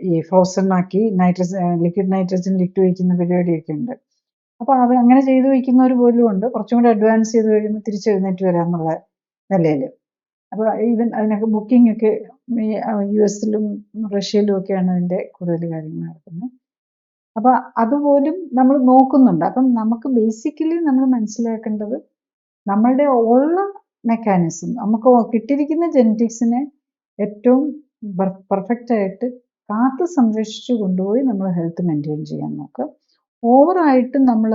ഈ ഫ്രോസൺ ആക്കി ലിക്വിഡ് നൈട്രജൻ ഇട്ട് വയ്ക്കുന്ന പരിപാടിയൊക്കെ ഉണ്ട്. അപ്പോൾ അത് അങ്ങനെ ചെയ്ത് വയ്ക്കുന്നവർ പോലും ഉണ്ട്. കുറച്ചും കൂടി അഡ്വാൻസ് ചെയ്ത് കഴിയുമ്പോൾ തിരിച്ചെഴുന്നേറ്റ് വരാമെന്നുള്ള നിലയിൽ. അപ്പോൾ ഈവൻ അതിനൊക്കെ ബുക്കിംഗ് ഒക്കെ US-ലും റഷ്യയിലും ഒക്കെയാണ് അതിൻ്റെ കൂടുതൽ കാര്യങ്ങൾ നടക്കുന്നത്. അപ്പോൾ അതുപോലും നമ്മൾ നോക്കുന്നുണ്ട്. അപ്പം നമുക്ക് ബേസിക്കലി നമ്മൾ മനസ്സിലാക്കേണ്ടത് നമ്മളുടെ ഉള്ള മെക്കാനിസം, നമുക്ക് കിട്ടിയിരിക്കുന്ന ജെനറ്റിക്സിനെ ഏറ്റവും പെർഫെക്റ്റ് ആയിട്ട് കാത്ത് സംരക്ഷിച്ചു കൊണ്ടുപോയി നമ്മൾ ഹെൽത്ത് മെയിൻറ്റെയിൻ ചെയ്യാൻ നോക്കുക. ഓവറായിട്ട് നമ്മൾ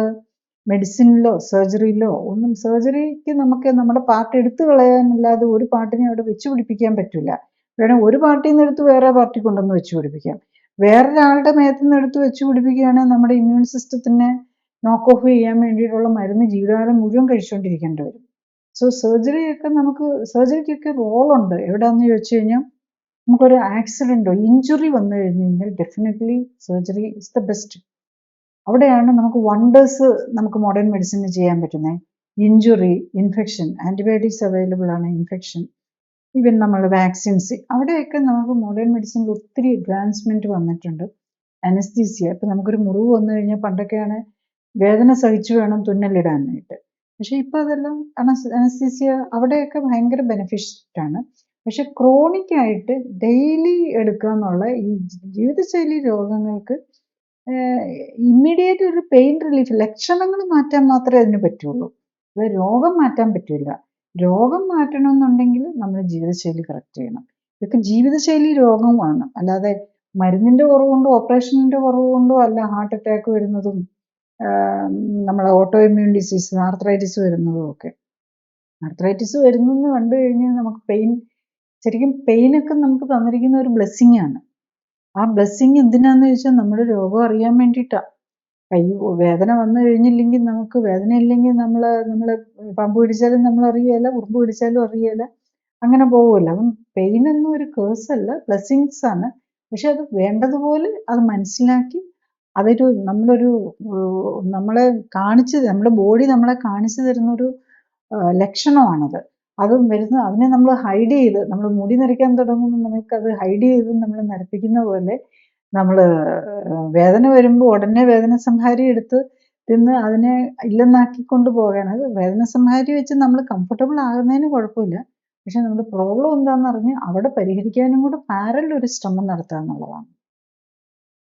മെഡിസിനിലോ സർജറിയിലോ ഒന്നും, സർജറിക്ക് നമുക്ക് നമ്മുടെ പാർട്ട് എടുത്തു കളയാനല്ലാതെ ഒരു പാർട്ടിനെ അവിടെ വെച്ച് പിടിപ്പിക്കാൻ പറ്റില്ല. വേണം ഒരു പാർട്ടിയിൽ നിന്ന് എടുത്ത് വേറെ പാർട്ടി കൊണ്ടുവന്ന് വെച്ച് പിടിപ്പിക്കാം. വേറൊരാളുടെ മേത്തിൽ നിന്ന് എടുത്ത് വെച്ച് പിടിപ്പിക്കുകയാണെങ്കിൽ നമ്മുടെ ഇമ്മ്യൂൺ സിസ്റ്റത്തിനെ നോക്ക് ഓഫ് ചെയ്യാൻ വേണ്ടിയിട്ടുള്ള മരുന്ന് ജീവിതകാലം മുഴുവൻ കഴിച്ചുകൊണ്ടിരിക്കേണ്ടി വരും. സോ സർജറിക്കൊക്കെ റോളുണ്ട്. എവിടെയാണെന്ന് ചോദിച്ചു കഴിഞ്ഞാൽ നമുക്കൊരു ആക്സിഡൻറ്റോ ഇഞ്ചുറി വന്നു കഴിഞ്ഞ് കഴിഞ്ഞാൽ definitely surgery is the best. അവിടെയാണ് നമുക്ക് വണ്ടേഴ്സ് നമുക്ക് മോഡേൺ മെഡിസിന് ചെയ്യാൻ പറ്റുന്നത്. ഇഞ്ചുറി, ഇൻഫെക്ഷൻ, ആൻറ്റിബയോട്ടിക്സ് അവൈലബിൾ ആണ്, ഇൻഫെക്ഷൻ, ഈവൻ നമ്മൾ വാക്സിൻസ്, അവിടെയൊക്കെ നമുക്ക് മോഡേൺ മെഡിസിനിൽ ഒത്തിരി അഡ്വാൻസ്മെൻറ്റ് വന്നിട്ടുണ്ട്. അനസ്തീസിയ, ഇപ്പം നമുക്കൊരു മുറിവ് വന്നു കഴിഞ്ഞാൽ പണ്ടൊക്കെയാണ് വേദന സഹിച്ചു വേണം തുന്നലിടാനായിട്ട്. പക്ഷെ ഇപ്പോൾ അതെല്ലാം അനസ്തീസിയ അവിടെയൊക്കെ ഭയങ്കര ബെനിഫിഷ്യറ്റാണ്. പക്ഷെ ക്രോണിക് ആയിട്ട് ഡെയിലി എടുക്കുക എന്നുള്ള ഈ ജീവിതശൈലി രോഗങ്ങൾക്ക് ഇമ്മീഡിയറ്റ് ഒരു പെയിൻ റിലീഫ്, ലക്ഷണങ്ങൾ മാറ്റാൻ മാത്രമേ അതിന് പറ്റുള്ളൂ. അത് രോഗം മാറ്റാൻ പറ്റില്ല. രോഗം മാറ്റണമെന്നുണ്ടെങ്കിൽ നമ്മൾ ജീവിതശൈലി കറക്റ്റ് ചെയ്യണം. ഇതൊക്കെ ജീവിതശൈലി രോഗമാണ്, അല്ലാതെ മരുന്നിൻ്റെ കുറവ് കൊണ്ടോ ഓപ്പറേഷനിൻ്റെ കുറവ് കൊണ്ടോ അല്ല ഹാർട്ട് അറ്റാക്ക് വരുന്നതും നമ്മളെ ഓട്ടോ ഇമ്മ്യൂൺ ഡിസീസ്, ആർത്രൈറ്റിസ് വരുന്നതും ഒക്കെ. ആർത്രൈറ്റിസ് വരുന്നെന്ന് കണ്ടു കഴിഞ്ഞാൽ നമുക്ക് ശരിക്കും പെയിനൊക്കെ നമുക്ക് തന്നിരിക്കുന്ന ഒരു ബ്ലെസ്സിങ് ആണ്. ആ ബ്ലെസ്സിങ് എന്തിനാന്ന് ചോദിച്ചാൽ നമ്മുടെ രോഗം അറിയാൻ വേണ്ടിയിട്ടാണ്. വേദന വന്നു കഴിഞ്ഞില്ലെങ്കിൽ, നമുക്ക് വേദന ഇല്ലെങ്കിൽ നമ്മൾ പമ്പ് പിടിച്ചാലും നമ്മൾ അറിയുകയില്ല, ഉറുമ്പ് പിടിച്ചാലും അറിയുകയില്ല, അങ്ങനെ പോകുമല്ലോ. അപ്പം പെയിനൊന്നും ഒരു കേഴ്സല്ല, ബ്ലെസ്സിങ്സ് ആണ്. പക്ഷെ അത് വേണ്ടതുപോലെ അത് മനസ്സിലാക്കി അതൊരു നമ്മളെ നമ്മുടെ ബോഡി നമ്മളെ കാണിച്ചു തരുന്നൊരു ലക്ഷണമാണത്. അതിനെ നമ്മൾ ഹൈഡ് ചെയ്ത്, നമ്മൾ മുടി നരയ്ക്കാൻ തുടങ്ങുമ്പോൾ നമുക്കത് ഹൈഡ് ചെയ്ത് നമ്മൾ നരപ്പിക്കുന്ന പോലെ നമ്മൾ വേദന വരുമ്പോൾ ഉടനെ വേദന സംഹാരി എടുത്ത് തിന്ന് അതിനെ ഇല്ലെന്നാക്കിക്കൊണ്ട് പോകാൻ. അത് വേദന സംഹാരി വെച്ച് നമ്മൾ കംഫർട്ടബിൾ ആകുന്നതിന് കുഴപ്പമില്ല. പക്ഷെ നമ്മുടെ പ്രോബ്ലം എന്താണെന്ന് അറിഞ്ഞ് അവിടെ പരിഹരിക്കാനും കൂടെ പാരലൽ ഒരു ശ്രമം നടത്തുക എന്നുള്ളതാണ്.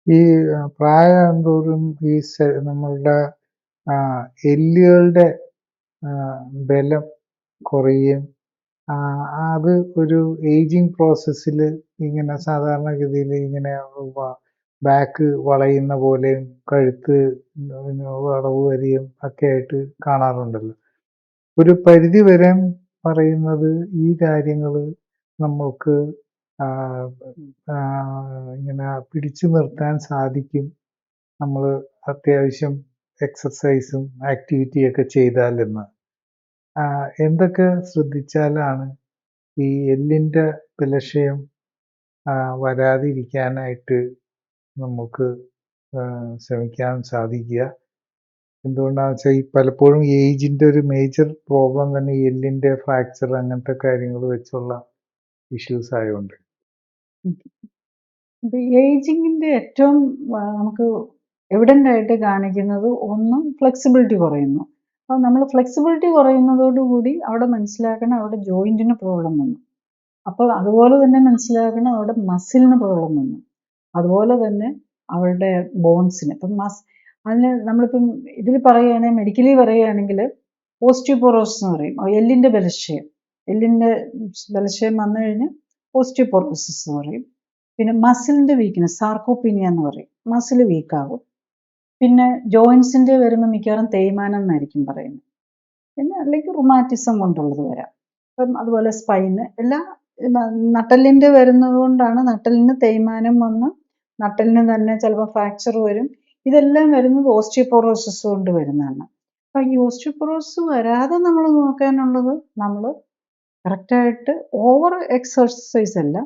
ഈ പ്രായം തോറും ഈ നമ്മളുടെ എല്ലുകളുടെ ബലം കുറയുകയും അത് ഒരു ഏജിങ് പ്രോസസ്സിൽ ഇങ്ങനെ സാധാരണഗതിയിൽ ഇങ്ങനെ ബാക്ക് വളയുന്ന പോലെയും കഴുത്ത് വളവ് വരികയും ഒക്കെ ആയിട്ട് കാണാറുണ്ടല്ലോ. ഒരു പരിധി വരെ പറയുന്നത് ഈ കാര്യങ്ങൾ നമുക്ക് ഇങ്ങനെ പിടിച്ചു നിർത്താൻ സാധിക്കും നമ്മൾ അത്യാവശ്യം എക്സസൈസും ആക്ടിവിറ്റിയൊക്കെ ചെയ്താലെന്ന്. എന്തൊക്കെ ശ്രദ്ധിച്ചാലാണ് ഈ എല്ലിൻ്റെ ബലക്ഷയം വരാതിരിക്കാനായിട്ട് നമുക്ക് ശ്രമിക്കാൻ സാധിക്കുക? എന്തുകൊണ്ടാണെന്ന് വെച്ചാൽ ഈ പലപ്പോഴും ഏജിൻ്റെ ഒരു മേജർ പ്രോബ്ലം തന്നെ ഈ എല്ലിൻ്റെ ഫ്രാക്ചർ അങ്ങനത്തെ കാര്യങ്ങൾ വെച്ചുള്ള ഇഷ്യൂസ് ആയതുകൊണ്ട്. ഏജിങ്ങിൻ്റെ ഏറ്റവും നമുക്ക് എവിഡൻ്റ് ആയിട്ട് കാണിക്കുന്നത് ഒന്ന് ഫ്ലെക്സിബിലിറ്റി കുറയുന്നു. അപ്പോൾ നമ്മൾ ഫ്ലെക്സിബിലിറ്റി കുറയുന്നതോടുകൂടി അവിടെ മനസ്സിലാക്കണം അവിടെ ജോയിൻറ്റിന് പ്രോബ്ലം വന്നു. അപ്പോൾ അതുപോലെ തന്നെ മനസ്സിലാക്കണം അവിടെ മസിലിന് പ്രോബ്ലം വന്നു. അതുപോലെ തന്നെ അവരുടെ ബോൺസിന്. ഇപ്പം അതിന് നമ്മളിപ്പം ഇതിൽ പറയുകയാണെങ്കിൽ മെഡിക്കലി പറയുകയാണെങ്കിൽ ഓസ്റ്റിയോപോറോസിസ് എന്ന് പറയും. എല്ലിൻ്റെ ബലക്ഷയം. എല്ലിൻ്റെ ബലക്ഷയം വന്നു കഴിഞ്ഞാൽ ഓസ്റ്റിയോപോറോസിസ് എന്ന് പറയും. പിന്നെ മസിലിൻ്റെ വീക്ക്നെസ്, സാർക്കോപ്പീനിയ എന്ന് പറയും. മസിൽ വീക്കാവും. പിന്നെ ജോയിൻസിൻ്റെ വരുമ്പോൾ മിക്കവാറും തേയ്മാനം എന്നായിരിക്കും പറയുന്നത്. പിന്നെ അല്ലെങ്കിൽ റുമാറ്റിസം കൊണ്ടുള്ളത് വരാം. അപ്പം അതുപോലെ സ്പൈന് എല്ലാം നട്ടലിൻ്റെ വരുന്നത് കൊണ്ടാണ് നട്ടലിന് തേയ്മാനം വന്ന് നട്ടലിന് തന്നെ ചിലപ്പോൾ ഫ്രാക്ചർ വരും. ഇതെല്ലാം വരുന്നത് ഓസ്റ്റിയോപോറോസിസ് കൊണ്ട് വരുന്നതാണ്. അപ്പം ഈ ഓസ്റ്റിയോപോറോസിസ് വരാതെ നമ്മൾ നോക്കാനുള്ളത് നമ്മൾ കറക്റ്റായിട്ട് ഓവർ എക്സർസൈസ് അല്ല,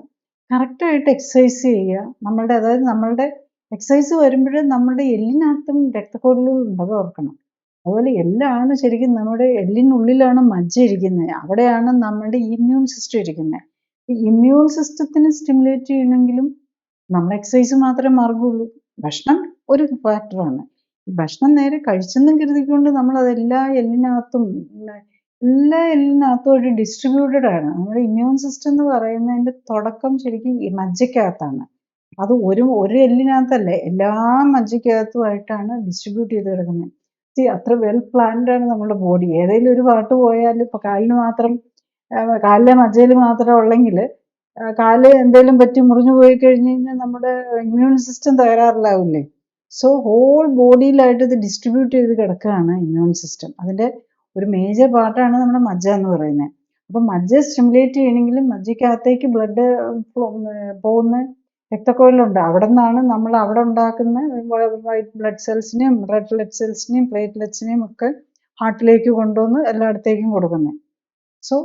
കറക്റ്റായിട്ട് എക്സസൈസ് ചെയ്യുക. നമ്മളുടെ എക്സസൈസ് വരുമ്പോൾ നമ്മുടെ എല്ലിനകത്തും രക്തക്കുഴലുകൾ ഉണ്ടത് ഓർക്കണം. അതുപോലെ എല്ലാണ് ശരിക്കും നമ്മുടെ എല്ലിനുള്ളിലാണ് മജ്ജ ഇരിക്കുന്നത്. അവിടെയാണ് നമ്മുടെ ഇമ്മ്യൂൺ സിസ്റ്റം ഇരിക്കുന്നത്. ഈ ഇമ്മ്യൂൺ സിസ്റ്റത്തിന് സ്റ്റിമുലേറ്റ് ചെയ്യണമെങ്കിലും നമ്മൾ എക്സസൈസ് മാത്രമേ മാർഗമുള്ളൂ. ഭക്ഷണം ഒരു ഫാക്ടറാണ്. ഭക്ഷണം നേരെ കഴിച്ചെന്നും കരുതിക്കൊണ്ട് നമ്മൾ അതെല്ലാ എല്ലിനകത്തും ഒരു ഡിസ്ട്രിബ്യൂട്ടഡ് ആണ്. നമ്മുടെ ഇമ്മ്യൂൺ സിസ്റ്റം എന്ന് പറയുന്നതിൻ്റെ തുടക്കം ശരിക്കും ഈ മജ്ജയ്ക്കകത്താണ്. അത് ഒരു എല്ലിനകത്തല്ല, എല്ലാ മജ്ജയ്ക്കകത്തുമായിട്ടാണ് ഡിസ്ട്രിബ്യൂട്ട് ചെയ്ത് കിടക്കുന്നത്. അത്ര വെൽ പ്ലാൻഡ് ആണ് നമ്മുടെ ബോഡി. ഏതെങ്കിലും ഒരു പാട്ട് പോയാൽ ഇപ്പോൾ കാലിലെ മജ്ജയിൽ മാത്രം ഉള്ളെങ്കിൽ കാല് എന്തെങ്കിലും പറ്റി മുറിഞ്ഞു പോയി കഴിഞ്ഞ് കഴിഞ്ഞാൽ നമ്മുടെ ഇമ്മ്യൂൺ സിസ്റ്റം തകരാറിലാവില്ലേ? സോ ഹോൾ ബോഡിയിലായിട്ട് ഇത് ഡിസ്ട്രിബ്യൂട്ട് ചെയ്ത് കിടക്കുകയാണ് ഇമ്മ്യൂൺ സിസ്റ്റം. അതിൻ്റെ ഒരു മേജർ പാർട്ടാണ് നമ്മുടെ മജ്ജ എന്ന് പറയുന്നത്. അപ്പം മജ്ജ സ്റ്റിമുലേറ്റ് ചെയ്യണമെങ്കിലും മജ്ജയ്ക്കകത്തേക്ക് ബ്ലഡ് പോകുന്ന രക്തക്കുഴലുണ്ട്. അവിടെ നിന്നാണ് നമ്മൾ അവിടെ ഉണ്ടാക്കുന്ന വൈറ്റ് ബ്ലഡ് സെൽസിനെയും റെഡ് ബ്ലഡ് സെൽസിനെയും പ്ലേറ്റ്ലെറ്റ്സിനെയും ഒക്കെ ഹാർട്ടിലേക്ക് കൊണ്ടുവന്ന് എല്ലായിടത്തേക്കും കൊടുക്കുന്നത്. സോ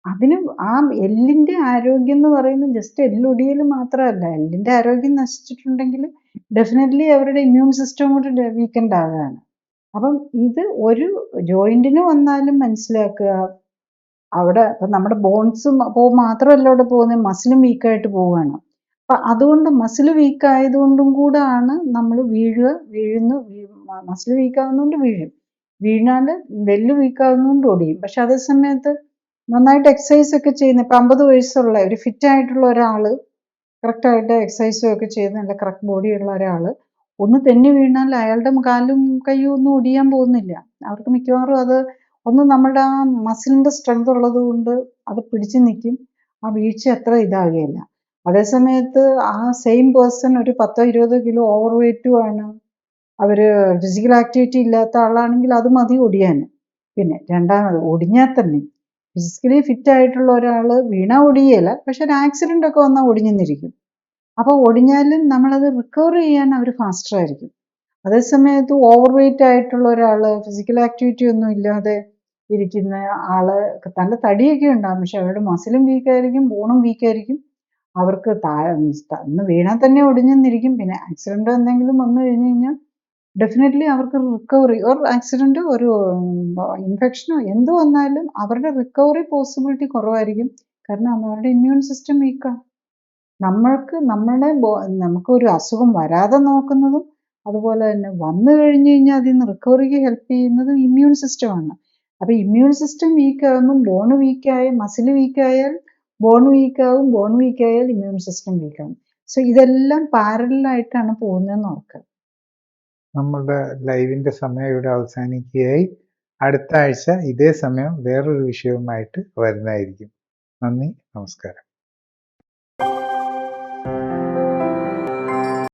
അതിന് ആ എല്ലിൻ്റെ ആരോഗ്യം എന്ന് പറയുന്നത് ജസ്റ്റ് എല്ലൊടിയൽ മാത്രമല്ല. എല്ലിൻ്റെ ആരോഗ്യം നശിച്ചിട്ടുണ്ടെങ്കിൽ ഡെഫിനറ്റ്ലി അവരുടെ ഇമ്മ്യൂൺ സിസ്റ്റം കൂടി വീക്കെൻഡ് ആവുകയാണ്. അപ്പം ഇത് ഒരു ജോയിൻറ്റിന് വന്നാലും മനസ്സിലാക്കുക, അവിടെ ഇപ്പം നമ്മുടെ ബോൺസും മാത്രമല്ല അവിടെ പോകുന്നത്, മസിലും വീക്കായിട്ട് പോവുകയാണ്. അപ്പം അതുകൊണ്ട് മസിൽ വീക്കായതുകൊണ്ടും കൂടാണ് നമ്മൾ മസിൽ വീക്കാവുന്നതുകൊണ്ട് വീണാൽ വെല്ല് വീക്കാവുന്നതുകൊണ്ട് ഓടിയും. പക്ഷെ അതേ സമയത്ത് നന്നായിട്ട് എക്സസൈസ് ഒക്കെ ചെയ്യുന്ന ഇപ്പം 50 വയസ്സുള്ള ഒരു ഫിറ്റ് ആയിട്ടുള്ള ഒരാൾ കറക്റ്റായിട്ട് എക്സസൈസും ഒക്കെ ചെയ്ത് നല്ല കറക്റ്റ് ബോഡിയുള്ള ഒരാൾ ഒന്ന് തെന്നി വീണാൽ അയാളുടെ കാലും കൈയും ഒന്നും ഒടിയാൻ പോകുന്നില്ല. അവർക്ക് മിക്കവാറും അത് നമ്മുടെ ആ മസിലിൻ്റെ സ്ട്രെങ്ത് ഉള്ളത് കൊണ്ട് അത് പിടിച്ചു നിൽക്കും. ആ വീഴ്ച അത്ര ഇതാകുകയില്ല. അതേസമയത്ത് ആ സെയിം പേഴ്സൺ ഒരു 10-20 കിലോ ഓവർ വെയ്റ്റും ആണ്, അവർ ഫിസിക്കൽ ആക്ടിവിറ്റി ഇല്ലാത്ത ആളാണെങ്കിൽ അത് മതി ഒടിയാൻ. പിന്നെ രണ്ടാമത് ഒടിഞ്ഞാൽ തന്നെ ഫിസിക്കലി ഫിറ്റ് ആയിട്ടുള്ള ഒരാൾ വീണാൽ ഒടിയല്ല, പക്ഷെ ഒരു ആക്സിഡൻ്റ് ഒക്കെ വന്നാൽ ഒടിഞ്ഞെന്നിരിക്കും. അപ്പോൾ ഒടിഞ്ഞാലും നമ്മളത് റിക്കവർ ചെയ്യാൻ അവർ ഫാസ്റ്റർ ആയിരിക്കും. അതേസമയത്ത് ഓവർ വെയ്റ്റ് ആയിട്ടുള്ള ഒരാൾ ഫിസിക്കൽ ആക്ടിവിറ്റി ഒന്നും ഇല്ലാതെ ഇരിക്കുന്ന ആൾ നല്ല തടിയൊക്കെ ഉണ്ടാകും, പക്ഷെ അവരുടെ മസിലും വീക്കായിരിക്കും, ബോണും വീക്കായിരിക്കും. അവർക്ക് ഒന്ന് വീണാൽ തന്നെ ഒടിഞ്ഞെന്നിരിക്കും. പിന്നെ ആക്സിഡൻ്റ് എന്തെങ്കിലും വന്നു കഴിഞ്ഞ് കഴിഞ്ഞാൽ ഡെഫിനറ്റ്ലി അവർക്ക് റിക്കവറി ആക്സിഡൻറ്റോ ഒരു ഇൻഫെക്ഷനോ എന്ത് വന്നാലും അവരുടെ റിക്കവറി പോസിബിലിറ്റി കുറവായിരിക്കും. കാരണം അവരുടെ ഇമ്മ്യൂൺ സിസ്റ്റം വീക്കാണ്. നമുക്കൊരു അസുഖം വരാതെ നോക്കുന്നതും അതുപോലെ തന്നെ വന്നു കഴിഞ്ഞ് കഴിഞ്ഞാൽ അതിൽ നിന്ന് റിക്കവറിക്ക് ഹെൽപ്പ് ചെയ്യുന്നതും ഇമ്മ്യൂൺ സിസ്റ്റമാണ്. അപ്പോൾ ഇമ്മ്യൂൺ സിസ്റ്റം വീക്കാകുമ്പം ബോൺ വീക്കായ മസിൽ വീക്കായാൽ ബോൺ വീക്കാവും, ബോൺ വീക്കായാൽ ഇമ്മ്യൂൺ സിസ്റ്റം വീക്കാവും. സോ ഇതെല്ലാം പാരലായിട്ടാണ് പോകുന്നതെന്ന് ഓർക്കുക. നമ്മളുടെ ലൈവിൻ്റെ സമയം ഇവിടെ അവസാനിക്കുകയായി. അടുത്ത ആഴ്ച ഇതേ സമയം വേറൊരു വിഷയവുമായിട്ട് വരുന്നതായിരിക്കും. നന്ദി, നമസ്കാരം.